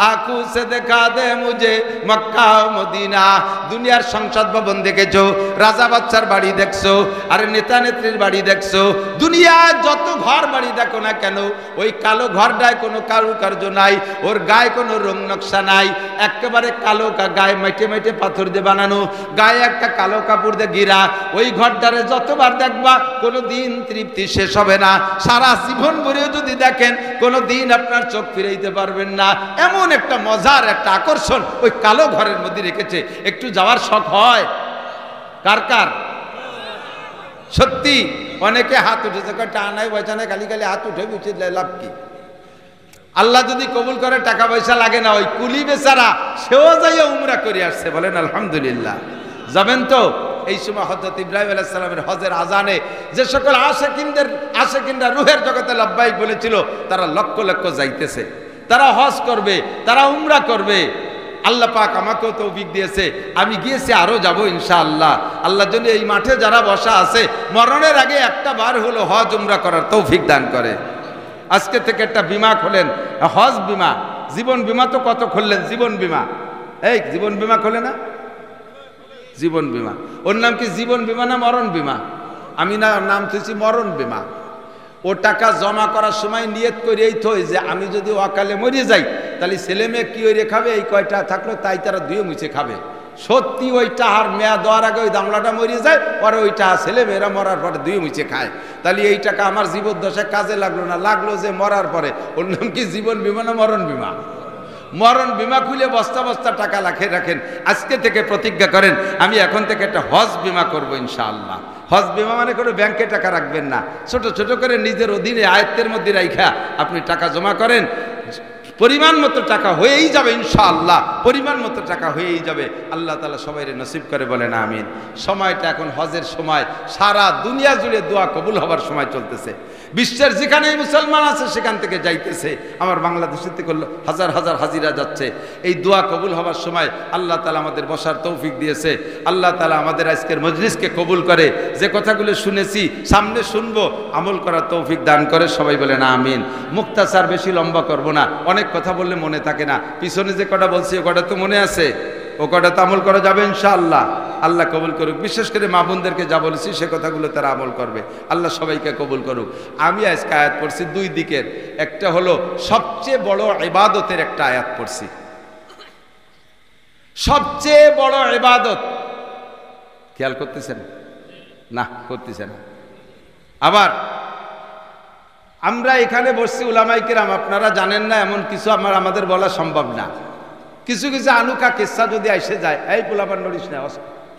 A: आंखों से दिखा दे मुझे मक्का व मदीना। दुनियार संसद भवन দেখেছো, রাজা বাচ্চার বাড়ি দেখছো, আর নেতা নেত্রীর বাড়ি দেখছো, দুনিয়ায় যত ঘর বাড়ি দেখো না কেন, ওই কালো ঘরটায় কোনো কারুকার্য নাই, ওর গায়ে কোনো রং নকশা নাই, একেবারে কালো, গায়ে মেটে মেটে পাথর দিয়ে বানানো, গায়ে একটা কালো কাপড় দিয়ে ঘেরা। ওই ঘরটারে যতবার দেখবা কোনো দিন তৃপ্তি শেষ হবে না, সারা জীবন ভরেও যদি দেখেন কোনো দিন আপনার চোখ ফিরাইতে পারবেন না। এমন একটা মজার একটা আকর্ষণ ওই কালো ঘরের মধ্যে রেখেছে, একটু যাওয়ার শখ হয় কার কার? সত্যি অনেকে হাত উঠেছে, টানাই পয়সা নাই, খালি খালি হাত উঠে উঠে লাভ কি? আল্লাহ যদি কবুল করে টাকা পয়সা লাগে না, ওই কুলি বেচারা সেও যাইয়া উমরা করে আসছে, বলেন আলহামদুলিল্লাহ। যাবেন তো? এই সময় হযরত ইব্রাহিম আলাইহিস সালামের হজের আজানে যে সকল আশিকিনরা রূহের জগতে লাব্বাইক বলেছিল, তারা লক্ষ লক্ষ যাইতেছে, তারা হজ করবে, তারা উমরা করবে। আল্লাহ পাক আমাকেও তৌফিক দিয়েছে, আমি গিয়েছি, আরও যাব ইনশাআল্লাহ। আল্লাহ যদি এই মাঠে যারা বসা আছে মরণের আগে একটা বার হলো হজ উমরা করার তৌফিক দান করে। আজকে থেকে একটা বিমা খোলেন, হজ বিমা, জীবন বিমা তো কত খুললেন, জীবন বিমা, এই জীবন বিমা খোলে না? জীবন বিমা, ওর নাম কি জীবন বিমা না মরণ বিমা? আমি না নাম থইছি মরণ বিমা। ও টাকা জমা করার সময় নিয়ত করেই থই যে আমি যদি অকালে মরে যাই তাহলে ছেলে মেয়ে কি ওই খাবে, এই কয়টা থাকলো তাই তারা ধুয়ে মুছে খাবে। সত্যি ওই টাহার মেয়া দেওয়ার আগে ওই দামলাটা মরে যায়, পরে ওই টাহা ছেলে মেয়েরা মরার পরে ধুয়ে মুছে খায়। তাহলে এই টাকা আমার জীবদ্দশায় কাজে লাগলো না, লাগলো যে মরার পরে। ওর নাম কি জীবন বিমা না মরণ বিমা? মরণ বিমা খুলে বস্তা বস্তা টাকা রাখেন। আজকে থেকে প্রতিজ্ঞা করেন আমি এখন থেকে একটা হজ বিমা করবো ইনশাআল্লাহ। হজ বিমা মানে কোনো ব্যাংকে টাকা রাখবেন না, ছোট ছোট করে নিজের অধীনে আয়ত্তের মধ্যে রাখা আপনি টাকা জমা করেন, পরিমাণ মতো টাকা হয়েই যাবে ইনশাআল্লাহ, পরিমাণ মতো টাকা হয়েই যাবে। আল্লাহ তাআলা সবাইরে নসিব করে বলেন আমিন। সময়টা এখন হজের সময়, সারা দুনিয়া জুড়ে দোয়া কবুল হবার সময় চলতেছে। বিশ্বের যেখানেই মুসলমান আছে সেখান থেকে যাইতেছে, আমার বাংলাদেশের থেকে হাজার হাজার হাজিরা যাচ্ছে। এই দোয়া কবুল হবার সময় আল্লাহ তাআলা আমাদের বসার তৌফিক দিয়েছে। আল্লাহ তাআলা আমাদের আজকের মজলিসকে কবুল করে, যে কথাগুলো শুনেছি সামনে শুনবো, আমল করার তৌফিক দান করে, সবাই বলেন আমিন। মুক্তাসার বেশি লম্বা করব না, অনেক কথা বললে মনে থাকে না, পিছনে যে কটা বলছি ও কটা তো মনে আছে, ও কটা তো আমল করা যাবে ইনশাআল্লাহ। আল্লাহ কবুল করুক, বিশেষ করে মা বোনদেরকে যা বলেছি সে কথাগুলো তারা আমল করবে, আল্লাহ সবাইকে কবুল করুক। আমি আজকে আয়াত পড়ছি দুই দিকের, একটা হলো সবচেয়ে বড় ইবাদতের একটা আয়াত পড়ছি, সবচেয়ে বড় ইবাদত, খেয়াল করতেছেন না? করতেছেন। আবার আমরা এখানে বসছি উলামায়ে কেরাম, আপনারা জানেন না এমন কিছু আমাদের বলা সম্ভব না। কিছু কিছু আনুকা কিসসা যদি এসে যায়, এই পোলাপান নড়িস না,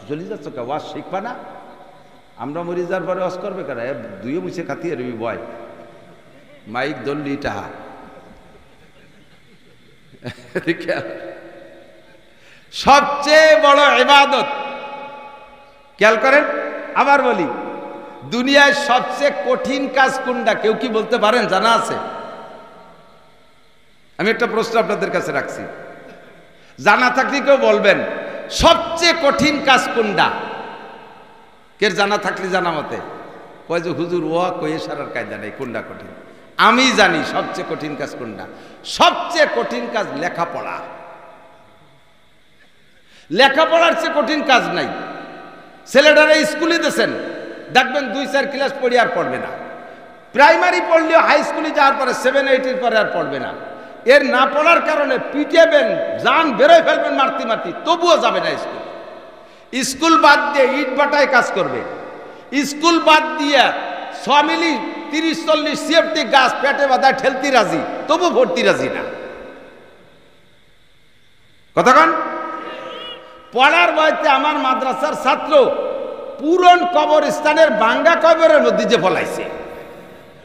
A: চলে যাচ্ছ কে, ওয়াজ শিখবা না? আমরা মরি যাওয়ার পরে ওয়াজ করবে কারা? দুইও মুছে খাতিয়ে রবি বয় মাইক দল্লি টাহা। সবচেয়ে বড় ইবাদত, খেয়াল করেন। আবার বলি, দুনিয়ায় সবচেয়ে কঠিন কাজ কোনটা কেউ কি বলতে পারেন? জানা আছে? আমি একটা প্রশ্ন আপনাদের কাছে রাখছি, জানা থাকলে কেউ বলবেন সবচেয়ে কঠিন কাজ কোনটা? কে জানা থাকলে জানা মতে কয় যে হুজুর ওয়া কয়ে সারার কায়দা নেই, কোনটা কঠিন? আমি জানি সবচেয়ে কঠিন কাজ কোনটা। সবচেয়ে কঠিন কাজ লেখাপড়া। লেখাপড়ার চেয়ে কঠিন কাজ নাই। ছেলেটারা স্কুলে দিয়েছেন, দেখবেন 2-4 ক্লাস পড়ি আর পড়বে না। প্রাইমারি পড়লেও হাই স্কুলে যাওয়ার পরে 7-8 পরে আর পড়বে না। এর না পড়ার কারণে পিটাবেন, জান বেরোয় ফেলবেন মারতে মারতে, তবুও যাবে না স্কুল। স্কুল বাদ দিয়ে ইট বাটায় কাজ করবে, স্কুল বাদ দিয়ে 6 মিলি 30-40 সেফটি গাছ পেটে বাঁধায় ঠেলতে রাজি, তবু ভর্তি রাজি না। কতক্ষণ পড়ার বয়সে আমার মাদ্রাসার ছাত্র পুরন কবরস্থানের ভাঙ্গা কবরের মধ্যে যে পলাইছে,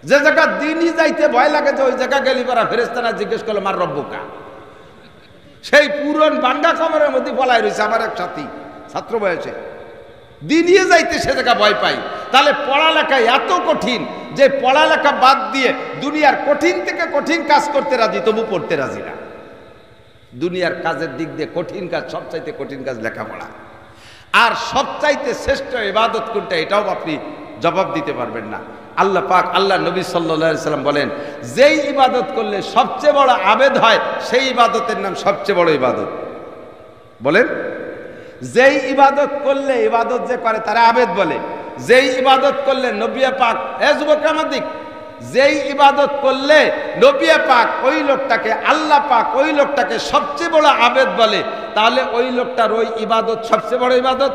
A: যে জায়গা দিনই যাইতে ভয় লাগে যে ওই জায়গা গেলি পারা ফেরেশতারা জিজ্ঞেস করলো মার রব্বুকা, সেই পুরন ভাঙ্গা কবরের মধ্যে পলাই রয়েছে আমার এক সাথী ছাত্র বয়সে, দিনিয়ে যাইতে সে জায়গা ভয় পাই। তাহলে পড়ালেখা এত কঠিন যে পড়ালেখা বাদ দিয়ে দুনিয়ার কঠিন থেকে কঠিন কাজ করতে রাজি, তবু পড়তে রাজি না। দুনিয়ার কাজের দিক দিয়ে কঠিন কাজ, সবচাইতে কঠিন কাজ লেখাপড়া। আর সবচাইতে শ্রেষ্ঠ ইবাদত কোনটা, এটাও আপনি জবাব দিতে পারবেন না। আল্লাহ পাক, আল্লাহ নবী সাল্লাল্লাহু আলাইহি সাল্লাম বলেন, যেই ইবাদত করলে সবচেয়ে বড় আবেদ হয় সেই ইবাদতের নাম সবচেয়ে বড় ইবাদত। বলেন, যেই ইবাদত করলে, ইবাদত যে করে তারা আবেদ বলে। যেই ইবাদত করলে নবী পাক, এ যুবক আমাদিক, যেই ইবাদত করলে নবী পাক ওই লোকটাকে, আল্লাহ পাক ওই লোকটাকে সবচেয়ে বড় আবেদ বলে, তাহলে ওই লোকটার ওই ইবাদত সবচেয়ে বড় ইবাদত।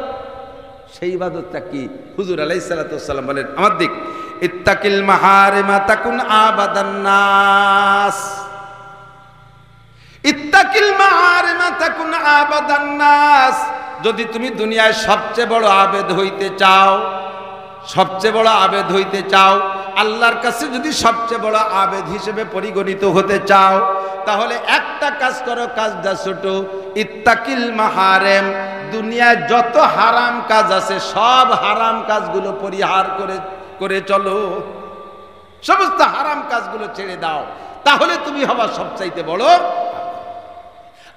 A: সেই ইবাদতটা কি? হুজুর আলাইহিস সালাতু ওয়াস সালাম বলেন আমার দিক, ইত্তাকিল মাহারিমা তাকুন আবাদান নাস, ইত্তাকিল মাহারিমা তাকুন আবাদান নাস। যদি তুমি দুনিয়ায় সবচেয়ে বড় আবেদ হইতে চাও, সবচেয়ে বড় আবেদ হইতে চাও, আল্লাহর কাছে যদি সবচেয়ে বড় আবেদ হিসেবে পরিগণিত হতে চাও, তাহলে একটা কাজ করো, কাজটা ছোট, ইত্তাকিল মাহারিম। দুনিয়ায় যত হারাম কাজ আছে সব হারাম কাজগুলো পরিহার করে চলো, সমস্ত হারাম কাজগুলো ছেড়ে দাও, তাহলে তুমি হবা সবচাইতে বড়।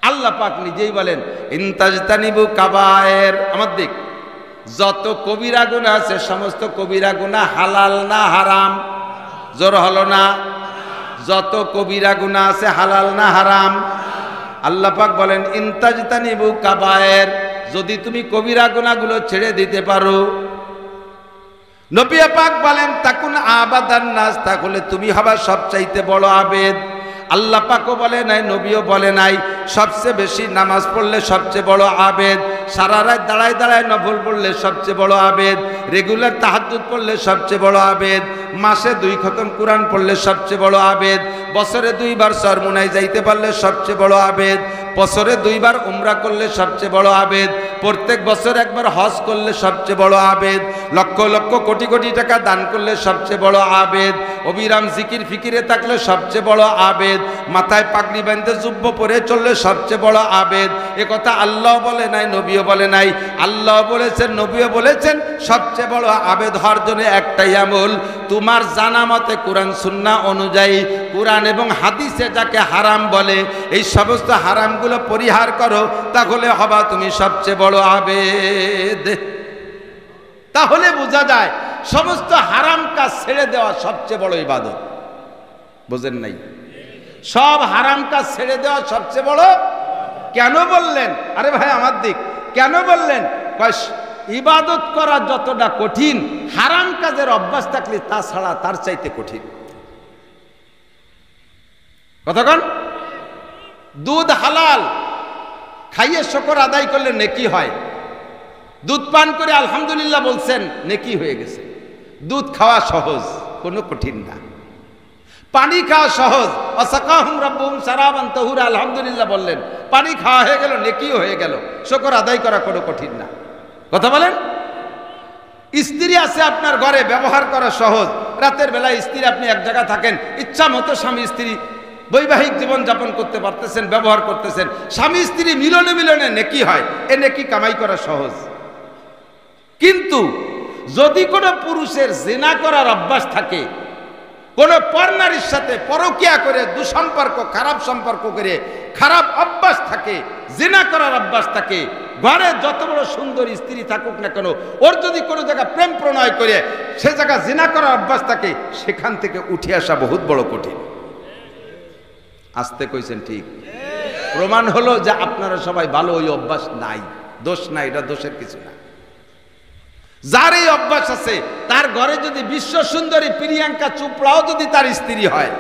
A: আল্লাহ পাক নিজেই বলেন, ইনতাজতানিবু কাবায়ের, আমার দিক, যত কবিরা গুনাহ আছে সমস্ত কবিরা গুনাহ হালাল না হারাম? জোর হলো না? যত কবিরা গুনাহ আছে হালাল না হারাম? আল্লাহ পাক বলেন, ইনতাজতানিবু কাবায়ের, যদি তুমি কবিরা গুনাহগুলো ছেড়ে দিতে পারো। নবী পাক বলেন, তাকুন আবাদান নাস, তাহলে তুমি হবা সবচাইতে বড় আবেদ। আল্লাহ পাকও বলে নাই, নবীও বলে নাই, সবচেয়ে বেশি নামাজ পড়লে সবচেয়ে বড় আবেদ, সারা রাত দাঁড়ায় দাঁড়ায় নফল পড়লে সবচেয়ে বড় আবেদ, রেগুলার তাহাজ্জুদ পড়লে সবচেয়ে বড় আবেদ, মাসে 2 খতম কোরআন পড়লে সবচেয়ে বড় আবেদ, বছরে 2 বার চরমুনায় যাইতে পারলে সবচেয়ে বড় আবেদ, বছরে 2 বার উমরা করলে সবচেয়ে বড় আবেদ, প্রত্যেক বছর একবার হজ করলে সবচেয়ে বড় আবেদ, লক্ষ লক্ষ কোটি কোটি টাকা দান করলে সবচেয়ে বড় আবেদ, অবিরাম জিকির ফিকিরে থাকলে সবচেয়ে বড় আবেদ, মাথায় পাগড়ি বাঁধতে জুব্ব পরে চললে সবচেয়ে বড় আবেদ। এ কথা আল্লাহ বলে নাই, নবীও বলে নাই। আল্লাহ বলেছেন, নবীও বলেছেন, সবচেয়ে বড় আবেদ হওয়ার জন্য একটাই আমল, তোমার জানা মতে কোরআন সুন্নাহ অনুযায়ী, কোরআন এবং হাদিসে যাকে হারাম বলে, এই সমস্ত হারামগুলো পরিহার করো, তাহলে হবা তুমি সবচেয়ে বড় আবেদ। তাহলে বোঝা যায় সমস্ত হারাম কাজ ছেড়ে দেওয়া সবচেয়ে বড় ইবাদত। বুঝেন নাই? সব হারাম কাজ ছেড়ে দেওয়া সবচেয়ে বড়। কেন বললেন? আরে ভাই আমার দিক, কেন বললেন? ইবাদত করা যতটা কঠিন, হারাম কাজের অভ্যাস থাকলে তা ছাড়া তার চাইতে কঠিন। কতক্ষণ? দুধ হালাল, খাইয়ে শুকর আদায় করলে নেকি হয়। দুধ পান করে আলহামদুলিল্লাহ বলছেন, নেকি হয়ে গেছে। দুধ খাওয়া সহজ, কোনো কঠিন না। পানি খাওয়া সহজ, আসাকাহুম রাব্বুহুম শারাবান তাহুরা, আলহামদুলিল্লাহ বললেন, পানি খাওয়া হয়ে গেল, নেকিও হয়ে গেল। শুকর আদায় করা কোনো কঠিন না। কথা বলেন? স্ত্রী আছে আপনার ঘরে, ব্যবহার করা সহজ। রাতের বেলায় স্ত্রী, আপনি এক জায়গায় থাকেন, ইচ্ছা মতো স্বামী স্ত্রী বৈবাহিক জীবন যাপন করতে পারতেছেন, ব্যবহার করতেছেন, স্বামী স্ত্রী মিলনে মিলনে নেকি হয়, এ নেকি কামাই করা সহজ। কিন্তু যদি কোনো পুরুষের জিনা করার অভ্যাস থাকে, কোন পরনারীর সাথে পরকিয়া করে, দুঃসম্পর্ক, খারাপ সম্পর্ক করে, খারাপ অভ্যাস থাকে, জিনা করার অভ্যাস থাকে, ঘরে যত বড় সুন্দর স্ত্রী থাকুক না কেন, ওর যদি কোনো জায়গায় প্রেম প্রণয় করে সে জায়গা জিনা করার অভ্যাস থাকে, সেখান থেকে উঠে আসা বহুত বড় কঠিন। আসতে কইছেন ঠিক? প্রমাণ হলো যে আপনারা সবাই ভালো, ওই অভ্যাস নাই, দোষ নাই, এটা দোষের কিছু না। যার এই অভ্যাস আছে, তার ঘরে যদি বিশ্ব সুন্দরী প্রিয়াঙ্কা চোপড়াও যদি তার স্ত্রী হয়,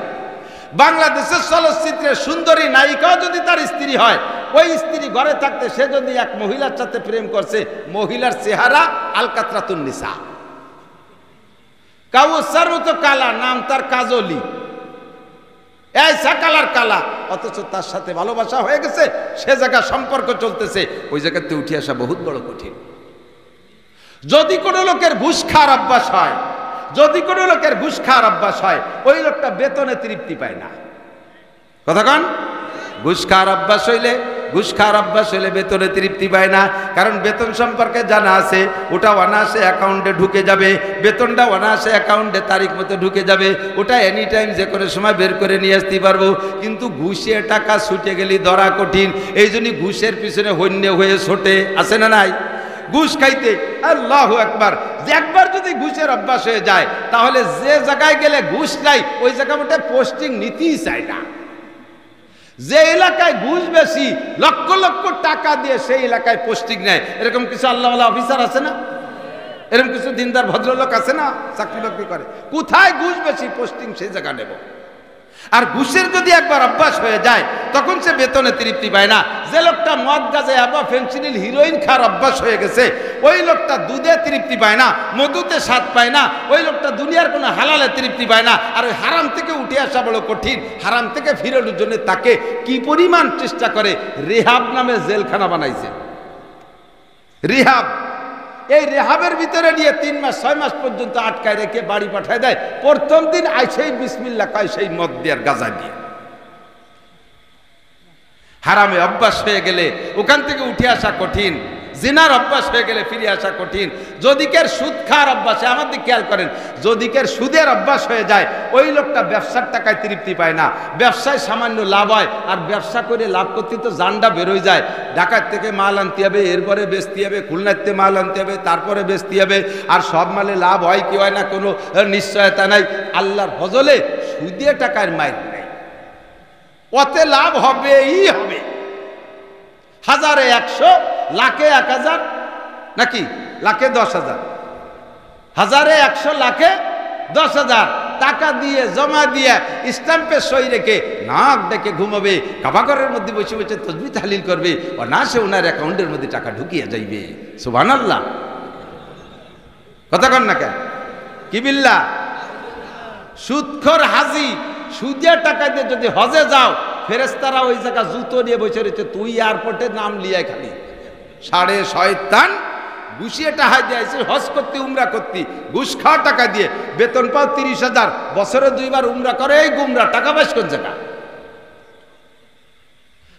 A: বাংলাদেশের চলচ্চিত্রের সুন্দরী নায়িকাও যদি তার স্ত্রী হয়, ওই স্ত্রী ঘরে থাকতে সে যদি এক মহিলার সাথে প্রেম করছে, মহিলার চেহারা আলকাতরাতুন নিসা, কাউসার মতো কালা, নাম তার কাজলি, এইসা কালার কালা, অথচ তার সাথে ভালোবাসা হয়ে গেছে, সে জায়গা সম্পর্ক চলতেছে, ওই জায়গাতে উঠে আসা বহুত বড় কঠিন। যদি কোনো লোকের ঘুষ খাওয়ার অভ্যাস হয়, যদি কোনো লোকের ঘুষ খাওয়ার অভ্যাস হয়, ওই লোকটা বেতনে তৃপ্তি পায় না। কথা কন? ঘুষ খাওয়ার অভ্যাস হইলে বেতনে তৃপ্তি পায় না। কারণ বেতন সম্পর্কে জানা আছে, ওটা অনায়াসে অ্যাকাউন্টে ঢুকে যাবে, বেতনটা অনায়াসে অ্যাকাউন্টে তারিখ মতো ঢুকে যাবে, ওটা এনি টাইম যে কোনো সময় বের করে নিয়ে আসতে পারবো। কিন্তু ঘুষে টাকা ছুটে গেলে ধরা কঠিন। এই জন্যই ঘুষের পিছনে হন্য হয়ে ছোটে, আছে না নাই? ঘুষ খাইতে আল্লাহু আকবার, যে একবার যদি ঘুষের অভ্যাস হয়ে যায়, তাহলে যে জায়গায় গেলে ঘুষ নাই, ওই জায়গায় ওটা পোস্টিং নিতেই চায় না। যে এলাকায় ঘুষ বেশি, লক্ষ লক্ষ টাকা দিয়ে সেই এলাকায় পোস্টিং নেয়। এরকম কিছু আল্লাহওয়ালা অফিসার আছে না? এরকম কিছু দিনদার ভদ্রলোক আছে না, চাকরি বাকরি করে? কোথায় ঘুষ বেশি, পোস্টিং সেই জায়গা নেব। আর ঘুষের যদি একবার অভ্যাস হয়ে যায়, তখন সে বেতনে তৃপ্তি পায় না। যে লোকটা মদ গাঁজা ইয়াবা ফেনসিডিল হিরোইন খাওয়ার অভ্যাস হয়ে গেছে, ওই লোকটা দুধে তৃপ্তি পায় না, মধুতে স্বাদ পায় না, ওই লোকটা দুনিয়ার কোনো হালালে তৃপ্তি পায় না। আর ওই হারাম থেকে উঠে আসা বড় কঠিন। হারাম থেকে ফিরানোর জন্য তাকে কি পরিমাণ চেষ্টা করে। রেহাব নামে জেলখানা বানাইছে, রিহাব। এই রেহাবের ভিতরে নিয়ে 3 মাস 6 মাস পর্যন্ত আটকায় রেখে বাড়ি পাঠায় দেয়। প্রথম দিন আইসেই বিসমিল্লাহ কয়, সেই মদ দেওয়ার গাঁজা দিয়ে। হারামে অভ্যাস হয়ে গেলে ওখান থেকে উঠে আসা কঠিন। জিনার অভ্যাস হয়ে গেলে ফিরে আসা কঠিন। যদিকের সুদ খাওয়ার অভ্যাসে, আমার দিকে খেয়াল করেন, যদিকের সুদের অভ্যাস হয়ে যায়, ওই লোকটা ব্যবসার টাকায় তৃপ্তি পায় না। ব্যবসায় সামান্য লাভ হয়, আর ব্যবসা করে লাভ করতে তো জানটা বেরোয় যায়। ঢাকার থেকে মাল আনতে হবে, এরপরে বেচতে হবে, খুলনাতে মাল আনতে হবে, তারপরে বেচতে হবে। আর সব মালে লাভ হয় কি হয় না, কোনো নিশ্চয়তা নাই। আল্লাহর ফজলে সুদে টাকার মাইর নেই, ওতে লাভ হবেই হবে। হাজারে 100, লাখে 1000, নাকি লাখে 10,000, হাজারে 100, লাখে 10,000 টাকা দিয়ে জমা দিয়ে স্ট্যাম্পে সই রেখে নাক ডেকে ঘুমাবে, কাবাঘরের মধ্যে বসে বসে তসবিহ তাহলিল করবে, ও না সে ওনার অ্যাকাউন্টের মধ্যে টাকা ঢুকিয়ে যাইবে। সুবহানাল্লাহ, কথা কন না কেন? কি বিল্লাহ? সুদখোর হাজি, সুদে টাকা দিয়ে যদি হজে যাও, ফেরেশতারা ওই জায়গা জুতো নিয়ে বসে রয়েছে, তুই এয়ারপোর্টে নাম লিয়ে খালি সাড়ে শয়তান। ঘুষিয়ে টাকা দিয়ে আইসে হজ করতে, উমরা করতে, ঘুষ খাওয়া টাকা দিয়ে, বেতন পাও 30,000, বছরে 2 বার উমরা করে, এই গুমরা টাকা পাস কোন জায়গা?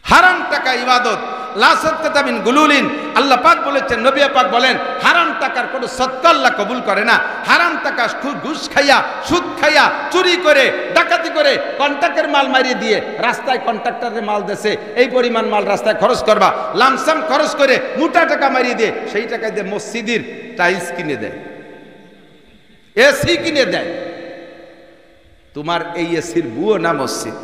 A: হারাম টাকা ইবাদত, লা সাদকাতা মিন গুলুলিন। আল্লাহ পাক বলেছেন, নবী পাক বলেন, হারাম টাকার কোনো সদকা আল্লাহ কবুল করে না। হারাম টাকা ঘুষ খাইয়া, সুদ খাইয়া, চুরি করে, ডাকাতি করে, কন্ট্রাক্টের মাল মারিয়ে দিয়ে, রাস্তায় কন্ট্রাক্টরের মাল দেশে এই পরিমাণ মাল রাস্তায় খরচ করবা, লামসাম খরচ করে মোটা টাকা মারিয়ে দিয়ে, সেই টাকা দিয়ে মসজিদের টাইলস কিনে দেয়, এসি কিনে দেয়। তোমার এই এসির বুয়ো না মসজিদ,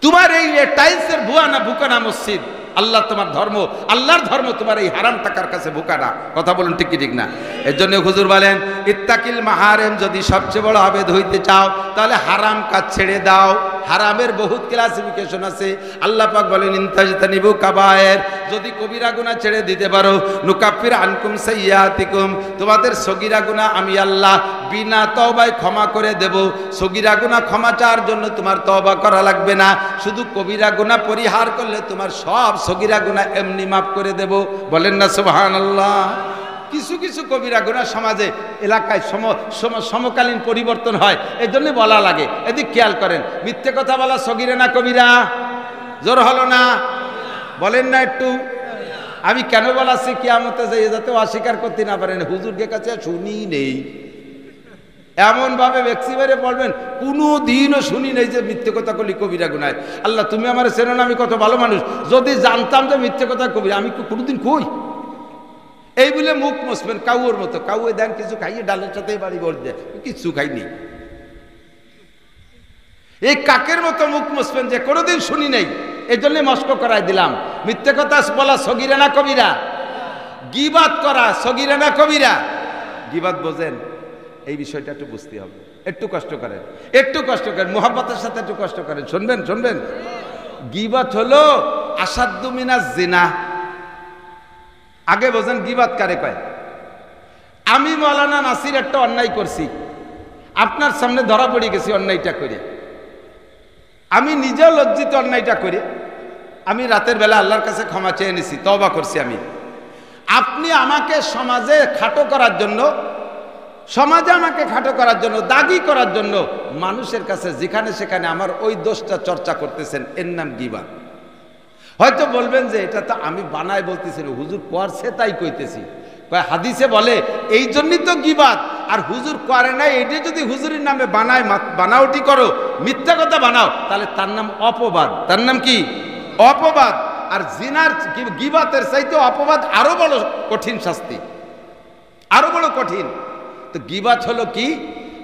A: তোমার এই টাইলসের বুয়া না বুকা না মসজিদ। আল্লাহ তোমার ধর্ম, আল্লাহর ধর্ম তোমার এই হারাম টাকার কাছে বুকা না। কথা বলুন ঠিক কি ঠিক না? এর জন্য হুজুর বলেন, ইত্তাকিল মাহারেম, যদি সবচেয়ে বড় আবেদ হইতে চাও, তাহলে হারাম কাজ ছেড়ে দাও। হারামের বহুত ক্লাসিফিকেশন আছে। আল্লাহ পাক বলেন, ইনতাজতানিবু কাবায়ের, যদি কবিরা গুনাহ ছেড়ে দিতে পারো, নুকাফির আনকুম সাইয়্যাতিকুম, তোমাদের সগীরা গুনাহ আমি আল্লাহ বিনা তওবায় ক্ষমা করে দেব। সগীরা গুনাহ ক্ষমা চাওয়ার জন্য তোমার তওবা করা লাগবে না, শুধু কবিরা গুনাহ পরিহার করলে তোমার সব সগীরা গুনাহ এমনি মাফ করে দেব। বলেন না সুবহানাল্লাহ? কিছু কিছু কবিরা গুনাহ সমাজে, এলাকায় সমকালীন পরিবর্তন হয়, এই জন্য বলা লাগে। এদিক খেয়াল করেন, মিথ্যে কথা বলা সগীরা না কবিরা? জোর হলো না? বলেন না একটু? আমি কেন বলাচ্ছি, কিয়ামতে যাতে অস্বীকার করতে না পারেন, হুজুরকে কাছে শুনি নেই, এমন ভাবে ব্যক্তি বেড়ে পড়বেন, কোনো দিনও শুনি নেই যে মিথ্যে কথা কলি কবিরা গুনাহ। আল্লাহ তুমি আমার চেনো না, আমি কত ভালো মানুষ, যদি জানতাম যে মিথ্যে কথা কবিরা, আমি কোনোদিন কই? এই বলে মুখ মুছবেন কাউর মতো। কাউয়ে দেন কিছু খাইয়ে ডালের সাথে বাড়ি ভর দেয়, কিচ্ছু খাইনি। এই কাকের মতো মুখ মুছবেন যে কোনোদিন শুনি নেই। এই জন্য মস্ক করাই দিলাম। মিথ্যে কথা বলা সগীরা না কবিরা? গীবাত করা সগীরা না কবিরা? গীবাত বোঝেন? এই বিষয়টা একটু বুঝতে হবে। একটু কষ্ট করেন, একটু কষ্ট করেন, মুহাব্বতের সাথে একটু কষ্ট করেন। শুনবেন? গীবাত হলো আসাদ্দু মিনাজ জিনা। আগে বোঝেন গীবাত কারে কয়। আমি মাওলানা নাসির একটা অন্যায় করছি, আপনার সামনে ধরা পড়ে গেছি অন্যায়টা করে, আমি নিজেও লজ্জিত অন্যায়টা করে, আমি রাতের বেলা আল্লাহর কাছে ক্ষমা চেয়ে নিছি, তওবা করছি আমি। আপনি আমাকে সমাজে খাটো করার জন্য, সমাজে আমাকে খাটো করার জন্য, দাগি করার জন্য মানুষের কাছে যেখানে সেখানে আমার ওই দোষটা চর্চা করতেছেন, এর নাম গীবাত। হয়তো বলবেন যে এটা তো আমি বানায় বলতেছি না, হুজুর করছে তাই কইতেছি। হাদিসে বলে এই জন্যই তো গীবাত, আর হুজুর করে নাই এটা যদি হুজুরের নামে বানায়, বানাওটি করো, মিথ্যা কথা বানাও, তাহলে তার নাম অপবাদ। তার নাম কি? অপবাদ। আর জিনার গীবাতের চাইতে অপবাদ আরো বড় কঠিন শাস্তি, আরো বড় কঠিন। তো গীবাত হলো কি?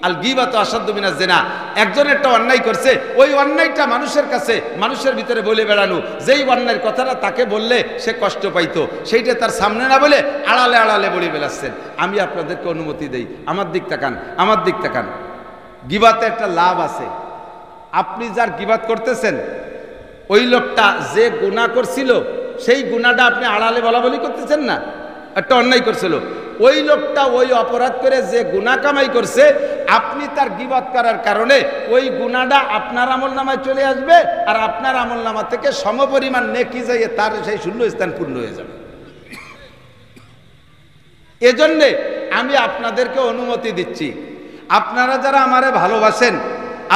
A: আল গীবাত আসাদ্দু মিনাজ জিনা। একজন একটা অন্যায় করছে, ওই অন্যায়টা মানুষের কাছে, মানুষের ভিতরে বলে বেড়ানো, যেই অন্যায়ের কথাটা তাকে বললে সে কষ্ট পাইতো, সেইটা তার সামনে না বলে আড়ালে আড়ালে বলে বেড়াচ্ছেন। আমি আপনাদেরকে অনুমতি দেই, আমার দিক তাকান, আমার দিক তাকান। গীবাতে একটা লাভ আছে। আপনি যার গীবাত করতেছেন, ওই লোকটা যে গুনাহ করছিল সেই গুনাহটা আপনি আড়ালে বলা বলি করতেছেন না, একটা অন্যায় করছিল, ওই লোকটা ওই অপরাধ করে যে গুনাহ কামাই করছে, আপনি তার গীবাত করার কারণে ওই গুনাহটা আপনার আমলনামায় চলে আসবে, আর আপনার আমলনামা থেকে সমপরিমাণ নেকি যাইয়ে তার সেই শূন্য স্থান পূর্ণ হয়ে যাবে। এজন্যে আমি আপনাদেরকে অনুমতি দিচ্ছি, আপনারা যারা আমারে ভালোবাসেন,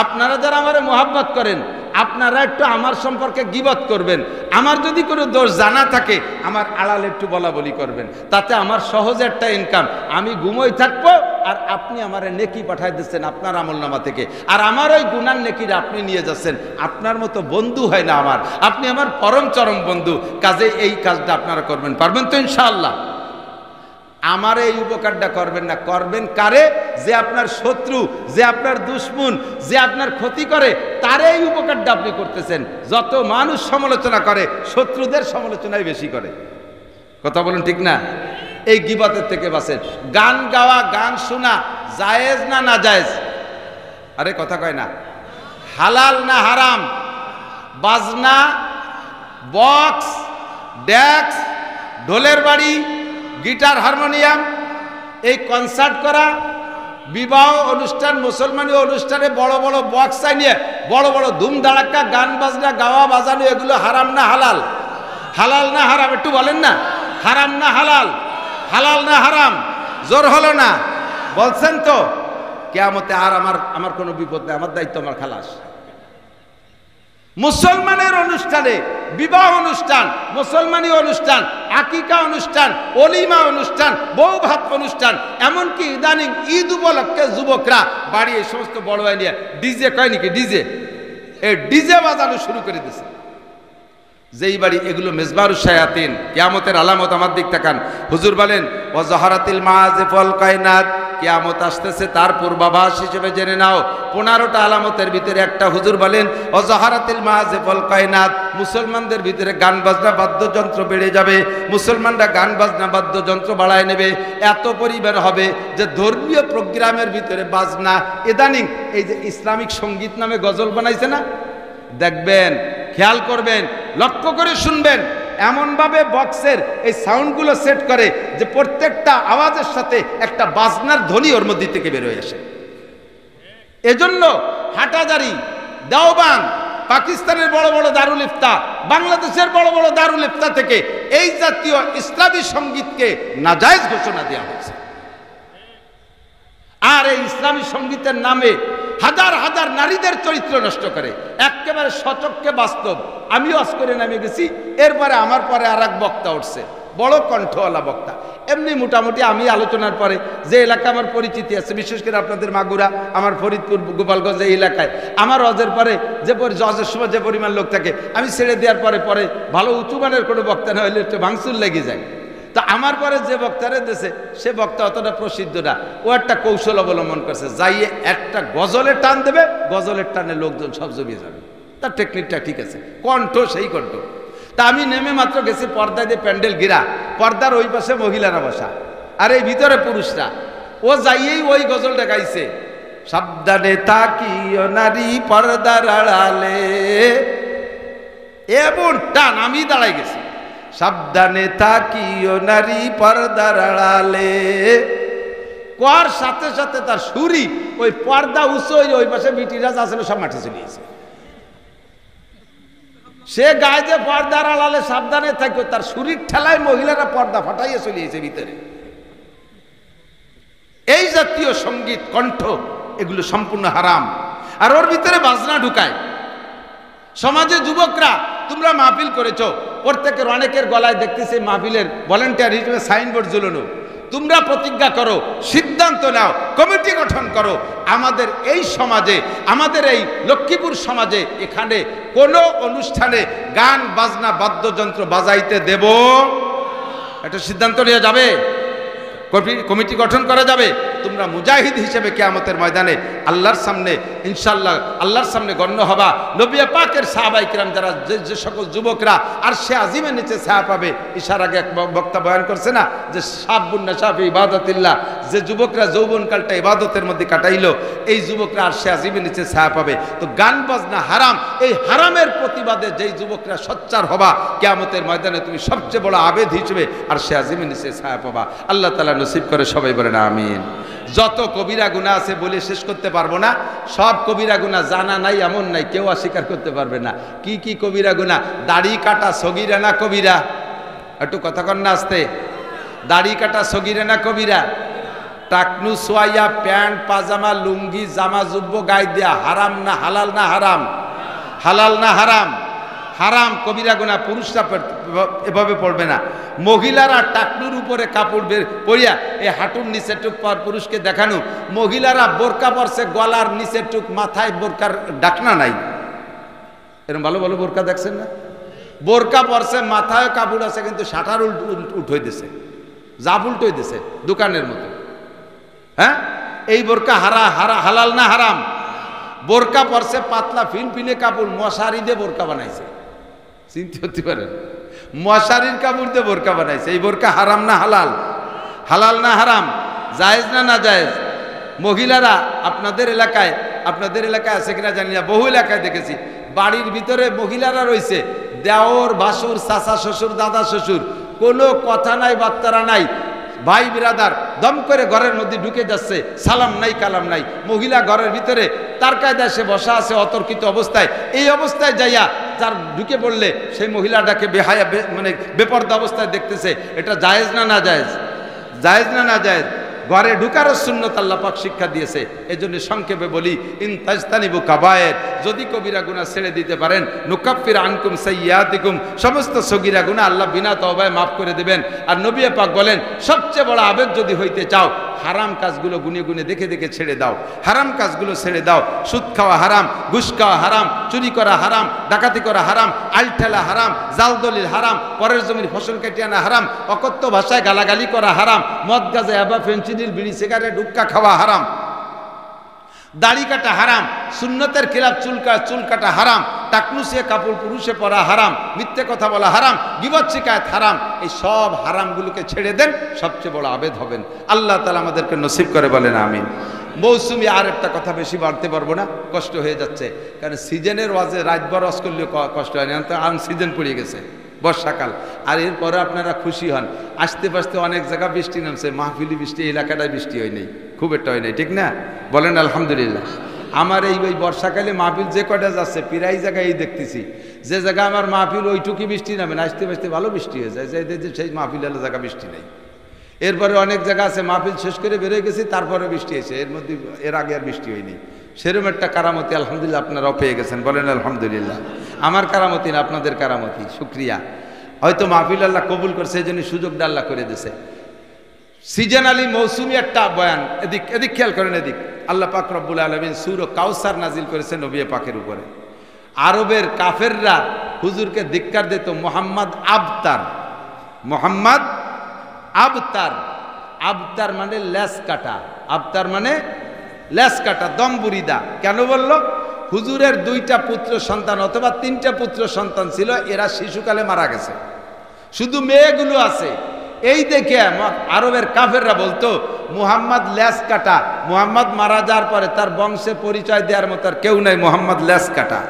A: আপনারা যারা আমারে মোহাব্বত করেন, আপনারা একটু আমার সম্পর্কে গীবত করবেন। আমার যদি কোনো দোষ জানা থাকে আমার আড়ালে একটু বলা বলি করবেন, তাতে আমার সহজ একটা ইনকাম, আমি ঘুমোই থাকবো আর আপনি আমার নেকি পাঠাই দিচ্ছেন আপনার আমলনামা থেকে, আর আমার ওই গুনার নেকিটা আপনি নিয়ে যাচ্ছেন। আপনার মতো বন্ধু হয় না আমার, আপনি আমার পরম চরম বন্ধু। কাজে এই কাজটা আপনারা করবেন, পারবেন তো ইনশাআল্লাহ? আমার এই উপকারটা করবেন না, করবেন কারে? যে আপনার শত্রু, যে আপনার দুশ্মন, যে আপনার ক্ষতি করে, তার এই উপকারটা আপনি করতেছেন। যত মানুষ সমালোচনা করে, শত্রুদের সমালোচনাই বেশি করে। কথা বলুন ঠিক না? এই গীবতের থেকে বাঁচেন। গান গাওয়া, গান শোনা জায়েজ না না জায়েজ? আরে কথা কয় না। হালাল না হারাম? বাজনা, বক্স, ডেক্স, ঢোলের বাড়ি, গিটার, হারমোনিয়াম, এই কনসার্ট করা, বিবাহ অনুষ্ঠান, মুসলমানি অনুষ্ঠানে বড় বড় বক্স নিয়ে বড় বড় ধুমধাড়াক্কা গান বাজনা গাওয়া বাজানো, এগুলো হারাম না হালাল? হালাল না হারাম? একটু বলেন না, হারাম না হালাল? হালাল না হারাম? জোর হলো না? বলছেন তো? কিয়ামতে আর আমার কোনো বিপদ নেই, আমার দায়িত্ব আমার খালাস। মুসলমানের অনুষ্ঠানে, বিবাহ অনুষ্ঠান, মুসলমানি অনুষ্ঠান, আকিকা অনুষ্ঠান, অলিমা অনুষ্ঠান, বউ ভাত অনুষ্ঠান, এমনকি ইদানিং ঈদ উপলক্ষে যুবকরা বাড়ি এই সমস্ত বড় নিয়ে ডিজে, কয় নাকি ডিজে, এই ডিজে বাজানো শুরু করে দিয়েছে। যেই বাড়ি এগুলো মেজবারুশ শায়াতিন, কিয়ামতের আলামত। আমার দিক তাকান। হুজুর বলেন ওয়াজাহারাতিল মাযিফুল কায়নাত, কিয়ামত আসতেছে তার পূর্বাভাস হিসেবে জেনে নাও। 15টা আলামতের ভিতরে একটা হুজুর বলেন ওয়াজাহারাতিল মাযিফুল কায়নাত, মুসলমানদের ভিতরে গান বাজনা বাদ্যযন্ত্র বেড়ে যাবে। মুসলমানরা গান বাজনা বাদ্যযন্ত্র বাড়ায় নেবে, এত পরিমাণ হবে যে ধর্মীয় প্রোগ্রামের ভিতরে বাজনা, ইদানিং এই যে ইসলামিক সঙ্গীত নামে গজল বানাইছে না, দেখবেন, খেয়াল করবেন, লক্ষ্য করে শুনবেন, এমনভাবে বক্সের এই সাউন্ডগুলো সেট করে যে প্রত্যেকটা আওয়াজের সাথে একটা বাজনার ধ্বনি ওর মধ্যে থেকে বের হয়ে আসে। এজন্য হাটাজারি, দেওবান, পাকিস্তানের বড় বড় দারুল ইফতা, বাংলাদেশের বড় বড় দারুল ইফতা থেকে এই জাতীয় ইসলামী সঙ্গীতকে নাজায়েজ ঘোষণা দেওয়া হয়েছে। আর এই ইসলামী সঙ্গীতের নামে হাজার হাজার নারীদের চরিত্র নষ্ট করে, একেবারে সচক্ষে বাস্তব। আমিও আজ করে নামে গেছি, এরপরে আমার পরে আর এক বক্তা উঠছে, বড় কণ্ঠওয়ালা বক্তা। এমনি মোটামুটি আমি আলোচনার পরে যে এলাকা আমার পরিচিতি আছে, বিশেষ করে আপনাদের মাগুরা, আমার ফরিদপুর, গোপালগঞ্জ, এই এলাকায় আমার হজের পরে যে হজের সময় যে পরিমাণ লোক থাকে, আমি ছেড়ে দেওয়ার পরে পরে ভালো উঁচু মানের কোনো বক্তা না হলে একটু ভাঙচুর লেগে যায়। তো আমার পরে যে বক্তারে দিয়েছে সে বক্তা অতটা প্রসিদ্ধ না, ও একটা কৌশল অবলম্বন করছে, যাইয়ে একটা গজলের টান দেবে, গজলের টানে লোকজন সব জমিয়ে যাবে। তার টেকনিকটা ঠিক আছে, কণ্ঠ সেই কণ্ঠ। তা আমি নেমে মাত্র গেছি, পর্দা দিয়ে প্যান্ডেল ঘেরা, পর্দার ওই পাশে মহিলারা বসা আর এই ভিতরে পুরুষরা। ও যাইয়েই ওই গজলটা গাইছে, সাবধানে তাকিও নারী পর্দার আড়ালে, এমন টান, আমি দাঁড়াই গেছি। সাবধানে থাকিও নারী পর্দার আড়ালে, কোয়ার সাথে সাথে তার সুরি ওই পর্দা উঁচু ওই পাশে বিটিরাজ আসলে সব মাঠে চলে গেছে। সে গায়ে যে পর্দার আড়ালে সাবধানে থাকবে, তার শরীর ঠেলায় মহিলারা পর্দা ফাটাইয়ে চলে গেছে ভিতরে। এই জাতীয় সঙ্গীত কণ্ঠ এগুলো সম্পূর্ণ হারাম। আর ওর ভিতরে বাজনা ঢুকায়। সমাজে যুবকরা তোমরা মাহফিল করেছ, প্রত্যেকের অনেকের গলায় দেখতেছে মাহফিলের ভলেন্টিয়ার হিসেবে সাইনবোর্ড ঝুলানো। তোমরা প্রতিজ্ঞা করো, সিদ্ধান্ত নাও, কমিটি গঠন করো, আমাদের এই সমাজে, আমাদের এই লক্ষ্মীপুর সমাজে এখানে কোনো অনুষ্ঠানে গান বাজনা বাদ্যযন্ত্র বাজাইতে দেব, একটা সিদ্ধান্ত নেওয়া যাবে, কমিটি গঠন করা যাবে। তোমরা মুজাহিদ হিসেবে কিয়ামতের ময়দানে আল্লাহর সামনে ইনশাআল্লাহ আল্লাহর সামনে গণ্য হবা। নবী পাকের সাহাবায়ে কিরাম যারা যে সকল যুবকরা আরশে আজিমের নিচে ছায়া পাবে, ইশার আগে এক বক্তা বয়ান করছে না যে শাবুন নাশা ফি ইবাদাতিল্লাহ, যে যুবকরা যৌবনকালটা ইবাদতের মধ্যে কাটাইলো, এই যুবকরা আরশে আজিমের নিচে ছায়া পাবে। তো গান বাজনা হারাম, এই হারামের প্রতিবাদে যেই যুবকরা সোচ্চার হবা, কিয়ামতের ময়দানে তুমি সবচেয়ে বড় আবেদ হিসেবে আরশে আজিমের নিচে ছায়া পাবা। আল্লাহ তাআলা নসিব করে, সবাই বলেন আমিন। যত কবিরা গুনাহ আছে বলে শেষ করতে পারবো না। সব কবিরা গুনাহ জানা নাই এমন নাই, কেউ অস্বীকার করতে পারবে না। কি কি কবিরা গুনাহ? দাড়ি কাটা সগীরা না কবিরা? একটু কথা কন না আস্তে। দাড়ি কাটা সগীরা না কবিরা? টাকনু সোয়াইয়া প্যান্ট পাজামা লুঙ্গি জামা জুব্ব গায়ে দেয়া হারাম না হালাল? না হারাম? হালাল না হারাম? হারাম, কবিরা গুনাহ। পুরুষরা এভাবে পড়বে না। মহিলারা টাকনুর উপরে কাপড় পরিয়া এই হাঁটুর নিচের টুক পর পুরুষকে দেখানো। মহিলারা বোরকা পরছে, গলার নিচের টুক, মাথায় বোরকার ডাকনা নাই। এরকম ভালো ভালো বোরকা দেখছেন না? বোরকা পরছে, মাথায় কাপড় আছে, কিন্তু শাটার উঠে দিছে, জাপ উল্টোই দিছে দোকানের মতো। হ্যাঁ, এই বোরকা হালাল না হারাম? বোরকা পরছে, পাতলা ফিনফিনে কাপড়, মশারি দিয়ে বোরকা বানাইছে। চিন্তা করতে পারেন, মশারির কাপড় দিয়ে বোরকা বানাইছে। এই বোরকা হারাম না হালাল? হালাল না হারাম? জায়েজ না না জায়েজ? মহিলারা আপনাদের এলাকায় আছে কিনা জানি না, বহু এলাকায় দেখেছি বাড়ির ভিতরে মহিলারা রয়েছে, দেওর ভাসুর চাচা শ্বশুর দাদা শ্বশুর, কোনো কথা নাই বার্তারা নাই, ভাই বিরাদার দম করে ঘরের মধ্যে ঢুকে যাচ্ছে, সালাম নাই কালাম নাই। মহিলা ঘরের ভিতরে তার কায়দায় সে বসা আছে অতর্কিত অবস্থায়। এই অবস্থায় যাইয়া যার ঢুকে পড়লে সেই মহিলাটাকে বেহায়া মানে বেপর্দা অবস্থায় দেখতেছে। এটা জায়েজ না না জায়েজ? জায়েজ না না জায়েজ? ঘরে ঢুকারও সুন্নত আল্লাহ পাক শিক্ষা দিয়েছে। এজন্য সংক্ষেপে বলি, ইন তাজতানিবু কাবায়ের, যদি কবিরা গুনাহ ছেড়ে দিতে পারেন, নুকাফির আনকুম সাইয়্যাতিকুম, সমস্ত সগীরা গুনাহ আল্লাহ বিনা তওবায় মাফ করে দেবেন। আর নবী পাক বলেন, সবচেয়ে বড় আবেদ যদি হইতে চাও, হারাম কাজগুলো গুনে গুনে দেখে দেখে ছেড়ে দাও। হারাম কাজগুলো ছেড়ে দাও। সুদ খাওয়া হারাম, ঘুষ খাওয়া হারাম, চুরি করা হারাম, ডাকাতি করা হারাম, আলঠেলা হারাম, জাল দলিল হারাম, পরের জমির ফসল কেটে আনা হারাম, অকথ্য ভাষায় গালাগালি করা হারাম, মদ গাঁজা ইয়াবা ফেনসিডিল বিড়ি সিগারেট হুক্কা খাওয়া হারাম, দাড়ি কাটা হারাম, সুন্নতের খিলাফ চুল কাটা হারাম, টাকনুসিয়া কাপড় পুরুষে পরা হারাম, মিথ্যে কথা বলা হারাম, গীবত শিকায়ত হারাম। এই সব হারামগুলোকে ছেড়ে দেন, সবচেয়ে বড় আবেদ হবেন। আল্লাহ তাআলা আমাদেরকে নসিব করে, বলেন আমিন। মৌসুমি আর একটা কথা বেশি বাড়তে পারবো না, কষ্ট হয়ে যাচ্ছে, কারণ সিজনের ওয়াজে রাতভর ওয়াজ করলেও কষ্ট হয় না। তো আনসিজন পড়ে গেছে, বর্ষাকাল। আর এরপরে আপনারা খুশি হন, আসতে পাশতে অনেক জায়গা বৃষ্টি নামছে, মাহফিলি বৃষ্টি এলাকাটায় বৃষ্টি হয় নাই, খুব একটা হয় নাই, ঠিক না? বলেন আলহামদুলিল্লাহ। আমার এই বর্ষাকালে মাহফিল যে কয়টা যাচ্ছে, প্রায় জায়গায় এই দেখতেছি, যে জায়গায় আমার মাহফিল ওইটুকুই বৃষ্টি নামে না, আসতে পাশতে ভালো বৃষ্টি হয়ে যায়, সেই মাহফিল এলাকা জায়গা বৃষ্টি নেই। এরপরে অনেক জায়গা আছে মাহফিল শেষ করে বেরোয় গেছি, তারপরে বৃষ্টি হয়েছে, এর আগে আর বৃষ্টি হয়নি। সেরকম একটা কারামতি আলহামদুলিল্লাহ আপনারাও পেয়ে গেছেন, বলেন আলহামদুলিল্লাহ। আমার কারামতি না, আপনাদের কারামতি, শুক্রিয়া। হয়তো মাহফিল আল্লাহ কবুল করছে, এই জন্য সুযোগটা আল্লাহ করে দিয়েছে। সিজনালি মৌসুমি একটা বয়ান, এদিক খেয়াল করেন, এদিক। আল্লাহ পাক রব্বুল আলামিন সূরা কাউসার নাজিল করেছেন নবী পাকের উপরে। আরবের কাফেররা হুজুরকে ধিক্কার দিত, মোহাম্মদ আবতার, মোহাম্মদ আবতার। আবতার মানে লেস কাটা, আবতার মানে লেস কাটা, দমবুরিদা। কেন বলল? হুজুরের 2টা পুত্র সন্তান অথবা 3টা পুত্র সন্তান ছিল, এরা শিশুকালে মারা গেছে, শুধু মেয়েগুলো আছে। এই দেখে আরবের কাফেররা বলতো, মুহাম্মদ লেস কাটা, মুহাম্মদ মারা যাওয়ার পরে তার বংশে পরিচয় দেওয়ার মতো আর কেউ নাই, মুহাম্মদ লেস কাটা।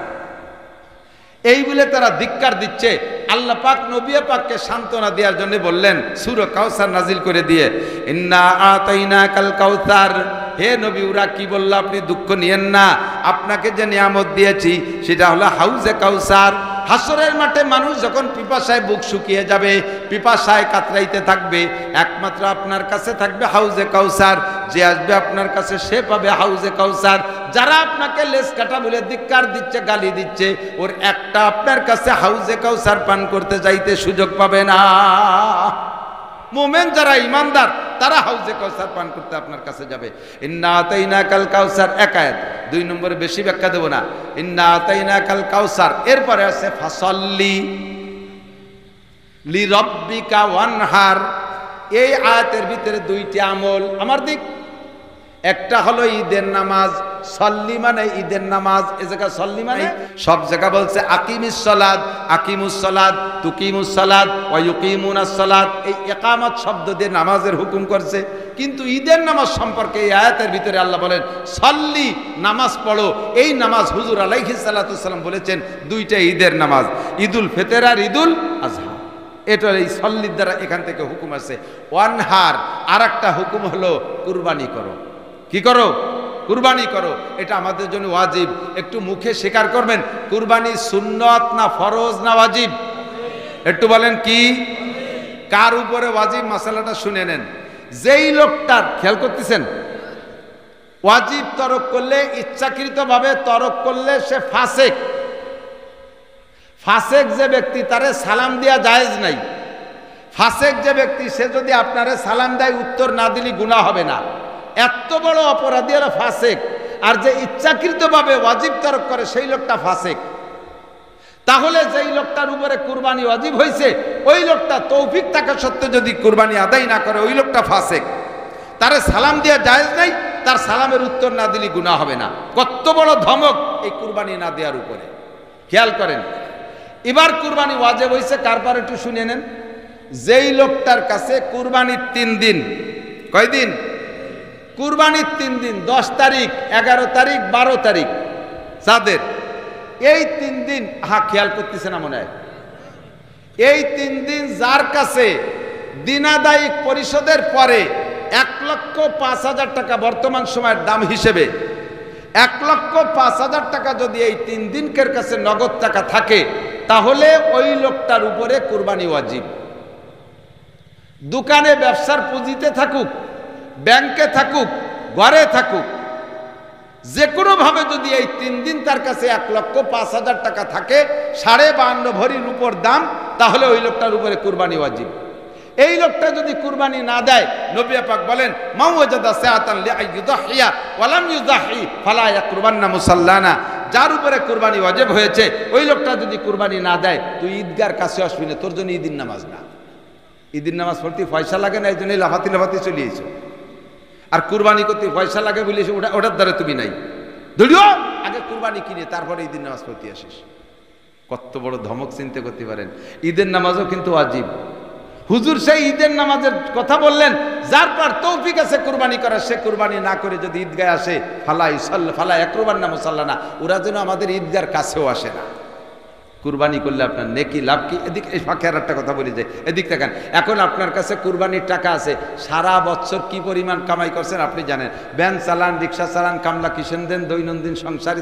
A: এই বলে তারা ধিক্কার দিচ্ছে। আল্লাহ পাক নবী পাককে সান্ত্বনা দেওয়ার জন্য বললেন সূরা কাউসার নাজিল করে দিয়ে, ইন্না আতাইনাকাল কাউসার, হে নবী ওরা কি বলল আপনি দুঃখ নিয়েন না, আপনাকে যে নিয়ামত দিয়েছি সেটা হলো হাউজে কাউসার। হাসরের মাঠে মানুষ যখন পিপাসায় বুক শুকিয়ে যাবে, পিপাসায় কাতরাইতে থাকবে, একমাত্র আপনার কাছে থাকবে হাউজে কাউসার। যে আসবে আপনার কাছে সে পাবে হাউজে কাউসার। যারা আপনাকে লেস কাটা বলে ধিক্কার দিচ্ছে, গালি দিচ্ছে, ওর একটা আপনার কাছে হাউজে কাউসার পান করতে যাইতে সুযোগ পাবে না। মুমিন যারা ইমানদার তারা হাউজে কাউসার পান করতে আপনার কাছে যাবে। ইন্না আতাইনাকাল কাউসার এক আয়াত, 2 নম্বরে বেশি ব্যাখ্যা দেব না। ইন্না আতাইনাকাল কাউসার, এরপরে আছে ফাসাল্লি লিরাব্বিকা ওয়ানহার। এই আয়াতের ভিতরে 2টি আমল আমার দিক। একটা হলো ঈদের নামাজ, সল্লি মানে ঈদের নামাজ। এ জায়গা সল্লি মানে সব জায়গা বলছে আকিমিস সালাত, আকিমুস সালাত, তুকিমুস সালাত ওয়া ইউকিমুনাস সালাত। এই ইকামত শব্দ দিয়ে নামাজের হুকুম করছে, কিন্তু ঈদের নামাজ সম্পর্কে এই আয়াতের ভিতরে আল্লাহ বলেন সল্লি, নামাজ পড়ো। এই নামাজ হুজুর আলাইহিস সালাতু সাল্লাম বলেছেন 2টা ঈদের নামাজ, ঈদুল ফিতর আর ঈদুল আজহা। এটা এই সল্লির দ্বারা এখান থেকে হুকুম আছে। ওয়ানহার, আর একটা হুকুম হলো কুরবানি করো। কি করো? কুরবানি করো। এটা আমাদের জন্য ওয়াজিব। একটু মুখে স্বীকার করবেন, কুরবানি সুন্নত না ফরজ না ওয়াজিব? একটু বলেন কি কার উপরে ওয়াজিব? মাসালাটা শুনে নেন। যেই লোকটার, খেয়াল করতেছেন, ওয়াজিব তরক করলে, ইচ্ছাকৃতভাবে তরক করলে সে ফাসেক। ফাসেক যে ব্যক্তি তারে সালাম দেওয়া জায়েজ নাই। ফাসেক যে ব্যক্তি সে যদি আপনারে সালাম দেয় উত্তর না দিলে গুনাহ হবে না। এত বড় অপরাধী হলো ফাসেক। আর যে ইচ্ছাকৃতভাবে ওয়াজিব তরক করে সেই লোকটা ফাসেক। তাহলে যেই লোকটার উপরে কুরবানি ওয়াজিব হয়েছে ওই লোকটা তৌফিক থাকা সত্ত্বেও যদি কুরবানি আদায় না করে ওই লোকটা ফাসেক। তারে সালাম দেওয়া জায়েজ নাই, তার সালামের উত্তর না দিলে গুনাহ হবে না। কত বড় ধমক এই কুরবানি না দেওয়ার উপরে, খেয়াল করেন। এবার কুরবানি ওয়াজিব হয়েছে কার পর একটু শুনে নেন। যেই লোকটার কাছে কুরবানির 3 দিন, কয় দিন? কুরবানির 3 দিন, 10 তারিখ, 11 তারিখ, 12 তারিখ, যাদের এই 3 দিন, খেয়াল করতেছে না মনে হয়, এই 3 দিন যার কাছে দিনাদায়িক পরিশোধের পরে 1,05,000 টাকা বর্তমান সময়ের দাম হিসেবে 1,05,000 টাকা যদি এই 3 দিনকের কাছে নগদ টাকা থাকে তাহলে ওই লোকটার উপরে কুরবানি ওয়াজিব। দোকানে ব্যবসার পুঁজিতে থাকুক, ব্যাংকে থাকুক, ঘরে থাকুক, যে কোনো ভাবে যদি এই 3 দিন তার কাছে 1,05,000 টাকা থাকে, 52.5 ভরির উপর দাম, তাহলে ওই লোকটার উপরে কুরবানি ওয়াজিব। এই লোকটা যদি কুরবানি না দেয়, নবী পাক বলেন মান ওয়াজাদা সাআতান লিআইয়ুযহিয়া ওয়া লাম ইউযহি ফালা ইয়াকরুবান্না মুসাল্লানা। যার উপরে কুরবানি ওয়াজিব হয়েছে ওই লোকটা যদি কুরবানি না দেয়, তুই ঈদগার কাছে আসবি না, তোর জন্য ঈদের নামাজ না। ঈদের নামাজ পড়তে পয়সা লাগে না, এই জন্য লাফাতি লাফাতি চলিয়েছো। আর কুরবানি করতে পয়সা লাগে বলেছে, ওটার দ্বারা তুমি নাই। ধরিও আগে কুরবানি কিনে তারপরে ঈদের নামাজ পড়তে আসিস। কত বড় ধমক চিন্তা করতে পারেন। ঈদের নামাজও কিন্তু ওয়াজিব। হুজুর সেই ঈদের নামাজের কথা বললেন, যার পর তৌফিক আছে কুরবানি করার, সে কুরবানি না করে যদি ঈদগায় আসে, ফালা ইয়াকরুবান্না মুসাল্লানা, ওরা যেন আমাদের ঈদগার কাছেও আসে না। কুরবানি করলে আপনার নেকি লাভ কি? এদিক এই ফাঁকে আর একটা কথা বলে যায়, এদিক দেখেন। এখন আপনার কাছে কুরবানির টাকা আছে, সারা বছর কি পরিমাণ কামাই করছেন আপনি জানেন। ভ্যান চালান, রিক্সা চালান, কামলা কিষেন দেন, দৈনন্দিন সংসার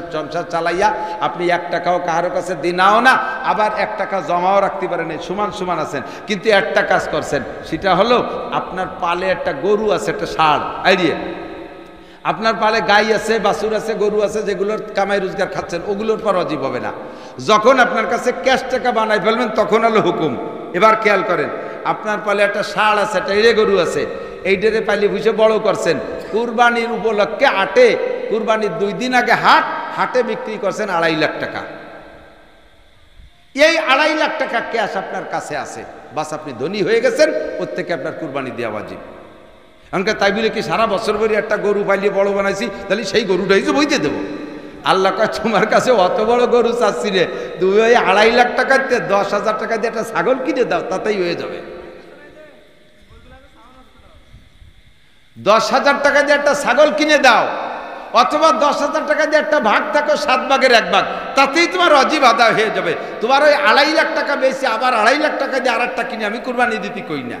A: চালাইয়া আপনি 1 টাকাও কারো কাছে দিনাও না, আবার 1 টাকা জমাও রাখতে পারেন, সমান সমান আছেন। কিন্তু একটা কাজ করছেন, সেটা হলো আপনার পালে একটা গরু আছে, একটা ষাঁড় আইডিয়া, আপনার পালে গাই আছে, বাছুর আছে, গরু আছে, যেগুলোর কামাই রোজগার খাচ্ছেন, ওগুলোর পর ওয়াজিব হবে না। যখন আপনার কাছে ক্যাশ টাকা বানাই ফেলবেন তখন হলো হুকুম। এবার খেয়াল করেন, আপনার পালে একটা ষাঁড় আছে, একটা এড়ে গরু আছে, এইটারে পালি ভুষে বড় করছেন, কুরবানির উপলক্ষে হাটে, কুরবানির 2 দিন আগে হাটে বিক্রি করছেন 2.5 লাখ টাকা। এই 2.5 লাখ টাকা ক্যাশ আপনার কাছে আছে, বাস আপনি ধনী হয়ে গেছেন, ওর থেকে আপনার কুরবানি দেওয়া ওয়াজিব। এমনকি তাই বলে কি সারা বছর ভরে একটা গরু পালিয়ে বড় বানাইছি, তাহলে সেই গরুটাই যে বইতে দেবো? আল্লাহ কয় তোমার কাছে অত বড় গরু চাচ্ছি রে, তুই ওই 2.5 লাখ টাকা দিয়ে 10,000 টাকা দিয়ে একটা ছাগল কিনে দাও, তাতেই হয়ে যাবে। 10,000 টাকা দিয়ে একটা ছাগল কিনে দাও, অথবা 10,000 টাকা দিয়ে একটা ভাগ থাকো, 7 ভাগের 1 ভাগ, তাতেই তোমার অজীব আদায় হয়ে যাবে। তোমার ওই 2.5 লাখ টাকা বেশি আবার 2.5 লাখ টাকা দিয়ে আরেকটা কিনে আমি কুরবানি দিতে কই না।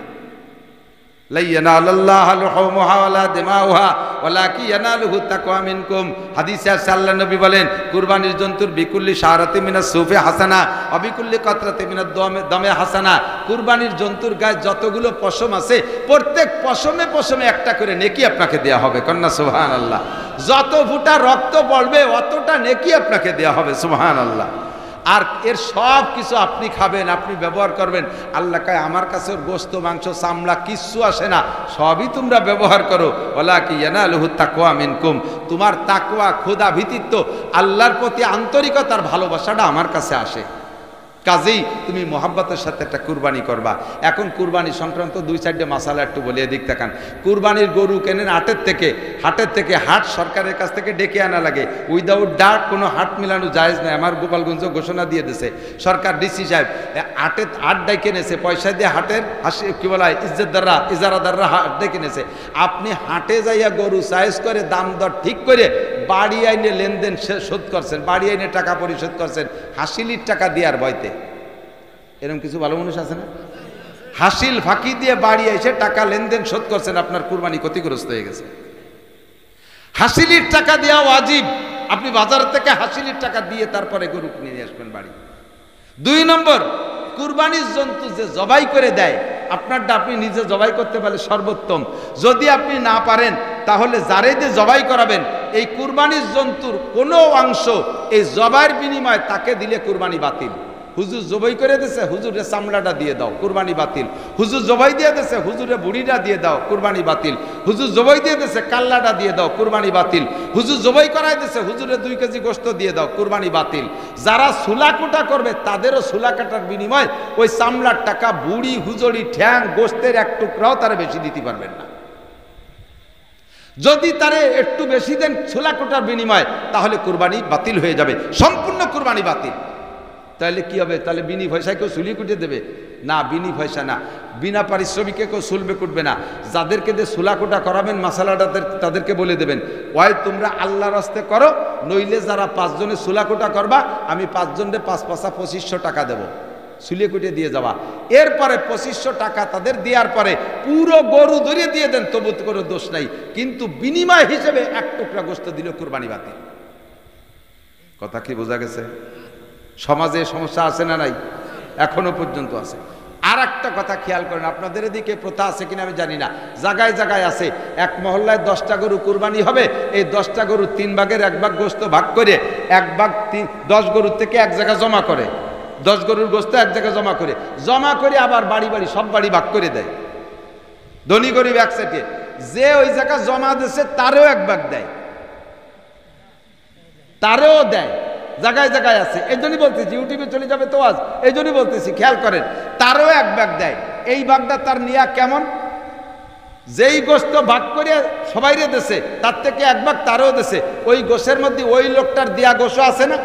A: হাদিসে আছে আল্লাহ নবী বলেন, কুরবানির জন্তুর বিকুল্লি শাহরাতি মিনাস সুফে হাসানা অবিকুল্লি কতরাতি মিনাদ দমে হাসানা। কুরবানির জন্তুর গায়ে যতগুলো পশম আছে প্রত্যেক পশমে পশমে একটা করে নেকি আপনাকে দেয়া হবে। কন্যা সুবহানাল্লাহ। যত ফুটা রক্ত পড়বে অতটা নেকি আপনাকে দেয়া হবে। সুবহানাল্লাহ। আর এর সব কিছু আপনি খাবেন, আপনি ব্যবহার করবেন। আল্লাহ কয় আমার কাছে ওর গোস্ত মাংস চামড়া কিচ্ছু আসে না, সবই তোমরা ব্যবহার করো। ওয়ালাকি ইয়ানালুহু তাকওয়া মিনকুম, তোমার তাকওয়া খোদা ভীতিত্ব আল্লাহর প্রতি আন্তরিকতার ভালোবাসাটা আমার কাছে আসে। কাজেই তুমি মোহাব্বতের সাথে একটা কুরবানি করবা। এখন কুরবানি সংক্রান্ত 2-4টে মাসালা একটু বলে দিক তাকান। কুরবানির গরু কেনেন হাটের থেকে হাট সরকারের কাছ থেকে ডেকে আনা লাগে। উইদাউট ডাক কোনো হাট মিলানো জায়েজ নাই। আমার গোপালগঞ্জ ঘোষণা দিয়ে দিয়েছে সরকার, ডিসি সাহেব। হাট ডেকে এনেছে, পয়সা দিয়ে হাটের কি বলা ইজ্জতদাররা ইজারাদাররা হাট ডেকে এনেছে। আপনি হাটে যাইয়া গরু চয়েস করে দাম দর ঠিক করে বাড়ি আইনে লেনদেন শোধ করছেন, বাড়ি আইনে টাকা পরিশোধ করছেন হাসিলির টাকা দেওয়ার ভয়তে। এরকম কিছু ভালো মানুষ আছে না? হাসিল ফাঁকি দিয়ে বাড়ি এসে টাকা লেনদেন শোধ করছেন, আপনার কুরবানি ক্ষতিগ্রস্ত হয়ে গেছে। হাসিলির টাকা দেওয়া ওয়াজিব। আপনি বাজার থেকে হাসিলির টাকা দিয়ে তারপরে গরু নিয়ে আসবেন বাড়ি। 2 নম্বর, কুরবানির জন্তু যে জবাই করে দেয়, আপনারটা আপনি নিজে জবাই করতে পারলে সর্বোত্তম। যদি আপনি না পারেন তাহলে যারে দিয়ে জবাই করাবেন এই কুরবানির জন্তুর কোনো অংশ এই জবাইয়ের বিনিময়ে তাকে দিলে কুরবানি বাতিল। হুজুর জবাই করে দিয়েছে, হুজুরে চামড়াটা দিয়ে দাও, কুরবানি বাতিল। হুজুর জবাই দিয়ে দিয়েছে, হুজুরে বুড়িটা দিয়ে দাও, কুরবানি বাতিল। হুজুর জবাই দিয়ে দিয়েছে, কাল্লাটা দিয়ে দাও, কুরবানি বাতিল। হুজুর জবাই করাই দিয়েছে, হুজুরে 2 কেজি গোশত দিয়ে দাও, কুরবানি বাতিল। যারা সুলাকুটা করবে তাদেরও সুলা কাটার বিনিময় ওই চামড়ার টাকা বুড়ি হুজুরি ঠ্যাং গোশতের 1 টুকরাও তারা বেশি দিতে পারবেন না। যদি তারে একটু বেশি দেন সুলাকুটার বিনিময় তাহলে কুরবানি বাতিল হয়ে যাবে, সম্পূর্ণ কুরবানি বাতিল। তাহলে কি হবে? তাহলে বিনি পয়সায় কেউ চুলি কুটে দেবে না? বিনি পয়সা না, বিনা পারিশ্রমিকে কেউ চুলবে কুটবে না। যাদেরকে দিয়ে সুলাকুটা করাবেন মাসালাটা তাদেরকে বলে দেবেন, ওই তোমরা আল্লাহর রাস্তে করো, নইলে যারা 5 জনে সুলাকুটা করবা আমি 5 জনকে 5 পাঁচা 2500 টাকা দেবো, সুলিয়ে কুটে দিয়ে যাওয়া। এরপরে 2500 টাকা তাদের দেওয়ার পরে পুরো গরু ধরিয়ে দিয়ে দেন, তবু কোনো দোষ নাই। কিন্তু বিনিময় হিসেবে 1 টুকরা গোশত দিল কুরবানি বাতিল। কথা কি বোঝা গেছে? সমাজে সমস্যা আছে না নাই? এখনো পর্যন্ত আছে। আর একটা কথা খেয়াল করেন, আপনাদের এদিকে প্রথা আছে কিনা আমি জানি না, জায়গায় জায়গায় আছে। এক মহল্লায় 10টা গরু কুরবানি হবে, এই 10টা গরু 3 ভাগের 1 ভাগ গোশত ভাগ করে 1 ভাগ 10 গরুর থেকে এক জায়গায় জমা করে, 10 গরুর গোশত এক জায়গায় জমা করে আবার বাড়ি বাড়ি সব বাড়ি ভাগ করে দেয়। ধনী গরিব একসাথে, যে ওই জায়গা জমা দিয়েছে তারও 1 ভাগ দেয়, তারও দেয়। জায়গায় জায়গায় আছে, এই জন্যই বলতেছি, ইউটিউবে চলে যাবে তো আজ, এই জন্যই বলতেছি খেয়াল করেন। তারও 1 ভাগ দেয়। এই ভাগটা তার নিয়া কেমন? যেই গোশত ভাগ করে সবাইরে দেশে তার থেকে 1 ভাগ তারও দেশে, ওই গোশের মধ্যে ওই লোকটার দেয়া গোশও আছে না?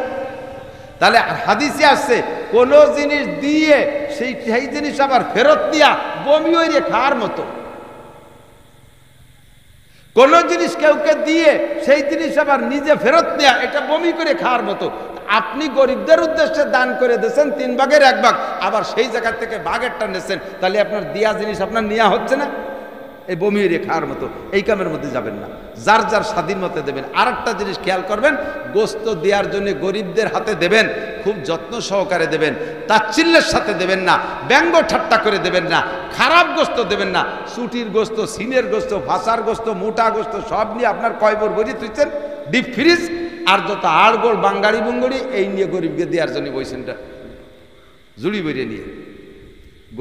A: তাহলে হাদিসে আসছে কোনো জিনিস দিয়ে সেই জিনিস আবার ফেরত দিয়া বমি হইরে খাওয়ার মতো। কোন জিনিস কেউকে দিয়ে সেই জিনিস আবার নিজে ফেরত নেয়া, এটা বমি করে খাওয়ার মতো। আপনি গরিবদের উদ্দেশ্যে দান করে দিয়েছেন 3 ভাগের 1 ভাগ, আবার সেই জায়গা থেকে ভাগেরটা নিয়েছেন, তাহলে আপনার দেয়া জিনিস আপনার নেওয়া হচ্ছে না? এই বমি হইরে খাওয়ার মতো এই কামের মধ্যে যাবেন না, যার যার স্বাধীন মতে দেবেন। আর একটা জিনিস খেয়াল করবেন, গোশত দেওয়ার জন্য গরিবদের হাতে দেবেন, খুব যত্ন সহকারে দেবেন, তাচ্ছিল্যের সাথে দেবেন না, ব্যঙ্গ ঠাট্টা করে দেবেন না, খারাপ গোশত দেবেন না। চুটির গোশত, সিনের গোশত, ভাষার গোশত, মোটা গোশত সব নিয়ে আপনার কয়বর বড়ি তুইছেন ডিপ ফ্রিজ, আর যত আড়গোড় বাঙ্গাড়ি বুঙ্গড়ি এই নিয়ে গরিবকে দেওয়ার জন্য বইছেনটা জুড়ি বেরিয়ে নিয়ে।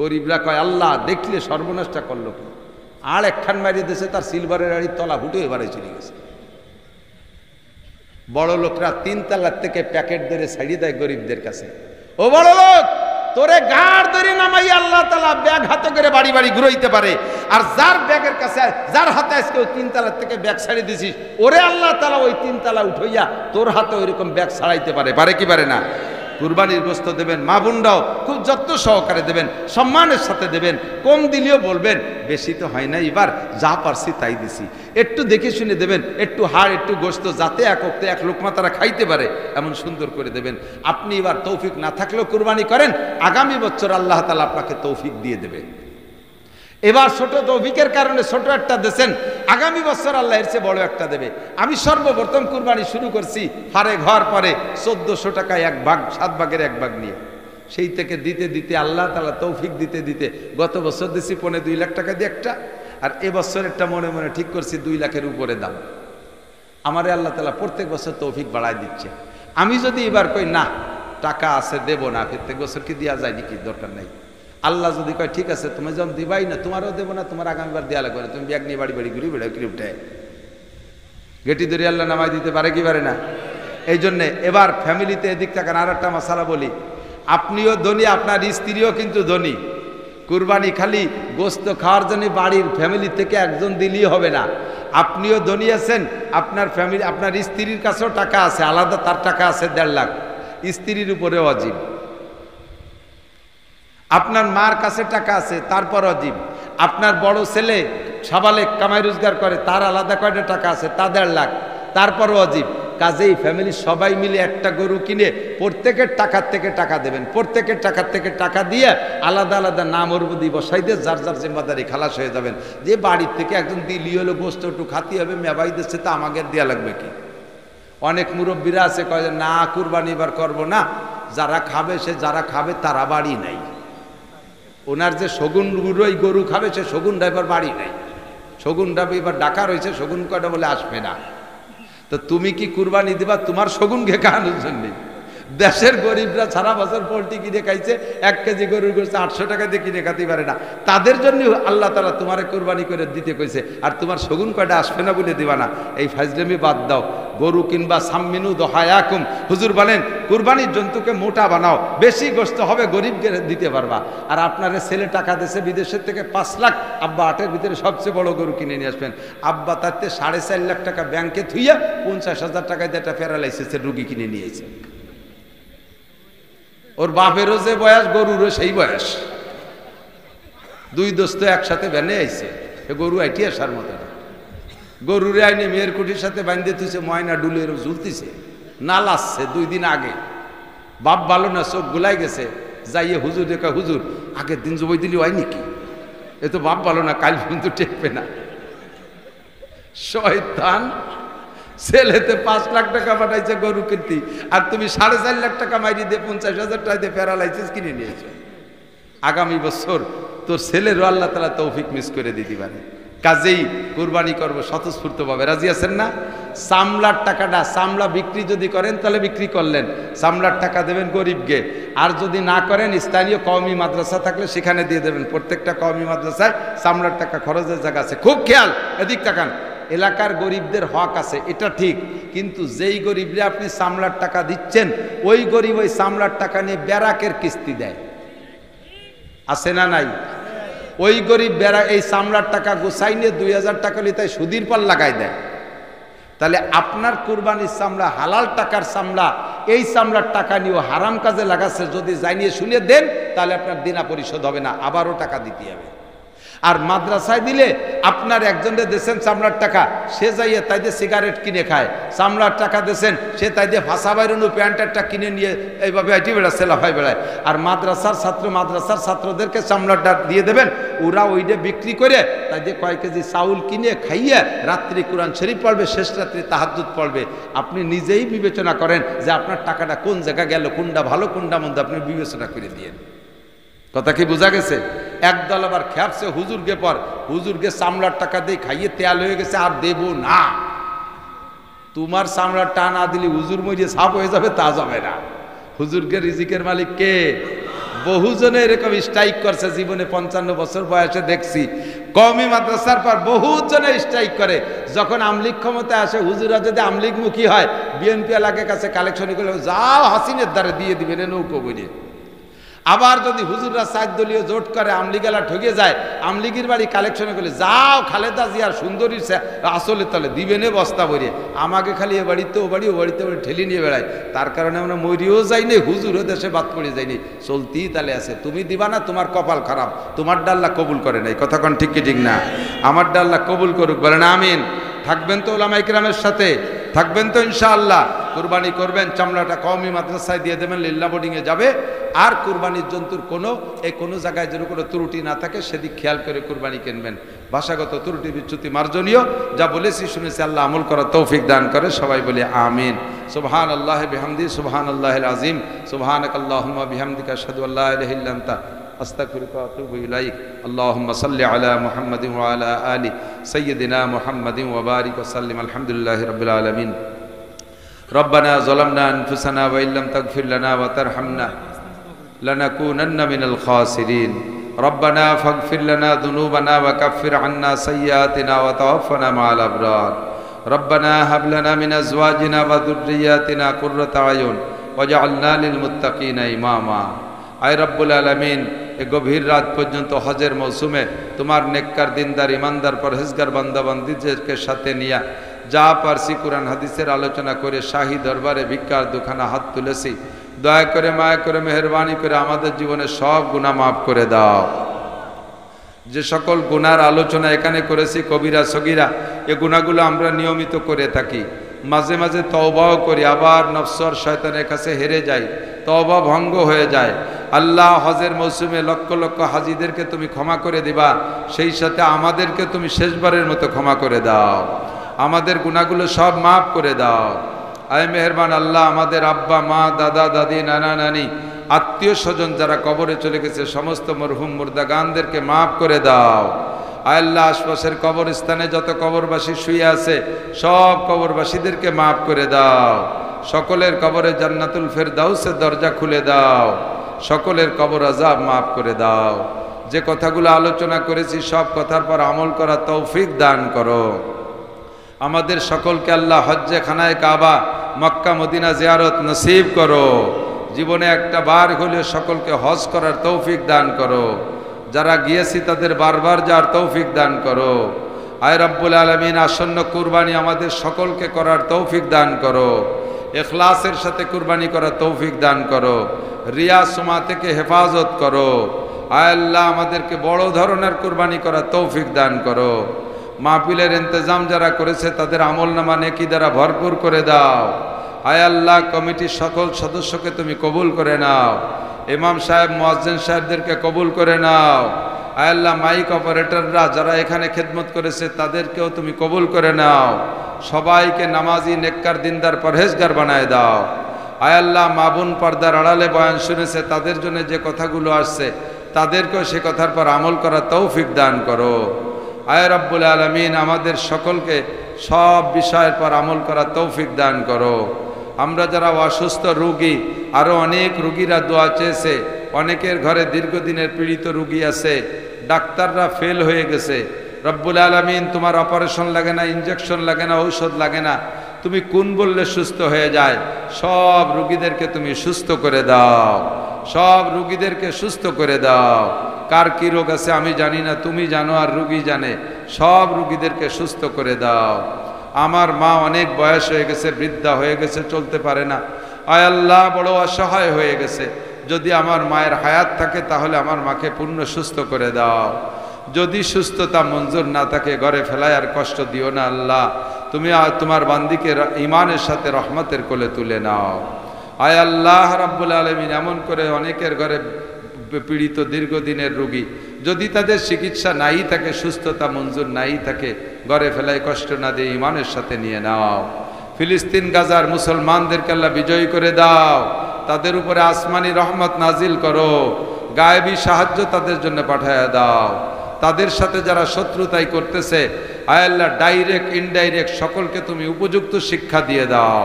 A: গরিবরা কয় আল্লাহ দেখলে সর্বনাশটা করলো কি, আর একখান মারিয়ে দিয়েছে, তার সিলভারের আড়ির তলা ফুটে এবারে চলে গেছে। বড় লোকরা 3 তলার থেকে প্যাকেট ধরে ছাড়িয়ে দেয় গরিবদের কাছে, ও বড় লোক তোরে গাড় ধরে নামাই আল্লাহ তাআলা ব্যাগ হাতে করে বাড়ি বাড়ি ঘুরাইতে পারে, আর যার ব্যাগের কাছে যার হাতে আজকে ওই 3 তলার থেকে ব্যাগ ছাড়িয়ে দিছিস, ওরে আল্লাহ তাআলা ওই 3 তলা উঠাইয়া তোর হাতে ওইরকম ব্যাগ ছাড়াইতে পারে, পারে কি পারে না? কুরবানির গোশত দেবেন, মা বোনরাও খুব যত্ন সহকারে দেবেন, সম্মানের সাথে দেবেন, কম দিলেও বলবেন বেশি তো হয় না, এবার যা পারছি তাই দিছি, একটু দেখে শুনে দেবেন, একটু হাড় একটু গোশত যাতে এক ওক্তে এক লোকমা তারা খাইতে পারে এমন সুন্দর করে দেবেন। আপনি এবার তৌফিক না থাকলেও কুরবানি করেন, আগামী বছর আল্লাহ তাআলা আপনাকে তৌফিক দিয়ে দেবে। এবার ছোট তৌফিকের কারণে ছোট একটা দেন, আগামী বছর আল্লাহ এর চেয়ে বড় একটা দেবে। আমি সর্বপ্রথম কুরবানি শুরু করছি ফারে ঘর পরে 1400 টাকায় 1 ভাগ, 7 ভাগের 1 ভাগ নিয়ে। সেই থেকে দিতে দিতে আল্লাহ তাআলা তৌফিক দিতে দিতে গত বছর দিছি 2.5 লাখ টাকা দিয়ে একটা, আর এবছর একটা মনে মনে ঠিক করছি 2 লাখের উপরে দাম। আমারে আল্লাহ তাআলা প্রত্যেক বছর তৌফিক বাড়ায় দিচ্ছে। আমি যদি এবার কই না টাকা আছে দেব না, প্রত্যেক বছর কি দেওয়া যায় নাকি, দরকার নাই। আল্লাহ যদি কয় ঠিক আছে তুমি যখন দিবাই না, তোমারও দেবো না, তোমার আগামীবার দেওয়া লাগবে না, তুমি ব্যাগ নিয়ে বাড়ি বাড়ি ঘুরি বেড়াও কি উঠায় গেটি ধরে আল্লাহ নামাই দিতে পারে কি পারে না। এই জন্যে এবার ফ্যামিলিতে এদিক থাকেন। আর একটা মশালা বলি, আপনিও ধনী, আপনার স্ত্রীও কিন্তু ধনী। কুরবানি খালি গোস্ত খাওয়ার জন্য বাড়ির ফ্যামিলি থেকে একজন দিলেই হবে না, আপনিও ধনী আছেন, আপনার ফ্যামিলি আপনার স্ত্রীর কাছেও টাকা আছে আলাদা, তার টাকা আছে 1.5 লাখ, স্ত্রীর উপরে ওয়াজিব। আপনার মার কাছে টাকা আছে তারপর ওয়াজিব। আপনার বড় ছেলে সাবালেক কামাই রোজগার করে, তার আলাদা কয়টা টাকা আছে, তা 1.5 লাখ, তারপর ওয়াজিব। কাজেই ফ্যামিলি সবাই মিলে একটা গরু কিনে প্রত্যেকের টাকার থেকে টাকা দেবেন, প্রত্যেকের টাকার থেকে টাকা দিয়ে আলাদা আলাদা নাম ওরবদি বসাই দিয়ে যার যার জিম্মাদারি খালাস হয়ে যাবেন। যে বাড়ির থেকে একজন দিলি হলো গোস্ত একটু খাতি হবে, মেবাই দিচ্ছে, তা আমাকে দেওয়া লাগবে কি। অনেক মুরব্বীরা আছে কয় না কুরবানি এবার করবো না, যারা খাবে সে যারা খাবে তারা বাড়ি নাই, ওনার যে শগুন গুরুই গরু খাবে সে শগুন ড্রাইভার বাড়ি নাই, শগুন ড্রাইভার এবার ডাকা রয়েছে, শগুন কয়টা বলে আসবে না। তো তুমি কি কুরবানি দিবা তোমার শগুনকে খাওয়ানোর জন্য? দেশের গরিবরা সারা বছর পোল্ট্রি কিনে খাইছে, 1 কেজি গরুর গোশত 800 টাকা দিয়ে কিনে খাতে পারে না, তাদের জন্য আল্লাহ তাআলা তোমারে কুরবানি করে দিতে কইছে, আর তোমার শগুন কয়টা আসবে না বলে দিবা না। এই ফাজলামি বাদ দাও। গরু কিনবা সাম্মিনু দহায়াকুম, হুজুর বলেন কুরবানির জন্তুকে মোটা বানাও, বেশি গোশত হবে, গরিবকে দিতে পারবা। আর আপনার ছেলে টাকা দেশে বিদেশের থেকে 5 লাখ, আব্বা 8-এর ভিতরে সবচেয়ে বড় গরু কিনে নিয়ে আসবেন, আব্বা তাতে 4.5 লাখ টাকা ব্যাংকে থুইয়া 50,000 টাকায় দিয়ে একটা প্যারালাইসিসের রুগী কিনে নিয়েছে। ওর বাপেরও যে বয়স, গরুরও সেই বয়স, 2 দোস্ত একসাথে ভ্যানে আইছে, গরু আইটি আসার মতো না। গরুরে আইনে মেয়ের কুটির সাথে বাঁধতে তুইছে, ময়না ডুলেরও ঝুলতেছে, নাল আসছে 2 দিন আগে। বাপ ভালো না, চোখ গুলাই গেছে, যাইয়ে হুজুর দেখা, হুজুর আগের দিন জবই দিলি হয় নাকি, এ তো বাপ ভালো না, কাল কিন্তু টেকবে না। শয়তান, ছেলেতে 5 লাখ টাকা পাঠাইছে গরু কিনতে, আর তুমি 4.5 লাখ টাকা মাইরি দিয়ে 50,000 টাকা দিয়ে প্যারালাইসিস কিনে নিয়েছো। আগামী বছর তোর ছেলেরও আল্লাহ তাআলা তৌফিক মিস করে দিতে পারে। কাজেই কুরবানি করবো স্বতঃস্ফূর্তভাবে, রাজি আছেন না? চামড়ার টাকাটা, চামড়া বিক্রি যদি করেন তাহলে বিক্রি করলেন, চামড়ার টাকা দেবেন গরিবকে। আর যদি না করেন স্থানীয় কওমি মাদ্রাসা থাকলে সেখানে দিয়ে দেবেন। প্রত্যেকটা কওমি মাদ্রাসায় চামড়ার টাকা খরচের জায়গা আছে। খুব খেয়াল, এদিক তাকান। এলাকার গরিবদের হক আছে, এটা ঠিক, কিন্তু যেই গরিবরা আপনি চামড়ার টাকা দিচ্ছেন, ওই গরিব ওই চামড়ার টাকা নিয়ে ব্যারাকের কিস্তি দেয়, আছে না নাই? ওই গরিব এই চামড়ার টাকা গোছাই নিয়ে 2,000 টাকা নিয়ে তাই সুদির পর লাগাই দেয়। তাহলে আপনার কুরবানির চামড়া হালাল টাকার চামড়া, এই চামড়ার টাকা নিয়েও হারাম কাজে লাগাচ্ছে, যদি জানিয়ে শুনে দেন তাহলে আপনার দিনা পরিশোধ হবে না, আবারও টাকা দিতে হবে। আর মাদ্রাসায় দিলে আপনার একজনের দেশেন চামড়ার টাকা, সে যাইয়ে তাই দিয়ে সিগারেট কিনে খায়, চামড়ার টাকা দেশেন সে তাই দিয়ে ভাষা বাইরুনু প্যান্টারটা কিনে নিয়ে এইভাবে আইটি বেড়াচ্ছে, লাফাই বেড়ায়। আর মাদ্রাসার ছাত্র মাদ্রাসার ছাত্রদেরকে চামড়াটা দিয়ে দেবেন, ওরা ওইটা বিক্রি করে তাই দিয়ে কয়েক কেজি চাউল কিনে খাইয়ে রাত্রি কোরআন শরীফ পড়বে, শেষ রাত্রি তাহাজ্জুদ পড়বে। আপনি নিজেই বিবেচনা করেন যে আপনার টাকাটা কোন জায়গা গেল, কোনটা ভালো কোনটা মন্দ, আপনি বিবেচনা করে দিয়েন। কথা কি বোঝা গেছে? একদল আবার খেপছে হুজুরকে পর, হুজুরকে চামড়ার টাকা দিয়ে খাইয়ে তেল হয়ে গেছে, আর দেব না। তোমার চামড়ার টা না দিলে হুজুর মরিয়ে সাপ হয়ে যাবে, তা যাবে না। হুজুরকে রিজিকের মালিক কে? বহুজনে এরকম স্ট্রাইক করছে জীবনে, 55 বছর বয়সে দেখছি। কওমি মাদ্রাসার পর বহুজনে স্ট্রাইক করে। যখন আমলিগ ক্ষমতায় আসে, হুজুরা যদি আমলিগ মুখী হয়, বিএনপি এলাকার কাছে কালেকশন করে যাও হাসিনের দ্বারে দিয়ে দিবেন নৌকো বইয়ে। আবার যদি হুজুররা 4 দলীয় জোট করে আমলিগেলা ঠকে যায়, আমলিগির বাড়ি কালেকশনে করলে যাও খালেদা জিয়ার সুন্দরী আসলে তলে দিবেনে বস্তা ভরিয়ে, আমাকে খালি এ বাড়িতে ও বাড়ি ঠেলি নিয়ে বেড়ায়। তার কারণে আমরা মরিও যাইনি, হুজুরও দেশে বাদ পড়ে যায়নি, চলতেই তালে আছে। তুমি দিবা না, তোমার কপাল খারাপ, তোমার ডাল্লা কবুল করে নাই। কথা কন ঠিক কি ঠিক না? আমার ডাল্লা কবুল করুক, বলেন আমিন। থাকবেন তো ওলামায়ে কেরামের সাথে, থাকবেন তো ইনশাআল্লাহ। কুরবানি করবেন, চামড়াটা কওমি মাদ্রাসায় দিয়ে দেবেন, লিল্লা বোর্ডিংয়ে যাবে। আর কুরবানির জন্তুর কোনো জায়গায় যেন কোনো ত্রুটি না থাকে সেদিক খেয়াল করে কুরবানি কিনবেন। ভাষাগত ত্রুটি বিচ্যুতি মার্জনীয়, যা বলেছি শুনেছি, আল্লাহ আমল করার তৌফিক দান করে। সবাই বলি আমিন। সুবহানাল্লাহি বিহামদি, সুবহানাল্লাহিল আযীম, সুবহানাকাল্লাহুম্মা বিহামদিকা আশহাদু আল্লা ইলাহা ইল্লা আনতা আস্তাগফিরুকা ওয়া আতুবু ইলাইক। আল্লাহুম্মা সাল্লি আলা মুহাম্মাদিন ওয়া আলা আলি সাইয়্যিদিনা মুহাম্মাদিন ওয়া বারিক ওয়া সাল্লিম। আলহামদুলিল্লাহি রাব্বিল আলামিন। রব্বানা যালামনা আনফুসানা ওয়া ইল্লাম তাগফির লানা ওয়া তারহামনা লানাকুনান্না মিনাল খাসিরিন। রব্বানা ফাগফির লানা যুনুবানা ওয়া কাফির আন্না সাইয়্যাতিনা ওয়া তাওয়াফানা মা'আল আবরার। রব্বানা হাব লানা মিন আজওয়াজিনা ওয়া যুররিয়াতিনা কুররাতা আয়ুন ওয়াজআলনা লিল মুত্তাকিনা ইমামা। আয় রব্বুল আলামিন, এ গভীর রাত পর্যন্ত হজের মৌসুমে তোমার নেককার দিনদার ইমানদার পরহেজগার বান্দাবান্দিদেরকে সাথে নিয়া যা পারসি কোরআন হাদিসের আলোচনা করে শাহী দরবারে ভিক্ষার দুখানা হাত তুলেছি। দয়া করে মায়া করে মেহেরবানি করে আমাদের জীবনে সব গুনাহ মাফ করে দাও। যে সকল গুনার আলোচনা এখানে করেছি, কবিরা সগীরা, এ গুনাহগুলো আমরা নিয়মিত করে থাকি। মাঝে মাঝে তওবাও করি, আবার নফস আর শয়তানের কাছে হেরে যাই, তওবা ভঙ্গ হয়ে যায়। আল্লাহ, হজের মৌসুমে লক্ষ লক্ষ হাজিদেরকে তুমি ক্ষমা করে দিবা, সেই সাথে আমাদেরকে তুমি শেষবারের মতো ক্ষমা করে দাও। আমাদের গুনাহগুলো সব মাফ করে দাও। আয় মেহেরবান আল্লাহ, আমাদের আব্বা মা দাদা দাদি নানা নানি আত্মীয় স্বজন যারা কবরে চলে গেছে, সমস্ত মরহুম মুর্দাগানদেরকে মাফ করে দাও। আয় আল্লাহ, আশপাশের কবরস্থানে যত কবরবাসী শুয়ে আছে সব কবরবাসীদেরকে মাফ করে দাও। সকলের কবরে জান্নাতুল ফেরদাউসের দরজা খুলে দাও। সকলের কবর আযাব মাফ করে দাও। যে কথাগুলো আলোচনা করেছি সব কথার পর আমল করার তৌফিক দান করো। আমাদের সকলকে আল্লাহ হজ্জে খানায় কাবা মক্কা মদিনা জিয়ারত নসিব করো। জীবনে একটা বার হলেও সকলকে হজ করার তৌফিক দান করো। যারা গিয়েছি তাদের বারবার যাওয়ার তৌফিক দান করো। আয় রব্বুল আলামিন, আসন্ন কুরবানি আমাদের সকলকে করার তৌফিক দান করো। ইখলাসের সাথে কুরবানি করার তৌফিক দান করো। রিয়া সুমা থেকে হেফাজত করো। আয় আল্লাহ, আমাদেরকে বড় ধরনের কুরবানি করার তৌফিক দান করো। মাহফিলের ইন্তজাম যারা করেছে তাদের আমলনামা নেকি দ্বারা ভরপুর করে দাও। আয় আল্লাহ, কমিটির সকল সদস্যকে তুমি কবুল করে নাও। ইমাম সাহেব, মুয়াজ্জিন সাহেবদেরকে কবুল করে নাও। আয় আল্লাহ, মাইক অপারেটররা যারা এখানে খেদমত করেছে তাদেরকেও তুমি কবুল করে নাও। সবাইকে নামাজি নেককার দিনদার পরহেজগার বানায় দাও। আয় আল্লাহ, মা বোন পর্দার আড়ালে বয়ান শুনেছে তাদের জন্য যে কথাগুলো আসছে তাদেরকেও সে কথার পর আমল করার তৌফিক দান করো। আয় রব্বুল আলামিন, আমাদের সকলকে সব বিষয়ের পর আমল করার তৌফিক দান করো। আমরা যারা অসুস্থ রোগী, আরও অনেক রোগীরা দোয়া চেয়েছে, অনেকের ঘরে দীর্ঘদিনের পীড়িত রোগী আছে, ডাক্তাররা ফেল হয়ে গেছে। রব্বুল আলামিন, তোমার অপারেশন লাগে না, ইনজেকশন লাগে না, ঔষধ লাগে না, তুমি কোন বললে সুস্থ হয়ে যায়। সব রোগীদেরকে তুমি সুস্থ করে দাও। সব রোগীদেরকে সুস্থ করে দাও। কার কি রোগ আছে আমি জানি না, তুমি জানো আর রোগী জানে। সব রোগীদেরকে সুস্থ করে দাও। আমার মা অনেক বয়স হয়ে গেছে, বৃদ্ধা হয়ে গেছে, চলতে পারে না। আয় আল্লাহ, বড় অসহায় হয়ে গেছে। যদি আমার মায়ের হায়াত থাকে তাহলে আমার মাকে পূর্ণ সুস্থ করে দাও। যদি সুস্থতা মঞ্জুর না থাকে ঘরে ফেলায় আর কষ্ট দিও না আল্লাহ। তুমি তোমার বান্দিকে ইমানের সাথে রহমতের কোলে তুলে নাও। আয় আল্লাহ রাব্বুল আলামিন, এমন করে অনেকের ঘরে পীড়িত দীর্ঘদিনের রোগী, যদি তাদের চিকিৎসা নাই থাকে, সুস্থতা মঞ্জুর নাই থাকে, ঘরে ফেলায় কষ্ট না দিয়ে ইমানের সাথে নিয়ে নাও। ফিলিস্তিন গাজার মুসলমানদেরকে আল্লাহ বিজয়ী করে দাও। তাদের উপরে আসমানি রহমত নাজিল করো। গায়েবী সাহায্য তাদের জন্য পাঠায়া দাও। তাদের সাথে যারা শত্রুতাই করতেছে, আয় আল্লাহ, ডাইরেক্ট ইনডাইরেক্ট সকলকে তুমি উপযুক্ত শিক্ষা দিয়ে দাও।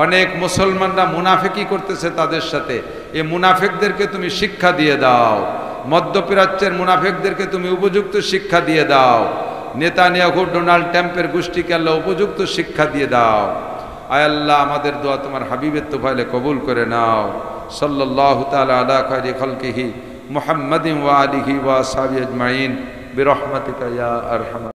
A: অনেক মুসলমানরা মুনাফিকি করতেছে তাদের সাথে, এই মুনাফিকদেরকে তুমি শিক্ষা দিয়ে দাও। মধ্যপ্রাচ্যের মুনাফিকদেরকে তুমি উপযুক্ত শিক্ষা দিয়ে দাও। নেতানিয়াহু, ডোনাল্ড ট্রাম্পের গোষ্ঠীকে আল্লাহ উপযুক্ত শিক্ষা দিয়ে দাও। আয় আল্লাহ, আমাদের দোয়া তোমার হাবিবের তোফাইলে কবুল করে নাও। সাল্লাল্লাহু তাআলা আলা খায়রি খালকিহি মুহাম্মাদিন ওয়া আলিহি ওয়া আসহাবিহি আজমাইন বিরহমাতিকা ইয়া আরহামার